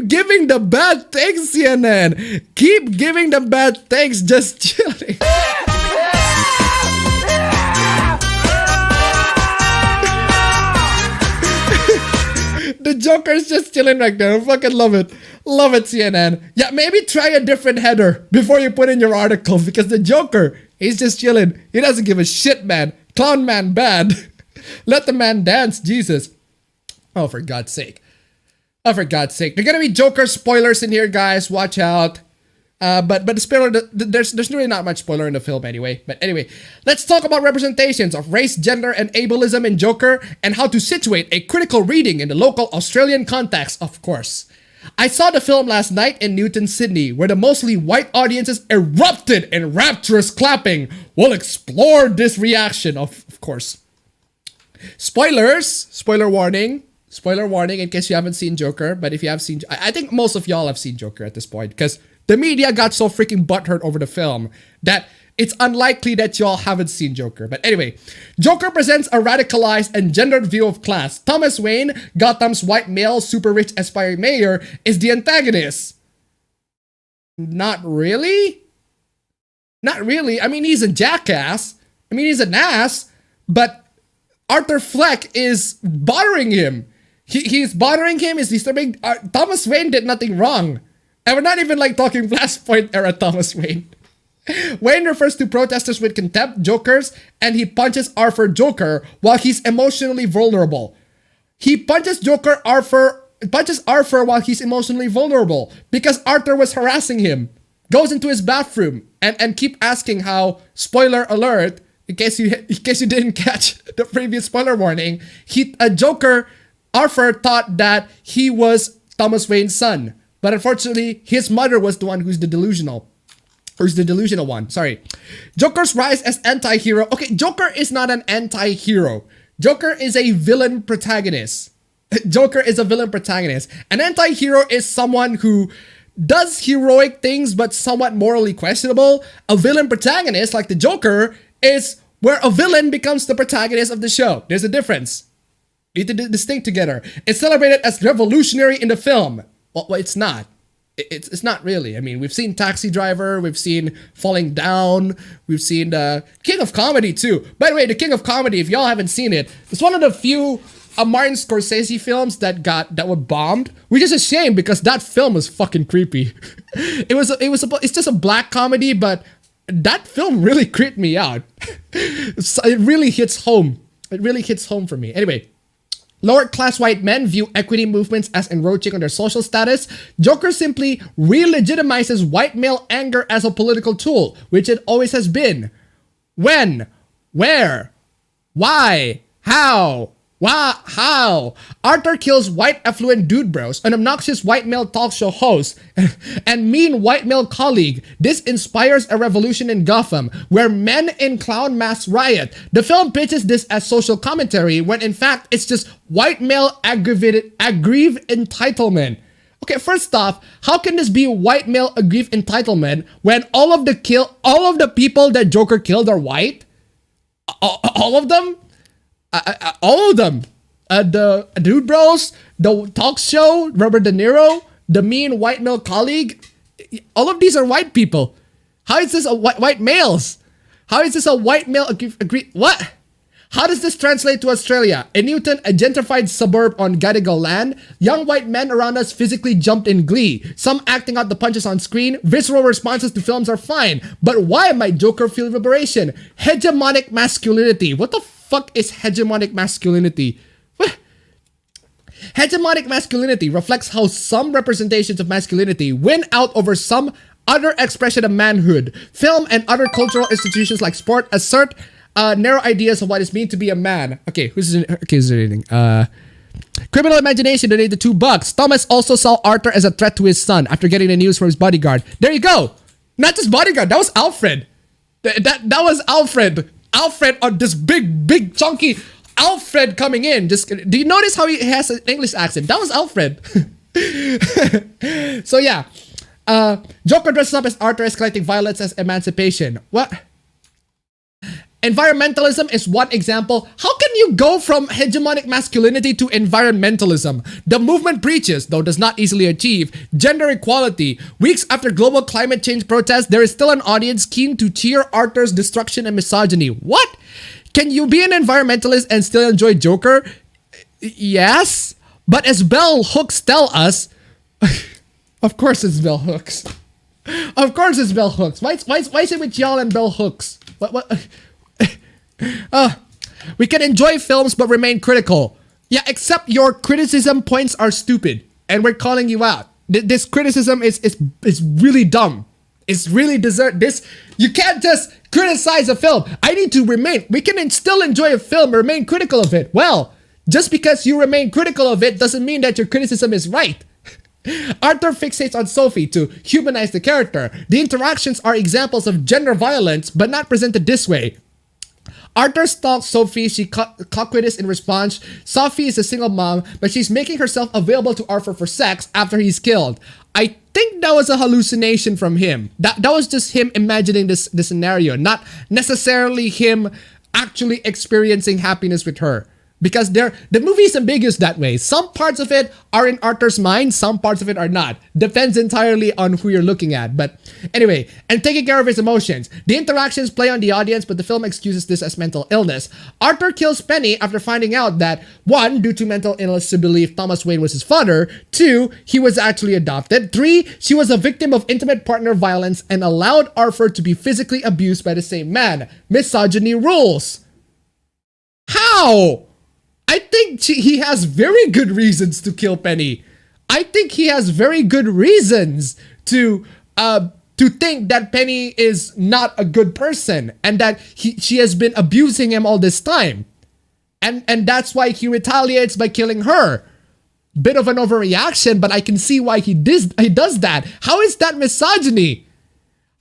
giving the bad takes, CNN. Keep giving the bad takes. Just chilling. The Joker's just chilling right there. I fucking love it. Love it, CNN. Yeah, maybe try a different header before you put in your article, because the Joker, he's just chilling. He doesn't give a shit, man. Clown man bad. Let the man dance, Jesus. Oh, for God's sake. Oh, for God's sake. There are gonna be Joker spoilers in here, guys. Watch out. But the spoiler, there's really not much spoiler in the film anyway. But anyway, let's talk about representations of race, gender, and ableism in Joker, and how to situate a critical reading in the local Australian context, of course. I saw the film last night in Newton, Sydney, where the mostly white audiences erupted in rapturous clapping. We'll explore this reaction, of course. Spoilers, spoiler warning in case you haven't seen Joker. But if you have seen, I think most of y'all have seen Joker at this point, because the media got so freaking butthurt over the film that it's unlikely that y'all haven't seen Joker. But anyway, Joker presents a radicalized and gendered view of class. Thomas Wayne, Gotham's white male, super rich aspiring mayor, is the antagonist. Not really? Not really. I mean, he's a jackass. I mean, he's an ass, but Arthur Fleck is bothering him. He's bothering him, is disturbing. Thomas Wayne did nothing wrong. And we're not even like talking Flashpoint era Thomas Wayne. Wayne refers to protesters with contempt, jokers, and he punches Arthur Joker while he's emotionally vulnerable. He punches Arthur while he's emotionally vulnerable because Arthur was harassing him. Goes into his bathroom and keep asking how, spoiler alert, in case you didn't catch the previous spoiler warning, Arthur thought that he was Thomas Wayne's son. But unfortunately, his mother was the one who's the delusional one. Sorry. Joker's rise as anti-hero. Okay, Joker is not an anti-hero. Joker is a villain protagonist. Joker is a villain protagonist. An anti-hero is someone who does heroic things but somewhat morally questionable. A villain protagonist, like the Joker, is where a villain becomes the protagonist of the show. There's a difference. You need to distinct together. It's celebrated as revolutionary in the film. Well, it's not. It's not really. I mean, we've seen Taxi Driver, we've seen Falling Down, we've seen King of Comedy too. By the way, the King of Comedy, if y'all haven't seen it, it's one of the few Martin Scorsese films that were bombed, which is a shame because that film was fucking creepy. It's just a black comedy, but that film really creeped me out. It really hits home. It really hits home for me. Anyway. Lower class white men view equity movements as encroaching on their social status. Joker simply re-legitimizes white male anger as a political tool, which it always has been. When? Where? Why? How? How? Arthur kills white affluent dude bros, an obnoxious white male talk show host, and mean white male colleague. This inspires a revolution in Gotham, where men in clown masks riot. The film pitches this as social commentary, when in fact it's just white male aggrieved entitlement. Okay, first off, how can this be white male aggrieved entitlement when all of the people that Joker killed are white? All of them? All of them. The dude bros, the talk show, Robert De Niro, the mean white male colleague, all of these are white people. How is this a white males? How is this a white male agree? What? How does this translate to Australia? In Newton, a gentrified suburb on Gadigal land, young white men around us physically jumped in glee. Some acting out the punches on screen. Visceral responses to films are fine. But why might Joker feel liberation? Hegemonic masculinity. What the fuck is hegemonic masculinity? What? Hegemonic masculinity reflects how some representations of masculinity win out over some other expression of manhood. Film and other cultural institutions like sport assert narrow ideas of what it means to be a man. Okay, who's reading? Criminal Imagination donated $2. Thomas also saw Arthur as a threat to his son after getting the news from his bodyguard. There you go. Not just bodyguard. That was Alfred. That was Alfred. Alfred on this big chunky Alfred coming in. Just do you notice how he has an English accent? That was Alfred. So yeah, Joker dresses up as Arthur, escalating violence as emancipation. What? Environmentalism is one example. How can you go from hegemonic masculinity to environmentalism? The movement preaches, though does not easily achieve, gender equality. Weeks after global climate change protests, there is still an audience keen to cheer Arthur's destruction and misogyny. What? Can you be an environmentalist and still enjoy Joker? Yes. But as bell hooks tell us, of course it's bell hooks. Of course it's bell hooks. Why is it with y'all and bell hooks? What? We can enjoy films but remain critical. Yeah, except your criticism points are stupid, and we're calling you out. This criticism is really dumb. It's really this. You can't just criticize a film. We can still enjoy a film, remain critical of it. Well, just because you remain critical of it doesn't mean that your criticism is right. Arthur fixates on Sophie to humanize the character. The interactions are examples of gender violence, but not presented this way. Arthur stalks Sophie, she coquettish in response. Sophie is a single mom, but she's making herself available to Arthur for sex after he's killed. I think that was a hallucination from him. That was just him imagining this scenario, not necessarily him actually experiencing happiness with her. Because the movie is ambiguous that way. Some parts of it are in Arthur's mind, some parts of it are not. Depends entirely on who you're looking at. But anyway, and taking care of his emotions. The interactions play on the audience, but the film excuses this as mental illness. Arthur kills Penny after finding out that, 1, due to mental illness, she believed Thomas Wayne was his father. 2, he was actually adopted. 3, she was a victim of intimate partner violence and allowed Arthur to be physically abused by the same man. Misogyny rules. How? I think he has very good reasons to kill Penny. I think he has very good reasons to think that Penny is not a good person and that she has been abusing him all this time. And that's why he retaliates by killing her. Bit of an overreaction, but I can see why he does that. How is that misogyny?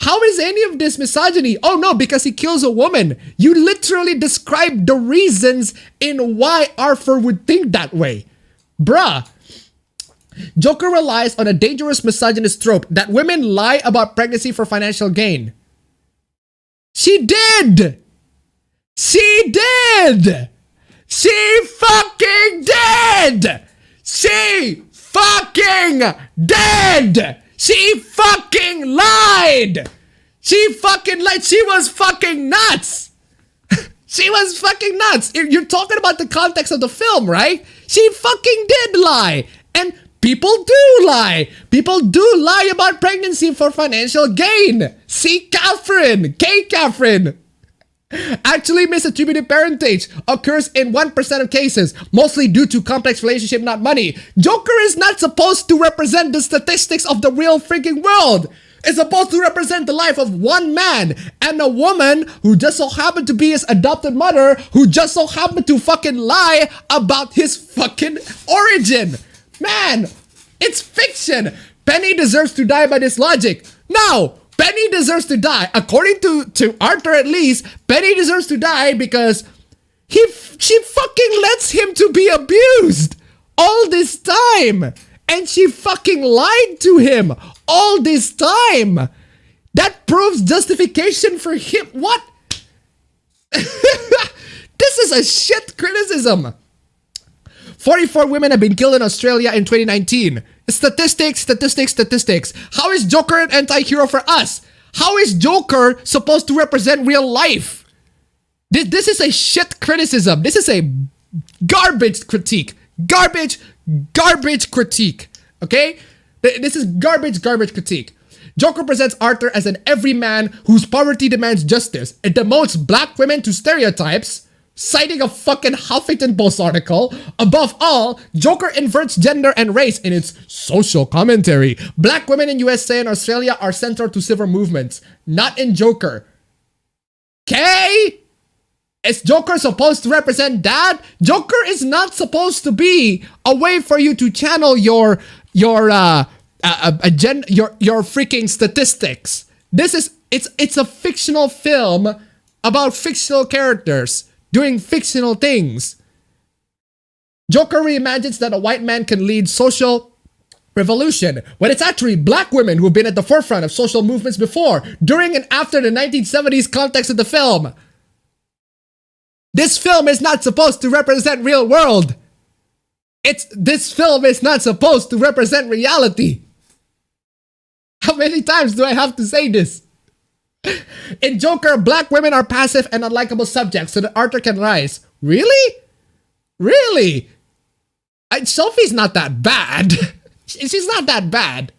How is any of this misogyny? Oh no, because he kills a woman. You literally described the reasons in why Arthur would think that way. Bruh. Joker relies on a dangerous misogynist trope that women lie about pregnancy for financial gain. She did! She did! She fucking did! She fucking did! She fucking lied! She fucking lied. She was fucking nuts! She was fucking nuts! You're talking about the context of the film, right? She fucking did lie! And people do lie! People do lie about pregnancy for financial gain! See Catherine! K. Catherine! Actually, misattributed parentage occurs in 1% of cases, mostly due to complex relationship, not money. Joker is not supposed to represent the statistics of the real freaking world. It's supposed to represent the life of one man and a woman who just so happened to be his adopted mother, who just so happened to fucking lie about his fucking origin. Man, it's fiction. Penny deserves to die by this logic. No! Penny deserves to die. According to Arthur, at least, Penny deserves to die because she fucking lets him to be abused all this time. And she fucking lied to him all this time. That proves justification for him. What? This is a shit criticism. 44 women have been killed in Australia in 2019. Statistics. How is Joker an anti-hero for us? How is Joker supposed to represent real life? This is a shit criticism. This is a garbage critique. Garbage critique. Okay? This is garbage critique. Joker presents Arthur as an everyman whose poverty demands justice. It demotes black women to stereotypes, citing a fucking Huffington Post article. Above all, Joker inverts gender and race in its social commentary. Black women in USA and Australia are central to civil movements, not in Joker. Okay? Is Joker supposed to represent that? Joker is not supposed to be a way for you to channel your freaking statistics. It's a fictional film about fictional characters doing fictional things. Joker reimagines that a white man can lead social revolution when it's actually black women who've been at the forefront of social movements before, during and after the 1970s context of the film. This film is not supposed to represent real world. This film is not supposed to represent reality. How many times do I have to say this? In Joker, black women are passive and unlikable subjects so that Arthur can rise. Really? Really? Sophie's not that bad. She's not that bad.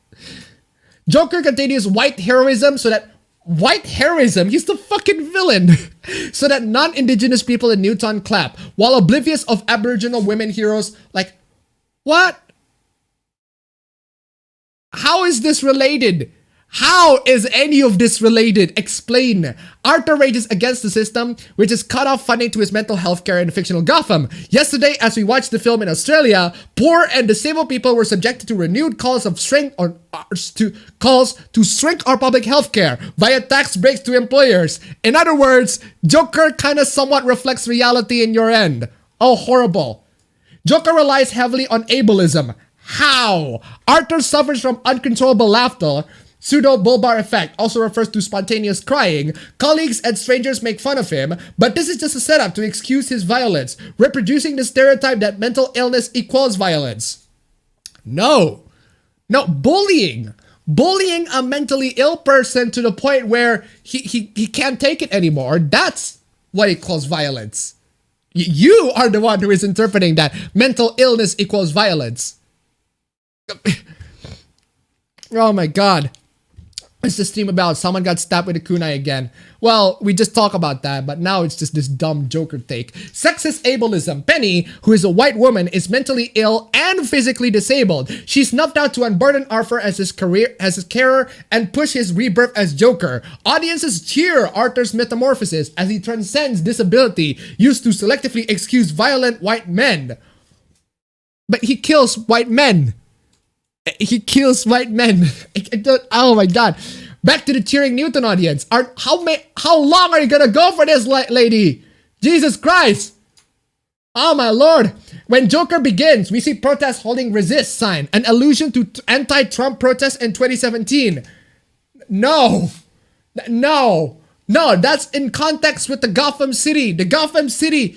Joker continues white heroism so that... White heroism? He's the fucking villain. So that non-indigenous people in Newtown clap, while oblivious of Aboriginal women heroes. Like, what? How is this related? How is any of this related? Explain. Arthur rages against the system, which has cut off funding to his mental health care in fictional Gotham. Yesterday, as we watched the film in Australia, poor and disabled people were subjected to renewed calls to shrink our public health care via tax breaks to employers. In other words, Joker kind of somewhat reflects reality in your end. Oh, horrible. Joker relies heavily on ableism. How? Arthur suffers from uncontrollable laughter Pseudo-bulbar effect also refers to spontaneous crying. Colleagues and strangers make fun of him, but this is just a setup to excuse his violence, reproducing the stereotype that mental illness equals violence. No, bullying. Bullying a mentally ill person to the point where he can't take it anymore. That's what equals violence. You are the one who is interpreting that mental illness equals violence. Oh my god. What's this stream about? Someone got stabbed with a kunai again. Well, we just talk about that, but now it's just this dumb Joker take. Sexist ableism. Penny, who is a white woman, is mentally ill and physically disabled. She snuffed out to unburden Arthur as his carer and push his rebirth as Joker. Audiences cheer Arthur's metamorphosis as he transcends disability used to selectively excuse violent white men. But he kills white men. He kills white men. Oh my god. Back to the cheering Newton audience. How long are you gonna go for this, lady? Jesus Christ. Oh my lord. When Joker begins, we see protests holding resist sign, an allusion to anti-Trump protests in 2017. No, that's in context with the Gotham City. Gotham City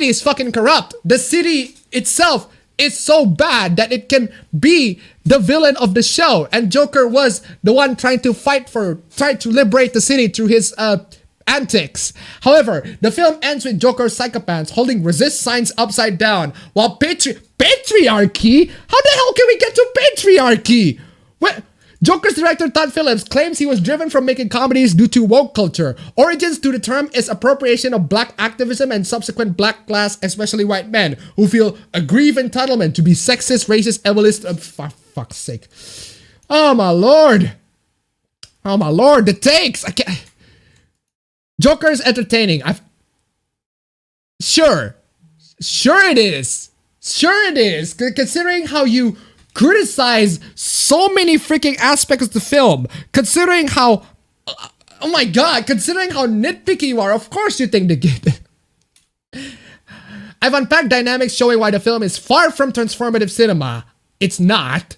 is fucking corrupt. The city itself is so bad that it can be the villain of the show. And Joker was the one trying to liberate the city through his antics. However, the film ends with Joker's psychopaths holding resist signs upside down. While patriarchy? How the hell can we get to patriarchy? What? Joker's director Todd Phillips claims he was driven from making comedies due to woke culture. Origins to the term is appropriation of black activism and subsequent black class, especially white men, who feel a grieved entitlement to be sexist, racist, ableist. For fuck's sake. Oh my lord. The takes. I can't. Joker's entertaining. Sure it is. Considering how you criticize so many freaking aspects of the film, considering how nitpicky you are, of course you think the good. I've unpacked dynamics showing why the film is far from transformative cinema. It's not,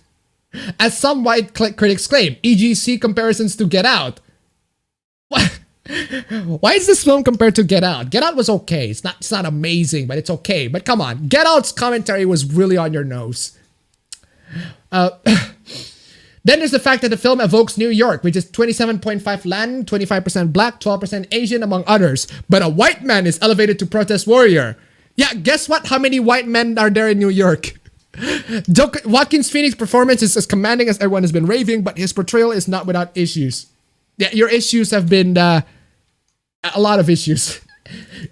as some white critics claim, e.g. see comparisons to Get Out. What? Why is this film compared to Get Out? Get Out was okay. It's not amazing, but it's okay. But come on, Get Out's commentary was really on your nose. Then there's the fact that the film evokes New York, which is 27.5 Latin, 25% black, 12% Asian, among others. But a white man is elevated to protest warrior. Yeah, guess what? How many white men are there in New York? Joaquin Phoenix's performance is as commanding as everyone has been raving, but his portrayal is not without issues. Yeah, your issues have been a lot of issues.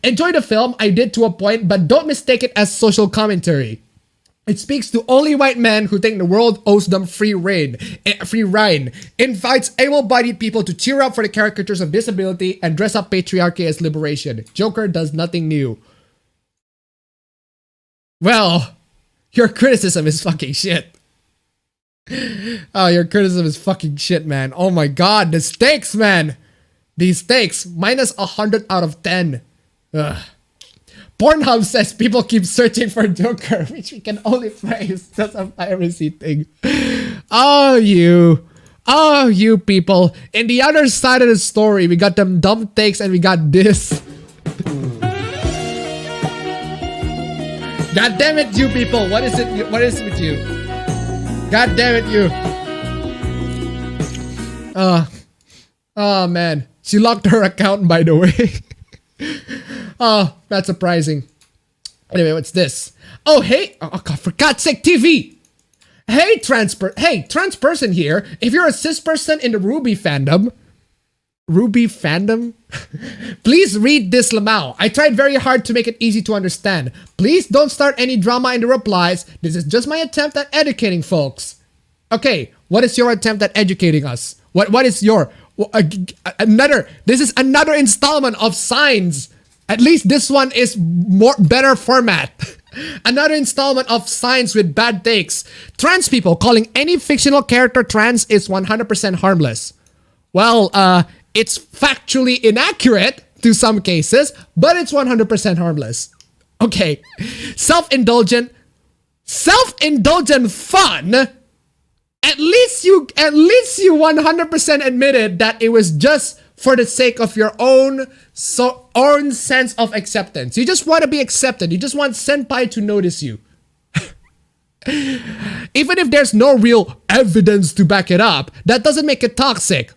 Enjoy the film, I did to a point, but don't mistake it as social commentary. It speaks to only white men who think the world owes them free reign. Invites able-bodied people to cheer up for the caricatures of disability and dress up patriarchy as liberation. Joker does nothing new. Well, your criticism is fucking shit. Oh, your criticism is fucking shit, man. Oh my god, the stakes, man. These stakes, minus 100 out of 10. Ugh. Pornhub says people keep searching for Joker, which we can only praise. That's a piracy thing. Oh, you people. In the other side of the story, we got them dumb takes and we got this. God damn it, you people. What is it? What is it with you? God damn it, you. Oh, man. She locked her account, by the way. Oh, that's surprising. Anyway, what's this? Oh, hey. Oh, God, for God's sake, TV. Hey, trans person here. If you're a cis person in the Ruby fandom, please read this Lamau. I tried very hard to make it easy to understand. Please don't start any drama in the replies. This is just my attempt at educating folks. Okay, what is your attempt at educating us? What is your this is another installment of Signs. At least this one is better format. Another installment of Signs with bad takes. Trans people calling any fictional character trans is 100% harmless. Well, it's factually inaccurate to some cases, but it's 100% harmless. Okay. Self-indulgent fun at least you 100% admitted that it was just for the sake of your own sense of acceptance. You just want to be accepted. You just want senpai to notice you. Even if there's no real evidence to back it up, that doesn't make it toxic.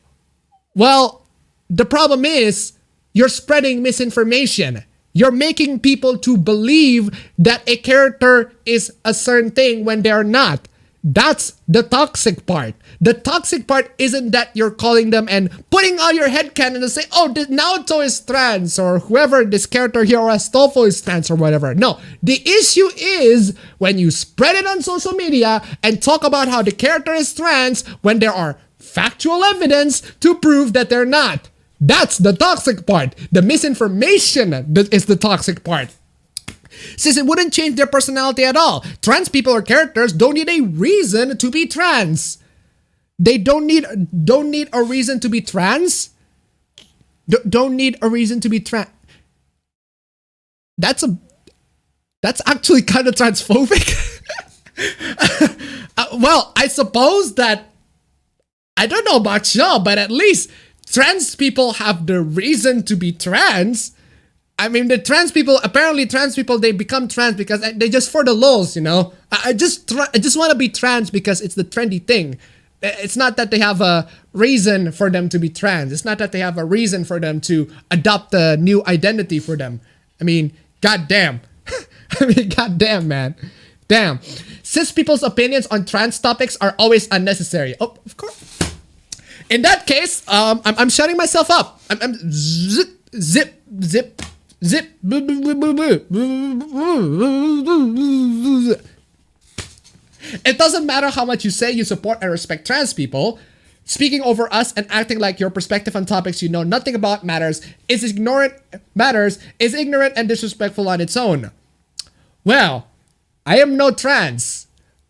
Well, the problem is you're spreading misinformation. You're making people to believe that a character is a certain thing when they're not. That's the toxic part. The toxic part isn't that you're calling them and putting on your headcanon and say, oh, Naoto is trans, or whoever this character here, or Astolfo is trans, or whatever. No, the issue is when you spread it on social media and talk about how the character is trans when there are factual evidence to prove that they're not. That's the toxic part. The misinformation is the toxic part. Since it wouldn't change their personality at all. Trans people or characters don't need a reason to be trans. They don't need a reason to be trans. Don't need a reason to be trans. That's actually kind of transphobic. Well, I suppose that, I don't know about y'all, but at least trans people have the reason to be trans. I mean, apparently trans people, they become trans because they just for the lulz, you know? I just want to be trans because it's the trendy thing. It's not that they have a reason for them to be trans. It's not that they have a reason for them to adopt a new identity for them. I mean, goddamn. Goddamn, man. Damn. Cis people's opinions on trans topics are always unnecessary. Oh, of course. In that case, I'm shutting myself up. I'm zip. It doesn't matter how much you say you support and respect trans people. Speaking over us and acting like your perspective on topics you know nothing about is ignorant and disrespectful on its own. Well, I am no trans,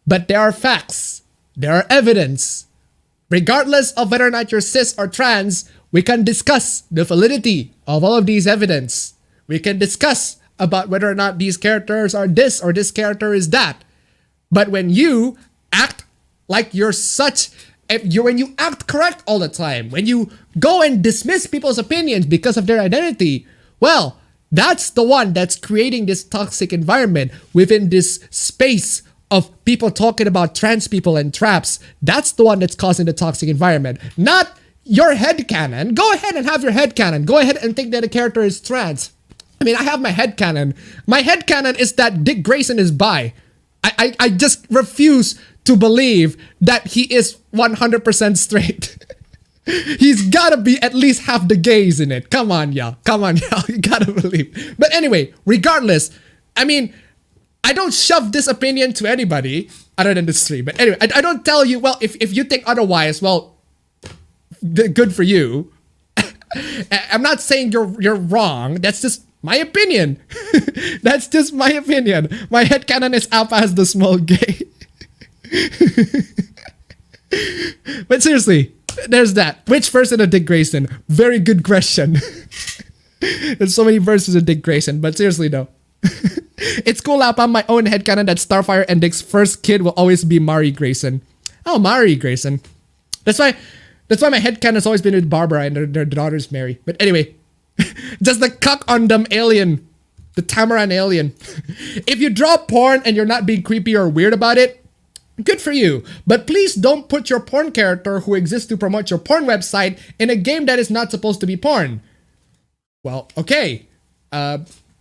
but there are facts. There are evidence. Regardless of whether or not you're cis or trans, we can discuss the validity of all of these evidence. We can discuss about whether or not these characters are this or this character is that. But when you act like you're when you act correct all the time, when you go and dismiss people's opinions because of their identity, well, that's the one that's creating this toxic environment within this space of people talking about trans people and traps. That's the one that's causing the toxic environment, not your headcanon. Go ahead and have your headcanon. Go ahead and think that a character is trans. I mean, I have my headcanon. My headcanon is that Dick Grayson is bi. I just refuse to believe that he is 100% straight. He's gotta be at least half the gays in it. Come on, y'all. You gotta believe. But anyway, regardless, I mean, I don't shove this opinion to anybody other than the stream. But anyway, I don't tell you, well, if you think otherwise, well, good for you. I'm not saying you're wrong. That's just my opinion. That's just my opinion. My headcanon is Alpha has the small gay. But seriously, there's that. Which version of Dick Grayson? Very good question. There's so many versions of Dick Grayson, but seriously though. It's cool, Alpha. My own headcanon that Starfire and Dick's first kid will always be Mari Grayson. Oh, Mari Grayson. That's why my headcanon has always been with Barbara and their daughter's Mary. But anyway, just the cuck on them alien. The Tamaran alien. If you draw porn and you're not being creepy or weird about it, good for you. But please don't put your porn character who exists to promote your porn website in a game that is not supposed to be porn. Well, okay.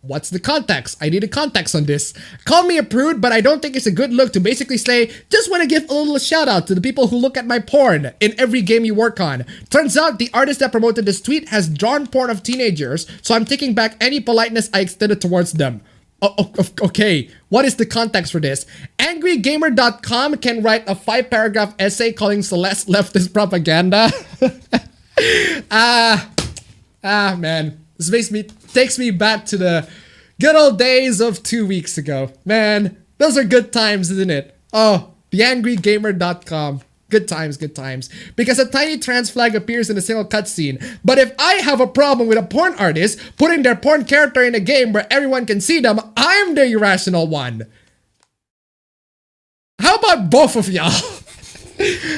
What's the context? I need a context on this. Call me a prude, but I don't think it's a good look to basically say, just want to give a little shout out to the people who look at my porn in every game you work on. Turns out the artist that promoted this tweet has drawn porn of teenagers, so I'm taking back any politeness I extended towards them. Okay, what is the context for this? AngryGamer.com can write a 5-paragraph essay calling Celeste leftist propaganda. Man. This takes me back to the good old days of 2 weeks ago. Man, those are good times, isn't it? Oh, theangrygamer.com. Good times. Because a tiny trans flag appears in a single cutscene. But if I have a problem with a porn artist putting their porn character in a game where everyone can see them, I'm the irrational one. How about both of y'all?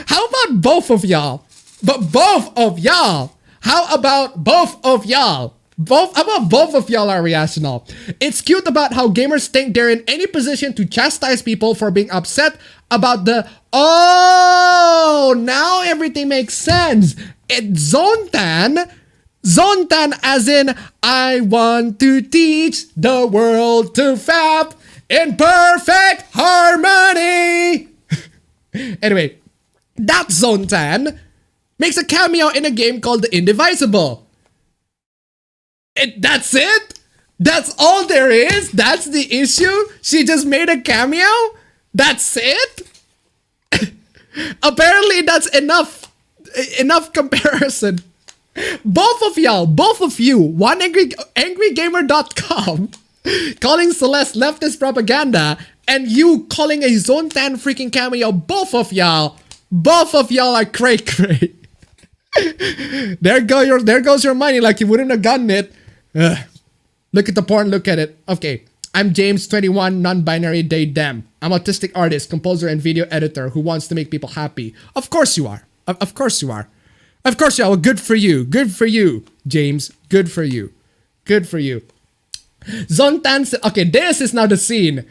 How about both of y'all? But both of y'all. How about both of y'all? How about both of y'all are rational? It's cute about how gamers think they're in any position to chastise people for being upset about the... Oh, now everything makes sense. It's Zontan. Zontan as in, I want to teach the world to fap in perfect harmony. Anyway, that Zontan makes a cameo in a game called The Indivisible. That's it? That's all there is? That's the issue? She just made a cameo? That's it? Apparently that's enough comparison. Both of y'all, both of you, oneangrygamer.com calling Celeste leftist propaganda and you calling a Zontan freaking cameo, both of y'all are cray cray. There goes your money like you wouldn't have gotten it. Ugh. Look at the porn, look at it. Okay, I'm James, 21, non-binary, they, them. I'm autistic artist, composer, and video editor who wants to make people happy. Of course you are. Of course you are. Of course you are. Well, good for you. Good for you, James. Good for you. Good for you. Zontan said, okay, this is now the scene.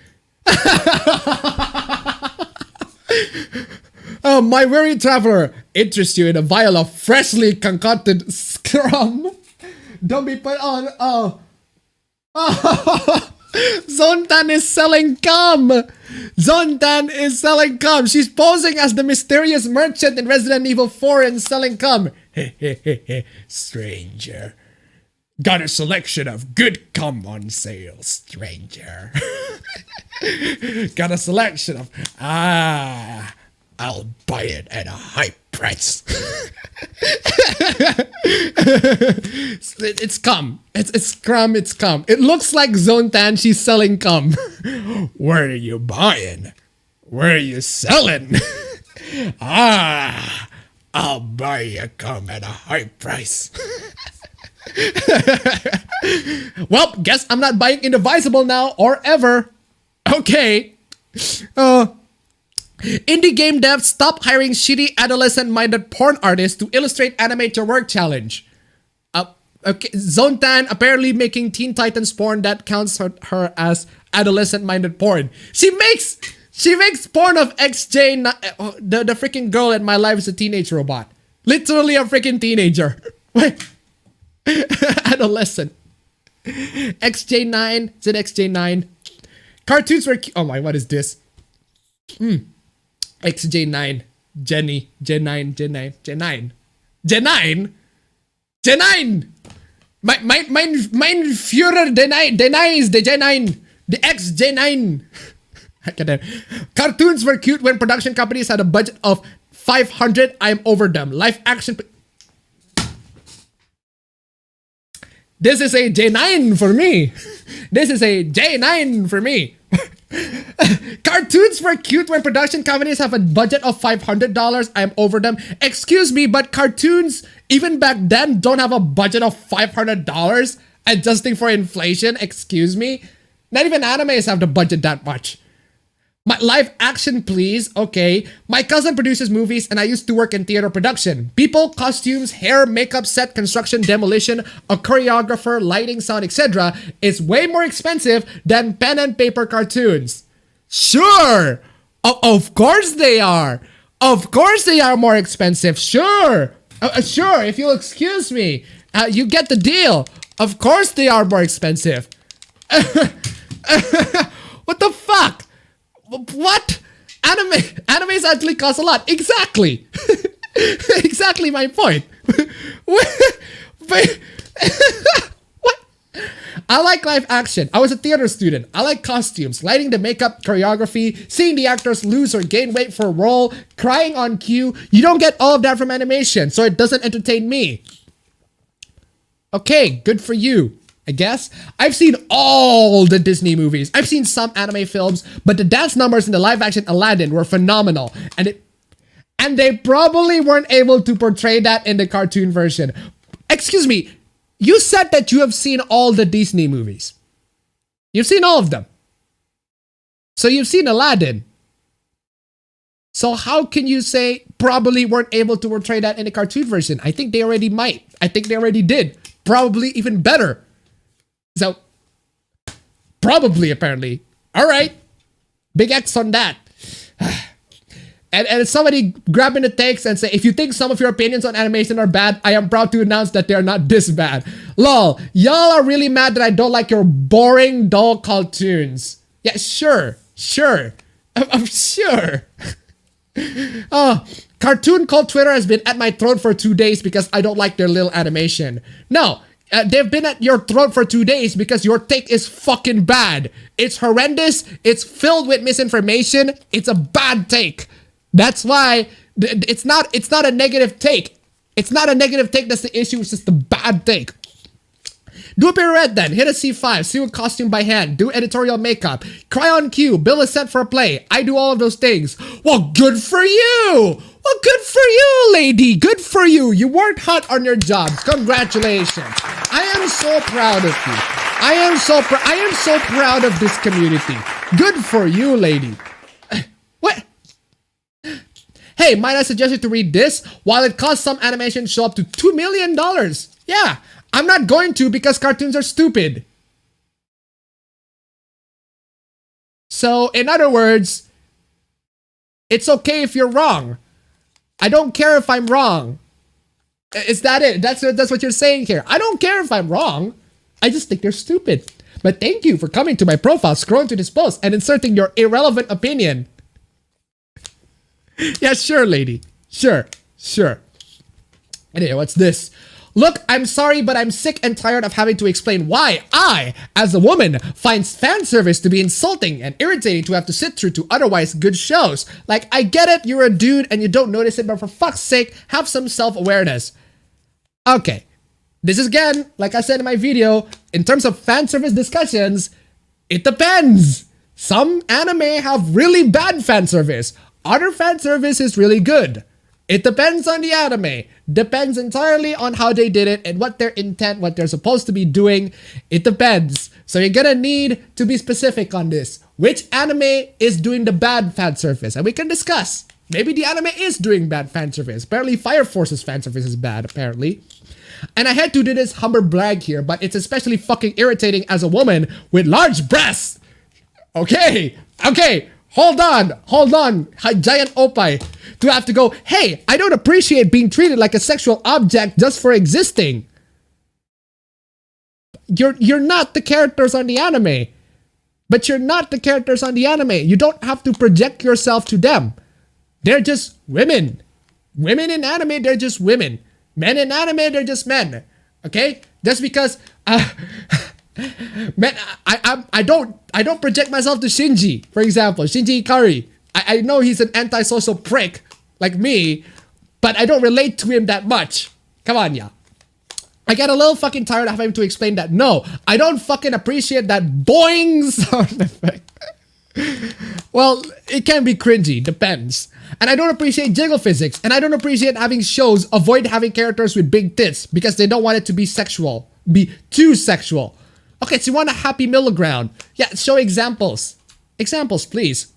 Oh, my weary traveler interests you in a vial of freshly concocted scrum. Don't be put on. Oh. Zontan is selling cum. Zontan is selling cum. She's posing as the mysterious merchant in Resident Evil 4 and selling cum. Stranger. Got a selection of good cum on sale, stranger. Got a selection of... I'll buy it at a high price. It's cum. It's scrum, it's cum. It looks like Zontan, she's selling cum. Where are you buying? Where are you selling? I'll buy you cum at a high price. Well, guess I'm not buying Indivisible now or ever. Okay. Indie game devs stop hiring shitty adolescent-minded porn artists to illustrate animate your work challenge. Okay, Zontan apparently making Teen Titans porn that counts her as adolescent-minded porn. She makes porn of XJ, the freaking girl in My Life is a Teenage Robot. Literally a freaking teenager. Wait. Adolescent. XJ9. Is it XJ9? Cartoons were oh my, what is this? XJ9. Jenny. J9. J9. J9. J9? J9! Mein Führer denies the J9. The XJ9. Cartoons were cute when production companies had a budget of 500. I'm over them. Live action. This is a J9 for me. This is a J9 for me. Cartoons were cute when production companies have a budget of $500. I'm over them. Excuse me, but cartoons, even back then, don't have a budget of $500? Adjusting for inflation, excuse me? Not even animes have the budget that much. My live action, please. Okay. My cousin produces movies and I used to work in theater production. People, costumes, hair, makeup, set, construction, demolition, a choreographer, lighting, sound, etc. is way more expensive than pen and paper cartoons. Sure. Of course they are. Of course they are more expensive. Sure. Sure. If you'll excuse me, you get the deal. Of course they are more expensive. What the fuck? What? Animes actually cost a lot. Exactly. Exactly my point. What? I like live action. I was a theater student. I like costumes, lighting the makeup, choreography, seeing the actors lose or gain weight for a role, crying on cue. You don't get all of that from animation, so it doesn't entertain me. Okay, good for you. I guess. I've seen all the Disney movies. I've seen some anime films, but the dance numbers in the live action Aladdin were phenomenal. And they probably weren't able to portray that in the cartoon version. Excuse me, you said that you have seen all the Disney movies. You've seen all of them. So you've seen Aladdin. So how can you say probably weren't able to portray that in the cartoon version? I think they already might. I think they already did. Probably even better. So, probably, apparently. All right. Big X on that. And somebody grabbing the takes and say, if you think some of your opinions on animation are bad, I am proud to announce that they are not this bad. Lol, y'all are really mad that I don't like your boring, dull cartoons. Yeah, sure. I'm sure. Cartoon called Twitter has been at my throat for 2 days because I don't like their little animation. No, they've been at your throat for 2 days because your take is fucking bad. It's horrendous. It's filled with misinformation. It's a bad take. That's why it's not a negative take. It's not a negative take that's the issue. It's just a bad take. Do a pirouette then. Hit a C5. See a costume by hand. Do editorial makeup. Cry on cue. Build a set for a play. I do all of those things. Well, good for you. Well, good for you, lady. Good for you. You worked hard on your job. Congratulations. I am so proud of you. I am so proud of this community. Good for you, lady. What? Hey, might I suggest you to read this? While it costs some animation show up to $2 million. Yeah, I'm not going to because cartoons are stupid. So, in other words, it's okay if you're wrong. I don't care if I'm wrong. Is that it? That's what you're saying here. I don't care if I'm wrong. I just think they're stupid. But thank you for coming to my profile, scrolling to this post, and inserting your irrelevant opinion. Yeah, sure, lady. Sure. Anyway, what's this? Look, I'm sorry, but I'm sick and tired of having to explain why I, as a woman, find fan service to be insulting and irritating to have to sit through to otherwise good shows. Like, I get it, you're a dude and you don't notice it, but for fuck's sake, have some self-awareness. Okay. This is, again, like I said in my video, in terms of fan service discussions, it depends. Some anime have really bad fan service. Other fan service is really good. It depends on the anime. Depends entirely on how they did it and what their intent, what they're supposed to be doing. It depends. So you're gonna need to be specific on this. Which anime is doing the bad fan service? And we can discuss. Maybe the anime is doing bad fan service. Apparently Fire Force's fan service is bad, apparently. And I had to do this humble brag here, but it's especially fucking irritating as a woman with large breasts. Okay. Hold on, giant oppai, to have to go, hey, I don't appreciate being treated like a sexual object just for existing. You're not the characters on the anime. But you're not the characters on the anime. You don't have to project yourself to them. They're just women. Women in anime, they're just women. Men in anime, they're just men. Okay? Just because man, I don't project myself to Shinji, for example. Shinji Ikari. I know he's an antisocial prick like me, but I don't relate to him that much. Come on, yeah. I get a little fucking tired of having to explain that. No, I don't fucking appreciate that boing sound effect. Well, it can be cringy, depends. And I don't appreciate jiggle physics, and I don't appreciate having shows avoid having characters with big tits because they don't want it to be sexual, be too sexual. Okay, so you want a happy middle ground. Yeah, show examples. Examples, please.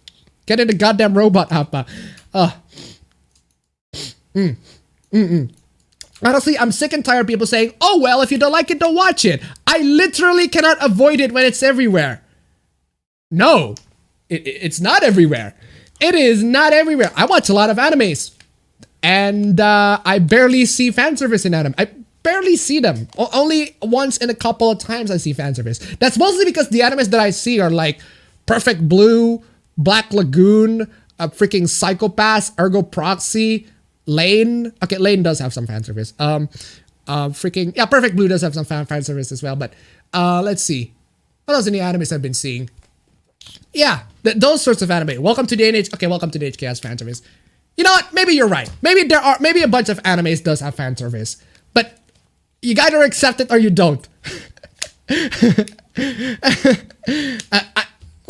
Get in the goddamn robot, Appa. Honestly, I'm sick and tired of people saying, oh, well, if you don't like it, don't watch it. I literally cannot avoid it when it's everywhere. No, it's not everywhere. It is not everywhere. I watch a lot of animes. And I barely see fan service in anime. I barely see them. Only once in a couple of times I see fan service. That's mostly because the animes that I see are like Perfect Blue, Black Lagoon, freaking Psychopaths, Ergo Proxy, Lane. Okay, Lane does have some fan service. Perfect Blue does have some fan service as well. But let's see. What else in the animes I've been seeing? Yeah, those sorts of anime. Welcome to the NH. Okay, welcome to the HKS fan service. You know what? Maybe you're right. Maybe a bunch of animes does have fan service. But you gotta accept it or you don't.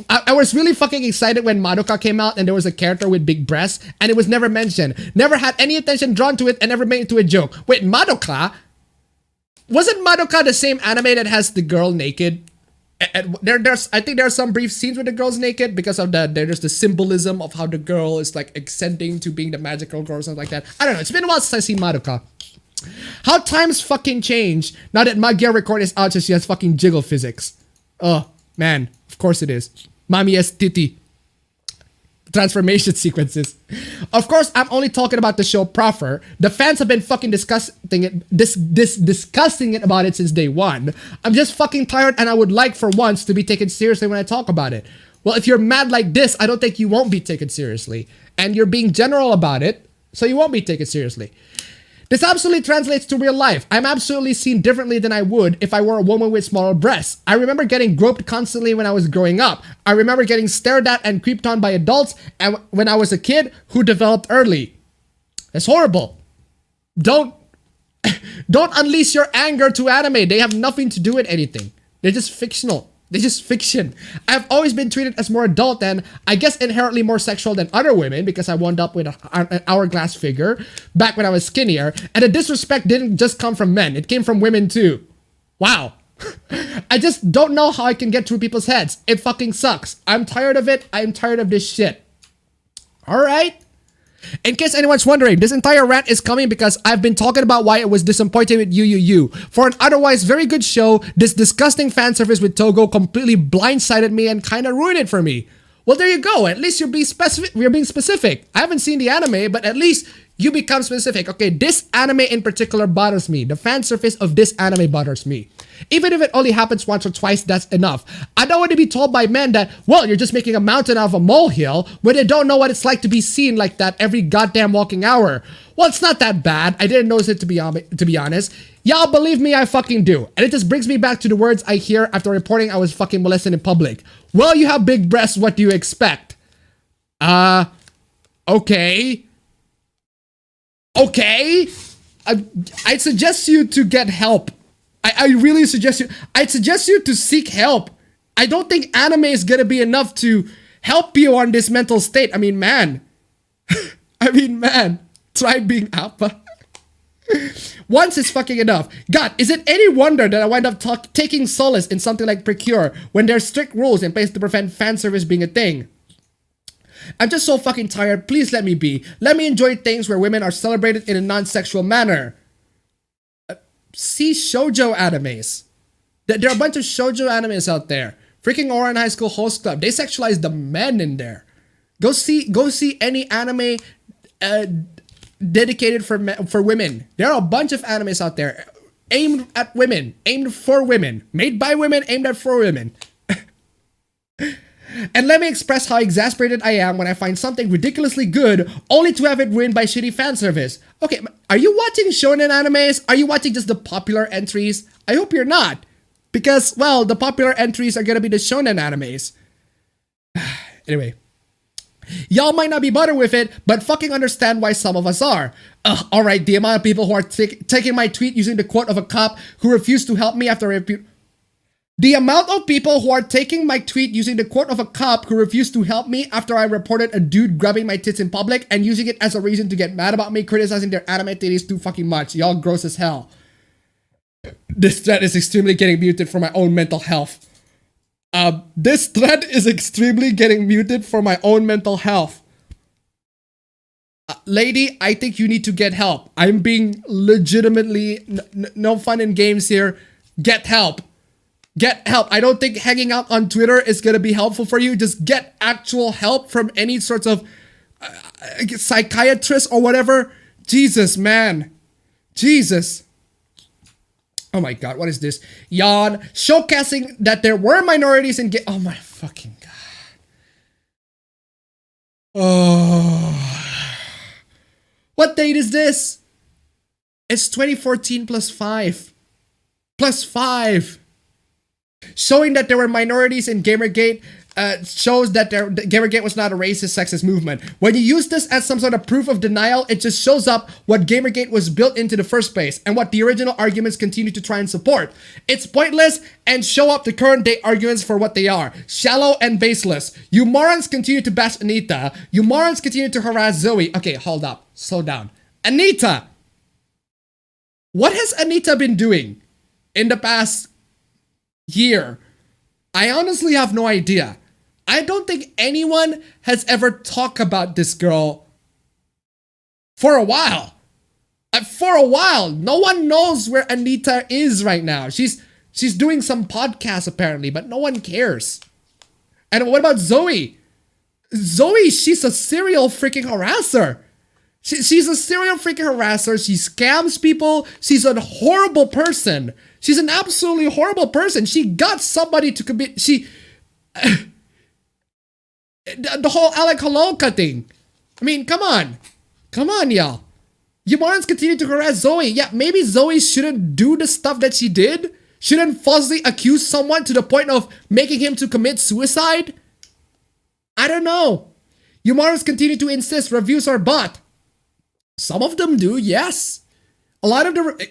I was really fucking excited when Madoka came out and there was a character with big breasts and it was never mentioned. Never had any attention drawn to it and never made it to a joke. Wait, Madoka? Wasn't Madoka the same anime that has the girl naked? And there's I think there are some brief scenes with the girls naked because of there's the symbolism of how the girl is like ascending to being the magical girl or something like that. I don't know. It's been a while since I've seen Madoka. How times fucking change now that my gear record is out, so she has fucking jiggle physics. Oh man, of course it is. Mami es titi. Transformation sequences. Of course, I'm only talking about the show proper. The fans have been fucking discussing it about it since day one. I'm just fucking tired, and I would like for once to be taken seriously when I talk about it. Well, if you're mad like this, I don't think you won't be taken seriously. And you're being general about it, so you won't be taken seriously. This absolutely translates to real life. I'm absolutely seen differently than I would if I were a woman with smaller breasts. I remember getting groped constantly when I was growing up. I remember getting stared at and creeped on by adults and when I was a kid who developed early. It's horrible. Don't unleash your anger to anime. They have nothing to do with anything. They're just fictional. They're just fiction. I've always been treated as more adult and I guess inherently more sexual than other women because I wound up with an hourglass figure back when I was skinnier. And the disrespect didn't just come from men. It came from women too. Wow. I just don't know how I can get through people's heads. It fucking sucks. I'm tired of it. I'm tired of this shit. All right. In case anyone's wondering, this entire rant is coming because I've been talking about why I was disappointed with ChrisDarkerArt. For an otherwise very good show, this disgusting fan service with Togo completely blindsided me and kind of ruined it for me. Well, there you go. At least you're being specific. I haven't seen the anime, but at least you become specific. Okay, this anime in particular bothers me. The fan surface of this anime bothers me. Even if it only happens once or twice, that's enough. I don't want to be told by men that, well, you're just making a mountain out of a molehill when they don't know what it's like to be seen like that every goddamn walking hour. Well, it's not that bad. I didn't notice it to be honest. Y'all believe me, I fucking do. And it just brings me back to the words I hear after reporting I was fucking molested in public. Well, you have big breasts, what do you expect? Okay. Okay? I'd suggest you to get help. I really suggest you. I'd suggest you to seek help. I don't think anime is gonna be enough to help you on this mental state. I mean, man. Try being appa. Once is fucking enough. God, is it any wonder that I wind up taking solace in something like Precure when there's strict rules in place to prevent fan service being a thing? I'm just so fucking tired. Please let me be. Let me enjoy things where women are celebrated in a non-sexual manner. See shoujo animes. There are a bunch of shoujo animes out there. Freaking Oran High School Host Club. They sexualize the men in there. Go see any anime dedicated for women. There are a bunch of animes out there aimed at women, aimed for women, made by women, aimed at for women. And let me express how exasperated I am when I find something ridiculously good only to have it ruined by shitty fan service. Okay, are you watching shonen animes? Are you watching just the popular entries? I hope you're not. Because, well, the popular entries are gonna be the shonen animes. Anyway. Y'all might not be bothered with it, but fucking understand why some of us are. Alright, the amount of people who are taking my tweet using the quote of a cop who refused to help me after The amount of people who are taking my tweet using the quote of a cop who refused to help me after I reported a dude grabbing my tits in public and using it as a reason to get mad about me criticizing their anime titties too fucking much. Y'all gross as hell. This thread is extremely getting muted for my own mental health. This thread is extremely getting muted for my own mental health. Lady, I think you need to get help. I'm being legitimately no fun and games here. Get help. Get help. I don't think hanging out on Twitter is going to be helpful for you. Just get actual help from any sorts of psychiatrist or whatever. Jesus, man. Jesus. Oh my god, what is this? Yawn. Showcasing that there were minorities in oh my fucking god. Oh. What date is this? It's 2014 plus 5. Plus 5. Showing that there were minorities in Gamergate shows that Gamergate was not a racist, sexist movement. When you use this as some sort of proof of denial, it just shows up what Gamergate was built into the first place and what the original arguments continue to try and support. It's pointless and show up the current day arguments for what they are. Shallow and baseless. You morons continue to bash Anita. You morons continue to harass Zoe. Okay, hold up. Slow down. Anita! What has Anita been doing in the past year? I honestly have no idea. I don't think anyone has ever talked about this girl for a while. For a while, no one knows where Anita is right now. She's doing some podcast apparently, but no one cares. And what about Zoe? Zoe, she's a serial freaking harasser. She's a serial freaking harasser. She scams people. She's a horrible person. She's an absolutely horrible person. She got somebody to commit. The whole Alec Hololka thing. I mean, come on. Come on, y'all. You morons continue to harass Zoe. Yeah, maybe Zoe shouldn't do the stuff that she did. Shouldn't falsely accuse someone to the point of making him to commit suicide. I don't know. You morons continue to insist reviews are bought. Some of them do, yes. A lot of the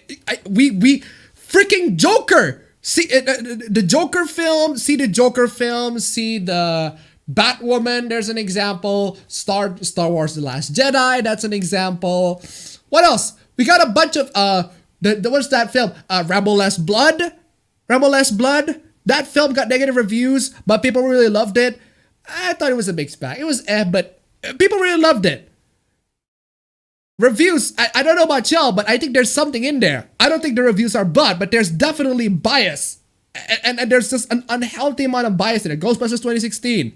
we freaking Joker. See the Joker film. See the Joker film. See the Batwoman. There's an example. Star Wars: The Last Jedi. That's an example. What else? We got a bunch of what's that film? Rebel Less Blood. Rebel Less Blood. That film got negative reviews, but people really loved it. I thought it was a mixed bag. It was but people really loved it. Reviews, I don't know about y'all, but I think there's something in there. I don't think the reviews are bad, but there's definitely bias. And there's just an unhealthy amount of bias in it. Ghostbusters 2016.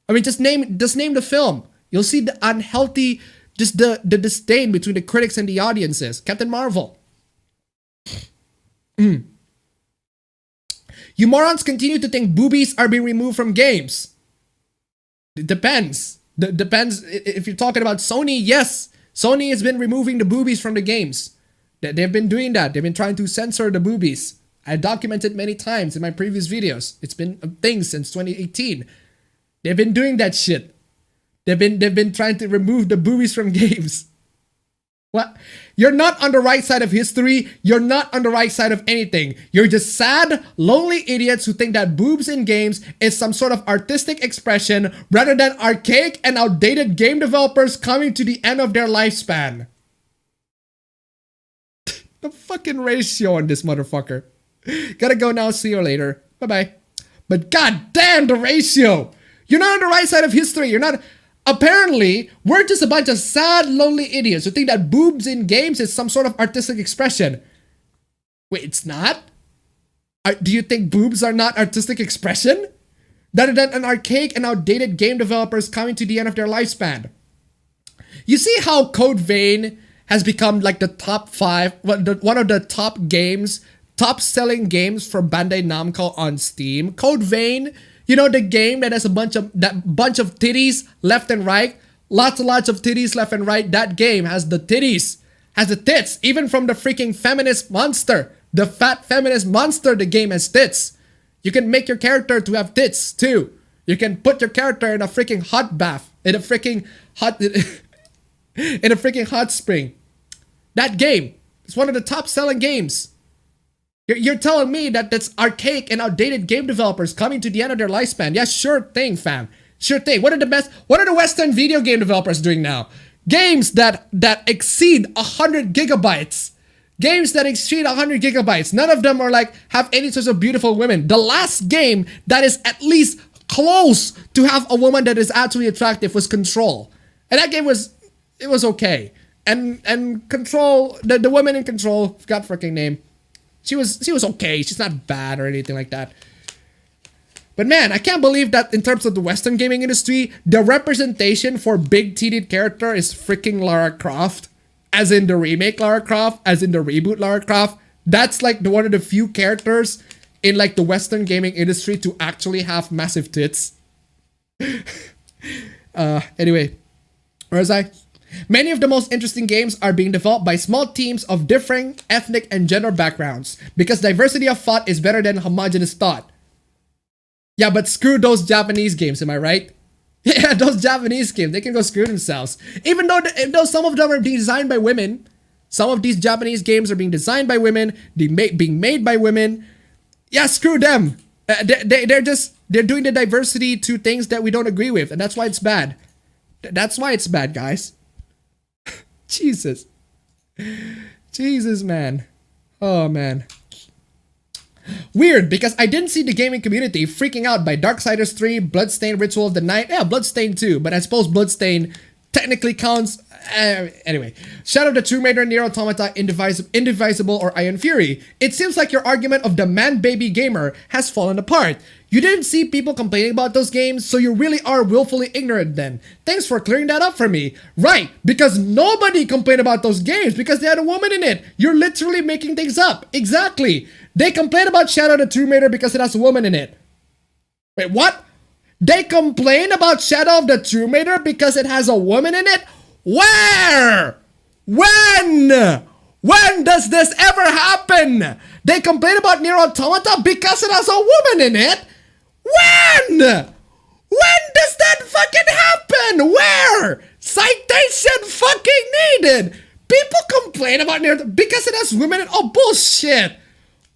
I mean, just name the film. You'll see the unhealthy, just the disdain between the critics and the audiences. Captain Marvel. You morons continue to think boobies are being removed from games. It depends. Depends. If you're talking about Sony, yes. Sony has been removing the boobies from the games. They've been doing that. They've been trying to censor the boobies. I documented many times in my previous videos. It's been a thing since 2018. They've been doing that shit. They've been trying to remove the boobies from games. What? You're not on the right side of history. You're not on the right side of anything. You're just sad, lonely idiots who think that boobs in games is some sort of artistic expression rather than archaic and outdated game developers coming to the end of their lifespan. The fucking ratio on this motherfucker. Gotta go now. See you later. Bye-bye. But goddamn the ratio. You're not on the right side of history. You're not... Apparently, we're just a bunch of sad, lonely idiots who think that boobs in games is some sort of artistic expression. Wait, it's not? Do you think boobs are not artistic expression? Rather than an archaic and outdated game developers coming to the end of their lifespan. You see how Code Vein has become like the top 5, one of the top games, top selling games for Bandai Namco on Steam. Code Vein... You know, the game that has a bunch of titties left and right, lots and lots of titties left and right. That game has the titties, has the tits, even from the freaking feminist monster, the fat feminist monster. The game has tits. You can make your character to have tits too. You can put your character in a freaking hot bath, in a freaking hot spring. That game is one of the top selling games. You're telling me that that's archaic and outdated game developers coming to the end of their lifespan? Yeah, sure thing, fam. Sure thing. What are the Western video game developers doing now? Games that exceed 100 gigabytes. Games that exceed 100 gigabytes. None of them are like have any sorts of beautiful women. The last game that is at least close to have a woman that is actually attractive was Control. And that game was okay. And Control, the woman in Control, forgot freaking name. She was okay. She's not bad or anything like that. But man, I can't believe that in terms of the Western gaming industry, the representation for big-titted character is freaking Lara Croft. As in the remake Lara Croft, as in the reboot Lara Croft. That's like one of the few characters in like the Western gaming industry to actually have massive tits. Anyway, where was I? Many of the most interesting games are being developed by small teams of differing ethnic and gender backgrounds because diversity of thought is better than homogeneous thought. Yeah, but screw those Japanese games, am I right? Yeah, those Japanese games, they can go screw themselves. Even though some of them are being designed by women, some of these Japanese games are being designed by women, being made by women. Yeah, screw them. They're doing the diversity to things that we don't agree with, and that's why it's bad. That's why it's bad, guys. Jesus, man. Oh, man. Weird, because I didn't see the gaming community freaking out by Darksiders 3, Bloodstained Ritual of the Night. Yeah, Bloodstained too, but I suppose Bloodstained technically counts. Anyway, Shadow of the Tomb Raider, Nier Automata, Indivisible, or Iron Fury. It seems like your argument of the man-baby gamer has fallen apart. You didn't see people complaining about those games, so you really are willfully ignorant then. Thanks for clearing that up for me. Right, because nobody complained about those games because they had a woman in it. You're literally making things up. Exactly. They complain about Shadow of the Tomb Raider because it has a woman in it. Wait, what? They complain about Shadow of the Tomb Raider because it has a woman in it? Where? When? When does this ever happen? They complain about Nier Automata because it has a woman in it? When? When does that fucking happen? Where? Citation fucking needed. People complain about Nier because it has women in it. Oh, bullshit.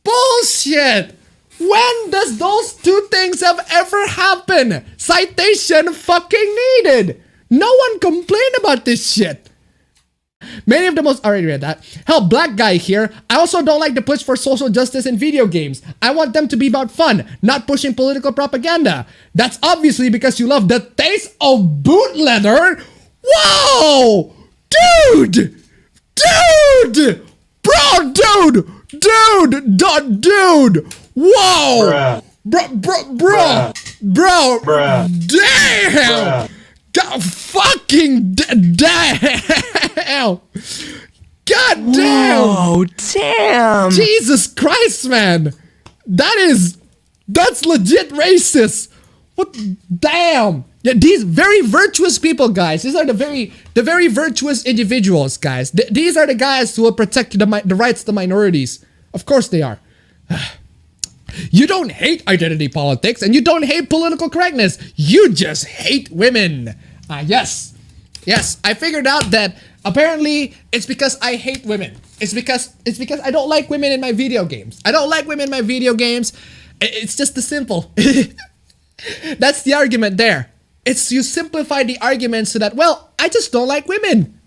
Bullshit. When does those two things have ever happened? Citation fucking needed. No one complained about this shit. Many of the most already read that. Hell, black guy here. I also don't like the push for social justice in video games. I want them to be about fun, not pushing political propaganda. That's obviously because you love the taste of boot leather. Whoa! Dude! Dude! Bro, dude! Whoa! Bro! Damn! God fucking damn! God damn! Oh, damn! Jesus Christ, man! That's legit racist. What? Damn! Yeah, these very virtuous people, guys. These are the very virtuous individuals, guys. These are the guys who will protect the rights of the minorities. Of course they are. You don't hate identity politics and you don't hate political correctness. You just hate women. Yes. I figured out that apparently it's because I hate women. It's because I don't like women in my video games. I don't like women in my video games. It's just the simple. That's the argument there. It's you simplify the argument so that, well, I just don't like women.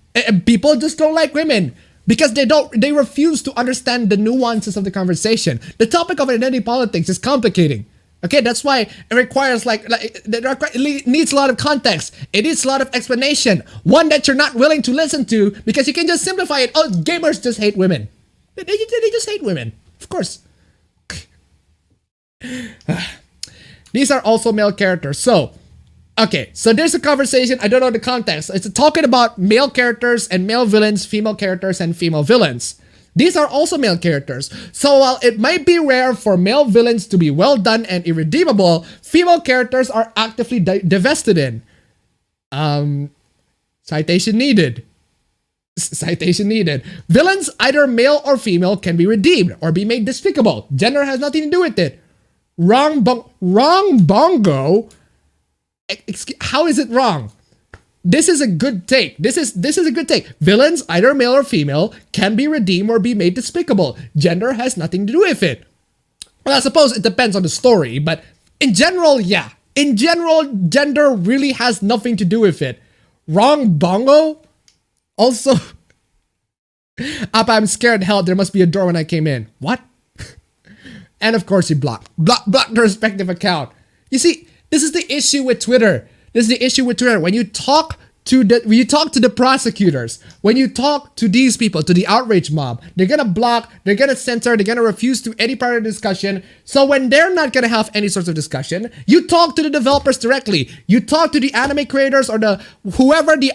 People just don't like women. Because they refuse to understand the nuances of the conversation. The topic of identity politics is complicating. Okay, that's why it requires it needs a lot of context. It needs a lot of explanation. One that you're not willing to listen to because you can just simplify it. Oh, gamers just hate women. They just hate women. Of course. These are also male characters. So, okay, so there's a conversation. I don't know the context. It's talking about male characters and male villains, female characters and female villains. These are also male characters. So while it might be rare for male villains to be well done and irredeemable, female characters are actively divested in. Citation needed. Citation needed. Villains, either male or female, can be redeemed or be made despicable. Gender has nothing to do with it. Wrong bongo. How is it wrong? This is a good take. This is a good take. Villains, either male or female, can be redeemed or be made despicable. Gender has nothing to do with it. Well, I suppose it depends on the story, but in general, yeah. In general, gender really has nothing to do with it. Wrong bongo? Also, I'm scared. Hell, there must be a door when I came in. What? And of course, he blocked the respective account. You see, this is the issue with Twitter. When you talk to the prosecutors, when you talk to these people, to the outrage mob, they're gonna block, they're gonna censor, they're gonna refuse to any part of the discussion. So when they're not gonna have any sorts of discussion, you talk to the developers directly. You talk to the anime creators or the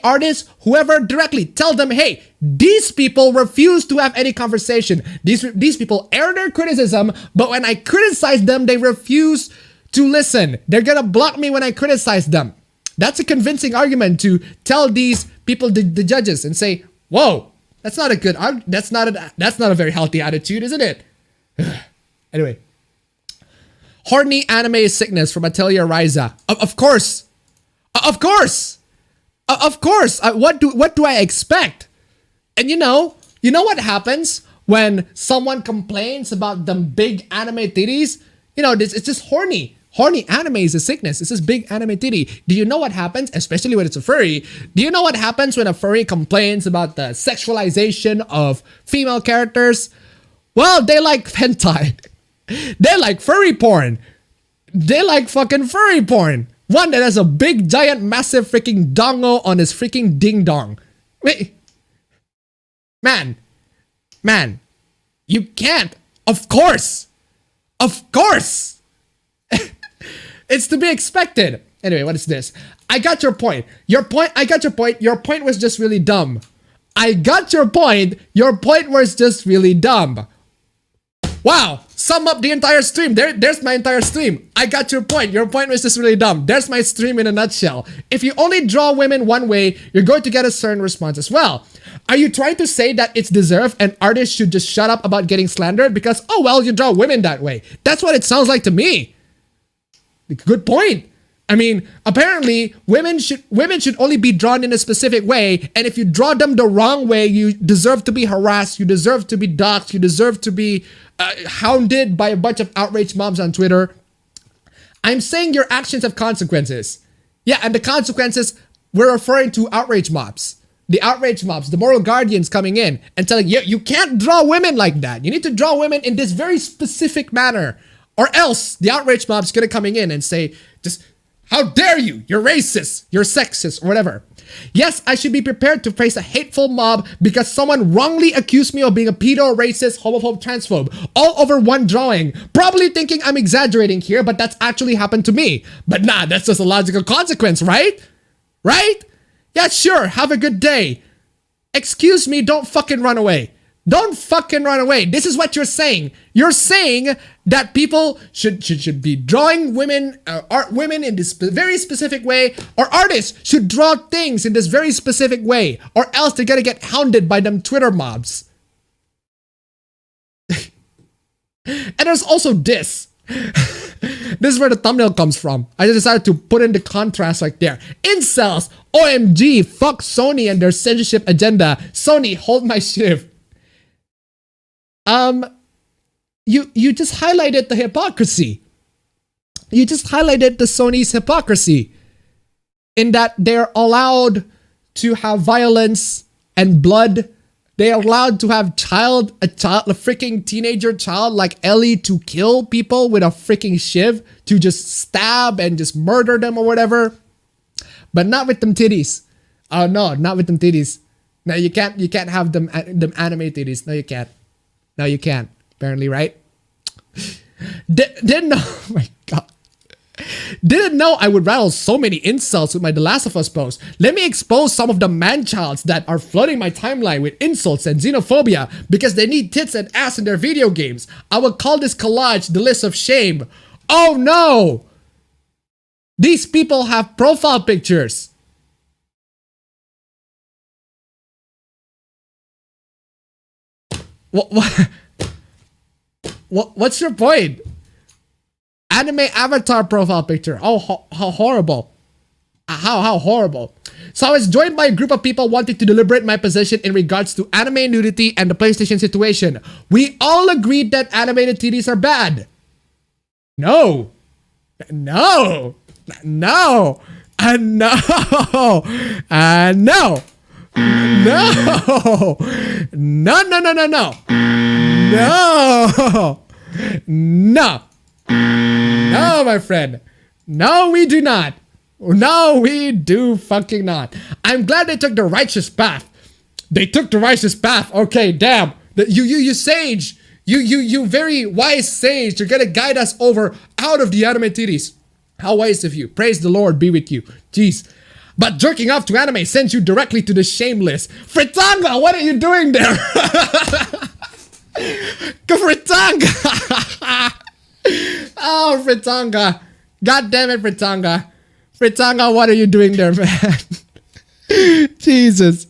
artists, whoever directly. Tell them, hey, these people refuse to have any conversation. These people air their criticism, but when I criticize them, they refuse to listen. They're gonna block me when I criticize them. That's a convincing argument to tell these people, the judges, and say, "Whoa, that's not a very healthy attitude, isn't it?" Anyway, horny anime sickness from Atelier Ryza. Of course. What do I expect? And you know what happens when someone complains about them big anime titties? It's just horny. Horny anime is a sickness. It's this big anime titty. Do you know what happens? Especially when it's a furry. Do you know what happens when a furry complains about the sexualization of female characters? Well, they like hentai. They like furry porn. They like fucking furry porn. One that has a big, giant, massive freaking dongo on his freaking ding dong. Wait. Man. You can't. Of course. It's to be expected. Anyway, what is this? I got your point. I got your point. Your point was just really dumb. I got your point. Your point was just really dumb. Wow. Sum up the entire stream. There's my entire stream. I got your point. Your point was just really dumb. There's my stream in a nutshell. If you only draw women one way, you're going to get a certain response as well. Are you trying to say that it's deserved and artists should just shut up about getting slandered because, oh well, you draw women that way? That's what it sounds like to me. Good point. I mean, apparently, women should only be drawn in a specific way, and if you draw them the wrong way, you deserve to be harassed, you deserve to be doxxed, you deserve to be hounded by a bunch of outraged mobs on Twitter. I'm saying your actions have consequences. Yeah, and the consequences, we're referring to outrage mobs. The outrage mobs, the moral guardians coming in and telling you, you can't draw women like that. You need to draw women in this very specific manner. Or else the outrage mob's gonna coming in and say, just, how dare you? You're racist, you're sexist, or whatever. Yes, I should be prepared to face a hateful mob because someone wrongly accused me of being a pedo, racist, homophobe, transphobe, all over one drawing. Probably thinking I'm exaggerating here, but that's actually happened to me. But nah, that's just a logical consequence, right? Right? Yeah, sure, have a good day. Excuse me, don't fucking run away. Don't fucking run away. This is what you're saying. You're saying that people should be drawing women, women in this very specific way, or artists should draw things in this very specific way, or else they're gonna get hounded by them Twitter mobs. And there's also this. This is where the thumbnail comes from. I just decided to put in the contrast right there. Incels, OMG, fuck Sony and their censorship agenda. Sony, hold my Shiv. You just highlighted the hypocrisy. You just highlighted the Sony's hypocrisy in that they're allowed to have violence and blood. They're allowed to have a freaking teenager child like Ellie to kill people with a freaking shiv, to just stab and just murder them or whatever. But not with them titties. Oh no, not with them titties. No, you can't have them anime titties. No, you can't. No, you can't. Apparently, right? Didn't know. Oh my god. Didn't know I would rattle so many insults with my The Last of Us post. Let me expose some of the man-childs that are flooding my timeline with insults and xenophobia because they need tits and ass in their video games. I will call this collage the list of shame. Oh no! These people have profile pictures. What's your point? Anime avatar profile picture. Oh, how horrible. How horrible. So I was joined by a group of people wanting to deliberate my position in regards to anime nudity and the PlayStation situation. We all agreed that animated titties are bad. No. No. No. No. No. No. No, no, no, no, no. No. No. No, my friend. No, we do not. No, we do fucking not. I'm glad they took the righteous path. They took the righteous path. Okay, damn. You sage. You very wise sage. You're gonna guide us over out of the anime titties. How wise of you. Praise the Lord be with you. Jeez. But jerking off to anime sends you directly to the shameless. Fritanga, what are you doing there? Fritanga. Oh, Fritanga. God damn it, Fritanga. Fritanga, what are you doing there, man? Jesus.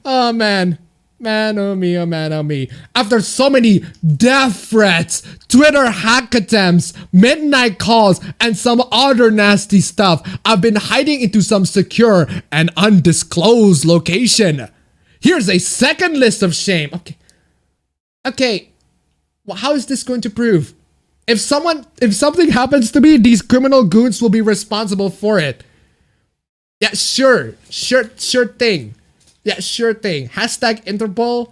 Oh, man. Man, oh me, oh man, oh me. After so many death threats, Twitter hack attempts, midnight calls, and some other nasty stuff, I've been hiding into some secure and undisclosed location. Here's a second list of shame. Okay. Well, how is this going to prove? If something happens to me, these criminal goons will be responsible for it. Yeah, sure thing. Yeah, sure thing. Hashtag Interpol.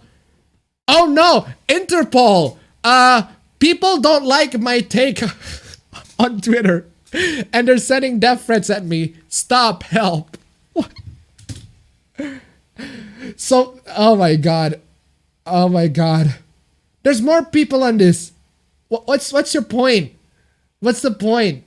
Oh no, Interpol. People don't like my take on Twitter, and they're sending death threats at me. Stop, help. What? So, oh my god. Oh my god. There's more people on this. What's your point? What's the point?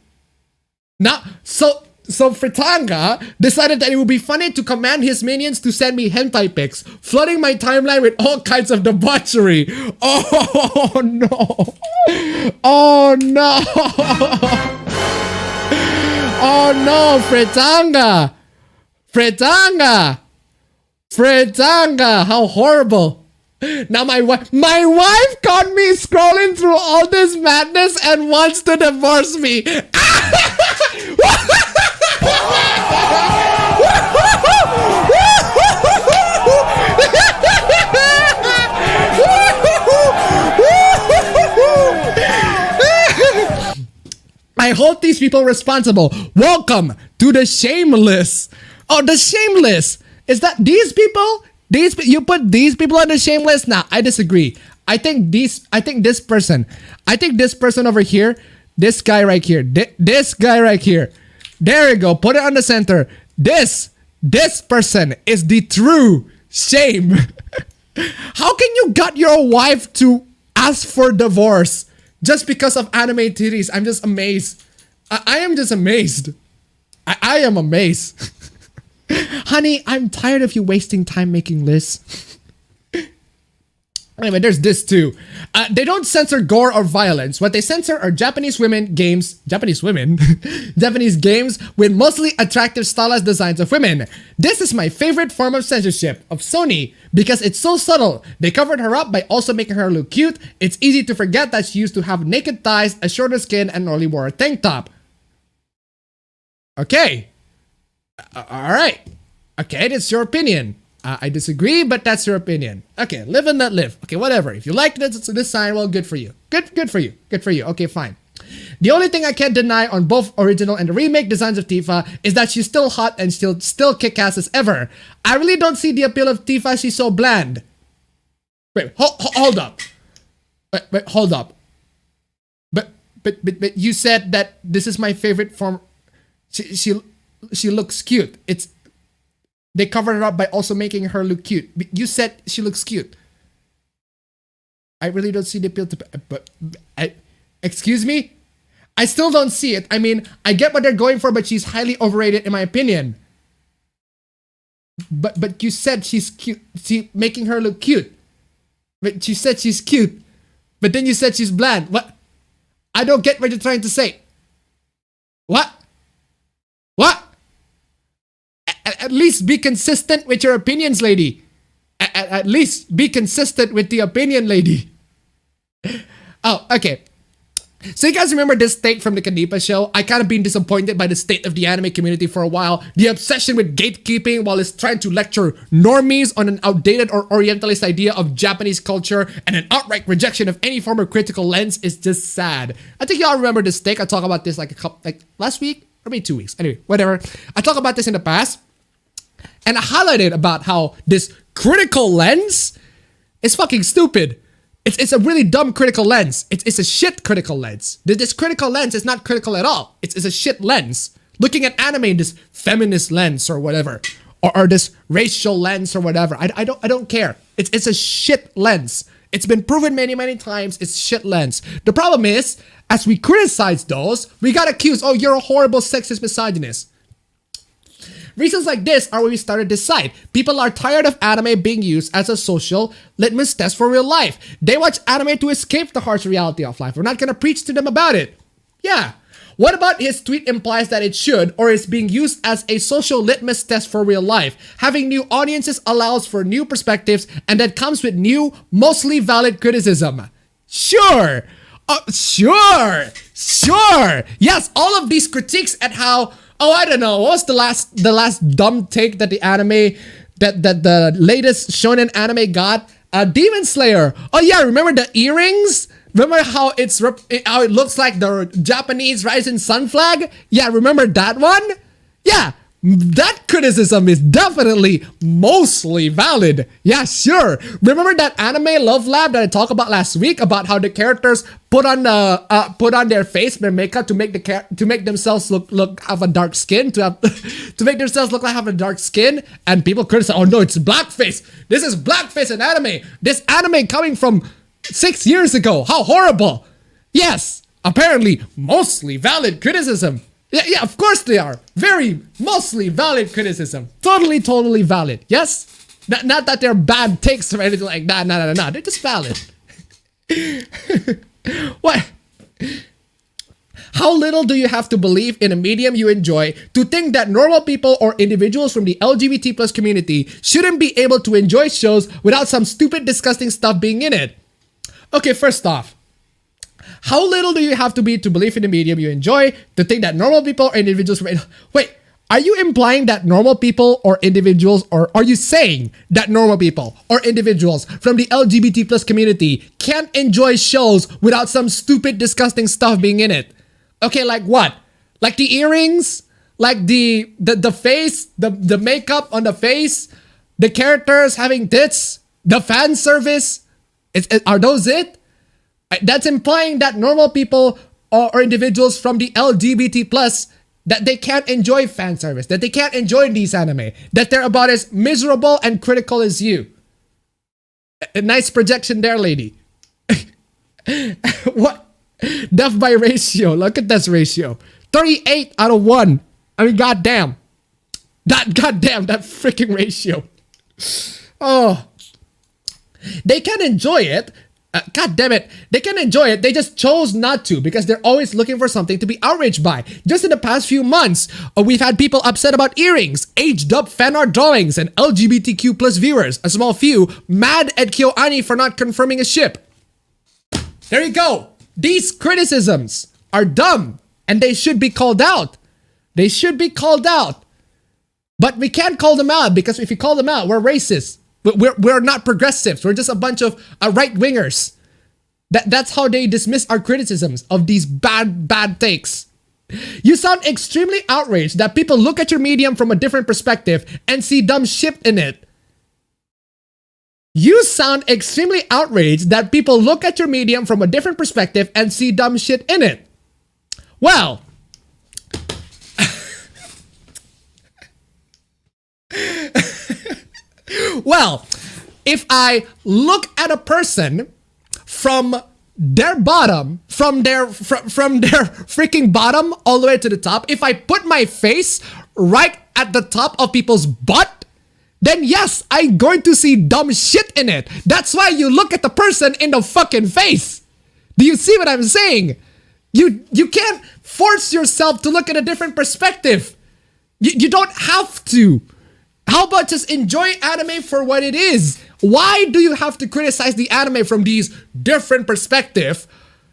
Now, so Fritanga decided that it would be funny to command his minions to send me hentai pics, flooding my timeline with all kinds of debauchery. Oh no. Oh no. Oh no, Fritanga. Fritanga, how horrible. Now my wife caught me scrolling through all this madness and wants to divorce me. I hold these people responsible. Welcome to the shameless. Oh, the shameless. Is that these people? You put these people on the shameless? Nah, I disagree. I think this person over here, this guy right here, this guy right here. There you go. Put it on the center. This person is the true shame. How can you get your wife to ask for divorce just because of anime titties? I'm just amazed. I am just amazed. I am amazed. Honey, I'm tired of you wasting time making lists. Anyway, there's this too. They don't censor gore or violence. What they censor are Japanese games with mostly attractive stylized designs of women. This is my favorite form of censorship of Sony because it's so subtle. They covered her up by also making her look cute. It's easy to forget that she used to have naked thighs, a shorter skin, and only wore a tank top. Okay. Alright. Okay, that's your opinion. I disagree, but that's your opinion. Okay, live and let live. Okay, whatever. If you like this sign, well, good for you. Good for you. Good for you. Okay, fine. The only thing I can't deny on both original and the remake designs of Tifa is that she's still hot and she'll still kick ass as ever. I really don't see the appeal of Tifa. She's so bland. Wait, hold up. Wait, hold up. But you said that this is my favorite form. She looks cute. They covered her up by also making her look cute. You said she looks cute. I really don't see the appeal to... excuse me? I still don't see it. I mean, I get what they're going for, but she's highly overrated in my opinion. But you said she's cute. See, making her look cute. But you said she's cute. But then you said she's bland. What? I don't get what you're trying to say. What? What? At least be consistent with your opinions, lady. At least be consistent with the opinion, lady. Oh, okay. So you guys remember this state from the Kanipa show? I kind of been disappointed by the state of the anime community for a while. The obsession with gatekeeping while it's trying to lecture normies on an outdated or orientalist idea of Japanese culture and an outright rejection of any form of critical lens is just sad. I think y'all remember this take. I talked about this like last week or maybe 2 weeks. Anyway, whatever. I talked about this in the past. And I highlighted about how this critical lens is fucking stupid. It's a really dumb critical lens. It's a shit critical lens. This critical lens is not critical at all. It's a shit lens. Looking at anime in this feminist lens or whatever. Or this racial lens or whatever. I don't care. It's a shit lens. It's been proven many times. It's shit lens. The problem is, as we criticize those, we got accused, oh, you're a horrible sexist misogynist. Reasons like this are where we started this site. People are tired of anime being used as a social litmus test for real life. They watch anime to escape the harsh reality of life. We're not gonna preach to them about it. Yeah. What about his tweet implies that it should or is being used as a social litmus test for real life? Having new audiences allows for new perspectives and that comes with new, mostly valid criticism. Sure. Sure. Yes, all of these critiques at how... Oh, I don't know. What was the last dumb take that the anime, that the latest shonen anime got? Demon Slayer. Oh yeah, remember the earrings? Remember how how it looks like the Japanese rising sun flag? Yeah, remember that one? Yeah, that criticism is definitely mostly valid. Yeah, sure. Remember that anime Love Lab that I talked about last week about how the characters put on their face, their makeup to make themselves look have a dark skin to make themselves look like have a dark skin, and people criticize, oh no, it's blackface. This is blackface in anime. This anime coming from 6 years ago. How horrible. Yes, apparently mostly valid criticism. Yeah, of course they are. Very, mostly valid criticism. Totally valid. Yes? Not that they're bad takes or anything like that. No. They're just valid. What? How little do you have to believe in a medium you enjoy to think that normal people or individuals from the LGBT plus community shouldn't be able to enjoy shows without some stupid, disgusting stuff being in it? Okay, first off, how little do you have to be to believe in the medium you enjoy to think that normal people or individuals from... Wait, are you implying that normal people or individuals, or are you saying that normal people or individuals from the LGBT plus community can't enjoy shows without some stupid, disgusting stuff being in it? Okay, like what? Like the earrings? Like the face? The makeup on the face? The characters having tits? The fan service? Are those it? That's implying that normal people or individuals from the LGBT plus, that they can't enjoy fan service, that they can't enjoy these anime, that they're about as miserable and critical as you. A nice projection there, lady. What? Death by ratio. Look at this ratio. 38 out of 1. I mean, goddamn. That freaking ratio. Oh. They can enjoy it. God damn it. They can enjoy it. They just chose not to because they're always looking for something to be outraged by. Just in the past few months, we've had people upset about earrings, aged up fan art drawings, and LGBTQ plus viewers. A small few mad at KyoAni for not confirming a ship. There you go. These criticisms are dumb and they should be called out. They should be called out. But we can't call them out because if you call them out, we're racist. We're not progressives. We're just a bunch of right-wingers. That's how they dismiss our criticisms of these bad takes. You sound extremely outraged that people look at your medium from a different perspective and see dumb shit in it. You sound extremely outraged that people look at your medium from a different perspective and see dumb shit in it. Well, well, if I look at a person from their bottom, from their freaking bottom all the way to the top, if I put my face right at the top of people's butt, then yes, I'm going to see dumb shit in it. That's why you look at the person in the fucking face. Do you see what I'm saying? You can't force yourself to look at a different perspective. You don't have to. How about just enjoy anime for what it is? Why do you have to criticize the anime from these different perspectives?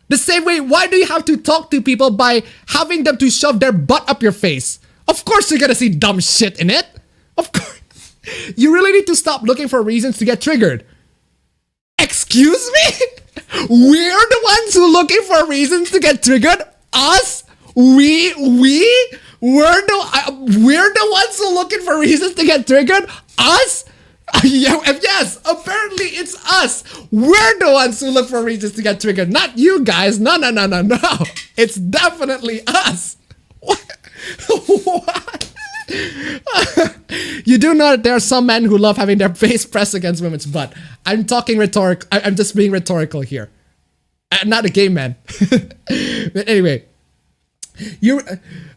The same way, why do you have to talk to people by having them to shove their butt up your face? Of course you're gonna see dumb shit in it. Of course. You really need to stop looking for reasons to get triggered. Excuse me? We're the ones who are looking for reasons to get triggered? Us? We're the ones who are looking for reasons to get triggered? Us? Yes, apparently it's us. We're the ones who look for reasons to get triggered, not you guys. No. It's definitely us. What? You do know that there are some men who love having their face pressed against women's butt. I'm talking rhetorical. I'm just being rhetorical here. I'm not a gay man. But anyway,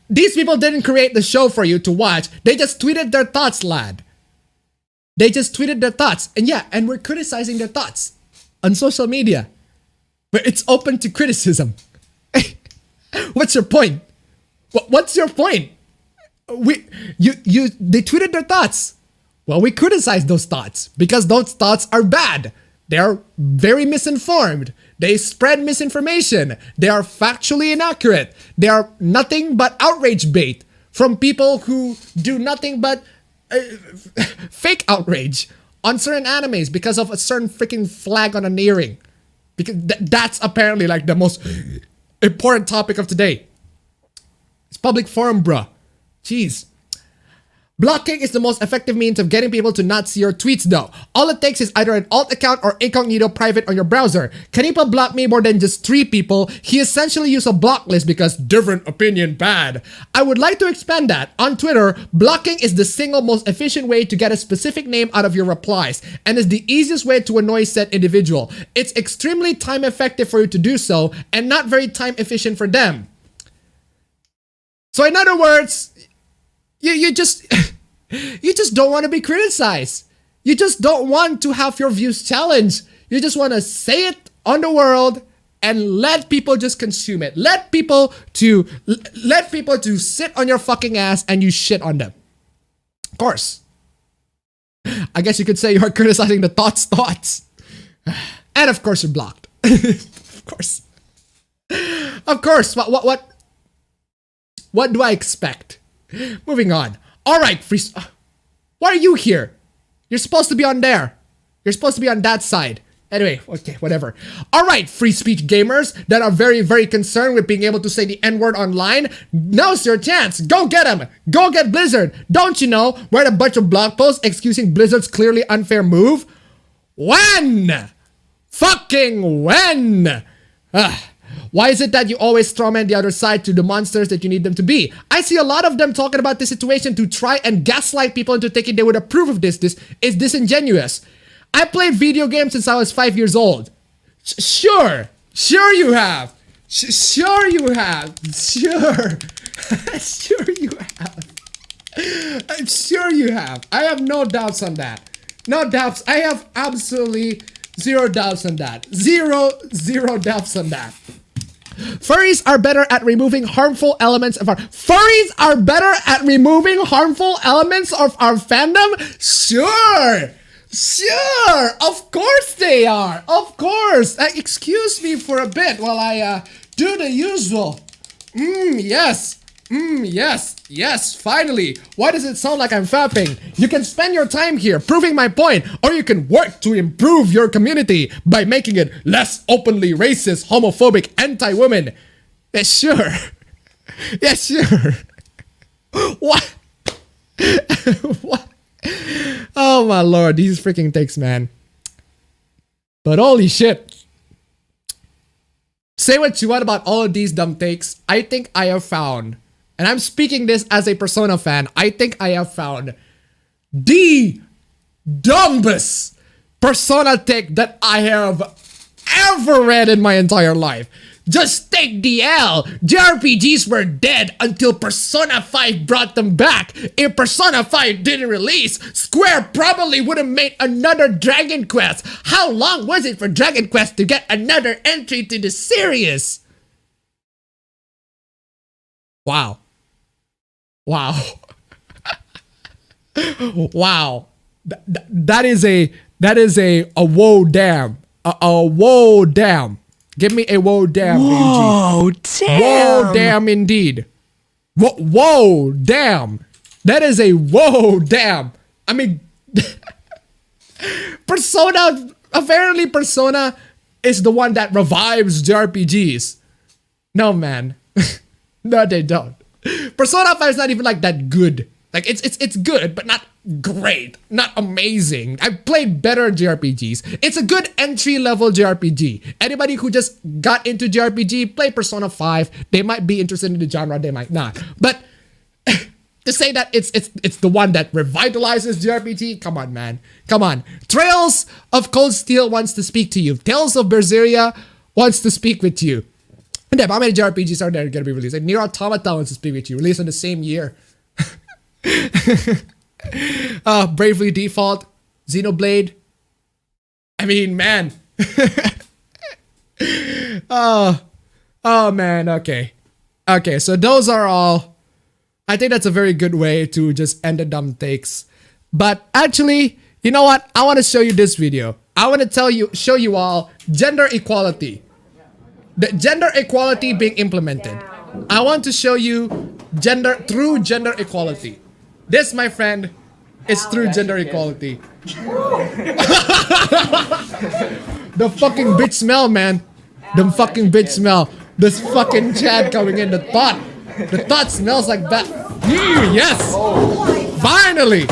these people didn't create the show for you to watch. They just tweeted their thoughts, lad. They just tweeted their thoughts. And yeah, and we're criticizing their thoughts on social media. But it's open to criticism. What's your point? What's your point? They tweeted their thoughts. Well, we criticize those thoughts because those thoughts are bad. They're very misinformed. They spread misinformation. They are factually inaccurate. They are nothing but outrage bait from people who do nothing but fake outrage on certain animes because of a certain freaking flag on an earring. Because that's apparently like the most important topic of today. It's public forum, bruh. Jeez. Blocking is the most effective means of getting people to not see your tweets though. All it takes is either an alt account or incognito private on your browser. Kanipa blocked me more than just 3 people. He essentially used a block list because different opinion bad. I would like to expand that. On Twitter, blocking is the single most efficient way to get a specific name out of your replies and is the easiest way to annoy said individual. It's extremely time effective for you to do so and not very time efficient for them. So in other words, you just you just don't want to be criticized. You just don't want to have your views challenged. You just want to say it on the world and let people just consume it. Let people to sit on your fucking ass and you shit on them. Of course. I guess you could say you're criticizing the thoughts. And of course you're blocked. Of course. Of course. What do I expect? Moving on. All right, why are you here? You're supposed to be on there. You're supposed to be on that side. Anyway, okay, whatever. All right, free speech gamers that are very, very concerned with being able to say the N-word online. Now's your chance. Go get them. Go get Blizzard. Don't you know? Write a bunch of blog posts excusing Blizzard's clearly unfair move. When? Fucking when? Why is it that you always strawman the other side to the monsters that you need them to be? I see a lot of them talking about this situation to try and gaslight people into thinking they would approve of this. This is disingenuous. I played video games since I was 5 years old. Sure you have. Sure you have. Sure. Sure you have. I'm sure you have. I have no doubts on that. No doubts. I have absolutely zero doubts on that. Zero doubts on that. Furries are better at removing harmful elements of our fandom? Sure, of course they are. Of course. Excuse me for a bit while I do the usual. Yes, finally. Why does it sound like I'm fapping? You can spend your time here proving my point, or you can work to improve your community by making it less openly racist, homophobic, anti-women. Yeah, sure. Yeah, sure. What? What? Oh my lord, these freaking takes, man. But holy shit. Say what you want about all of these dumb takes. I think I have found, and I'm speaking this as a Persona fan, I think I have found the dumbest Persona take that I have ever read in my entire life. Just take the L. JRPGs were dead until Persona 5 brought them back. If Persona 5 didn't release, Square probably would have made another Dragon Quest. How long was it for Dragon Quest to get another entry to the series? Wow. Wow. Wow. That is a whoa damn. A whoa damn. Give me a whoa damn. Whoa, damn. Whoa damn indeed. Whoa damn. That is a whoa damn. I mean, Persona, apparently Persona is the one that revives JRPGs. No, man. No, they don't. Persona 5 is not even like that good. Like it's good, but not great, not amazing. I've played better JRPGs. It's a good entry-level JRPG. Anybody who just got into JRPG, play Persona 5. They might be interested in the genre, they might not. But to say that it's the one that revitalizes JRPG, come on, man. Come on. Trails of Cold Steel wants to speak to you. Tales of Berseria wants to speak with you. And then, how many JRPGs are there going to be released? Like Nier Automata wants to speak with you. Released in the same year. Bravely Default, Xenoblade. I mean, man. Oh man, okay. Okay, so those are all. I think that's a very good way to just end the dumb takes. But actually, you know what? I want to show you this video. I want to show you all gender equality. The gender equality being implemented. I want to show you true gender equality. This, my friend, is true gender equality. The fucking bitch smell, man. The fucking bitch smell. This fucking Chad coming in the pot. The thought smells like bat. Yes! Finally!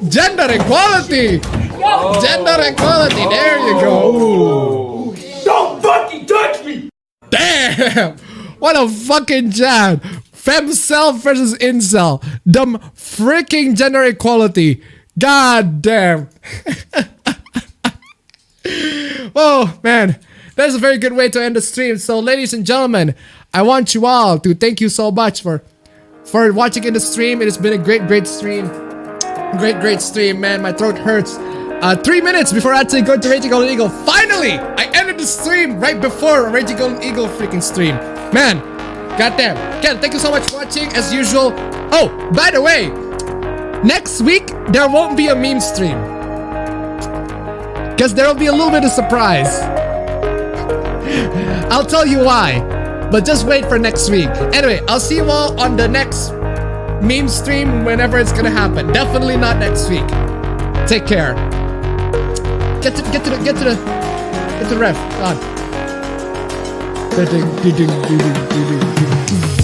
Gender equality! Gender equality, there you go. Don't fucking touch me! Damn! What a fucking jam! Femcel versus incel. Dumb freaking gender equality. God damn. Oh man, that's a very good way to end the stream. So ladies and gentlemen, I want you all to thank you so much for watching in the stream. It has been a great stream. Great stream, man. My throat hurts. 3 minutes before I actually go to Raging Golden Eagle. Finally, I ended the stream right before Raging Golden Eagle freaking stream. Man, goddamn. Again, thank you so much for watching as usual. Oh, by the way, next week there won't be a meme stream because there will be a little bit of surprise. I'll tell you why, but just wait for next week. Anyway, I'll see you all on the next meme stream whenever it's gonna happen. Definitely not next week. Take care. Get to the ref. Come on.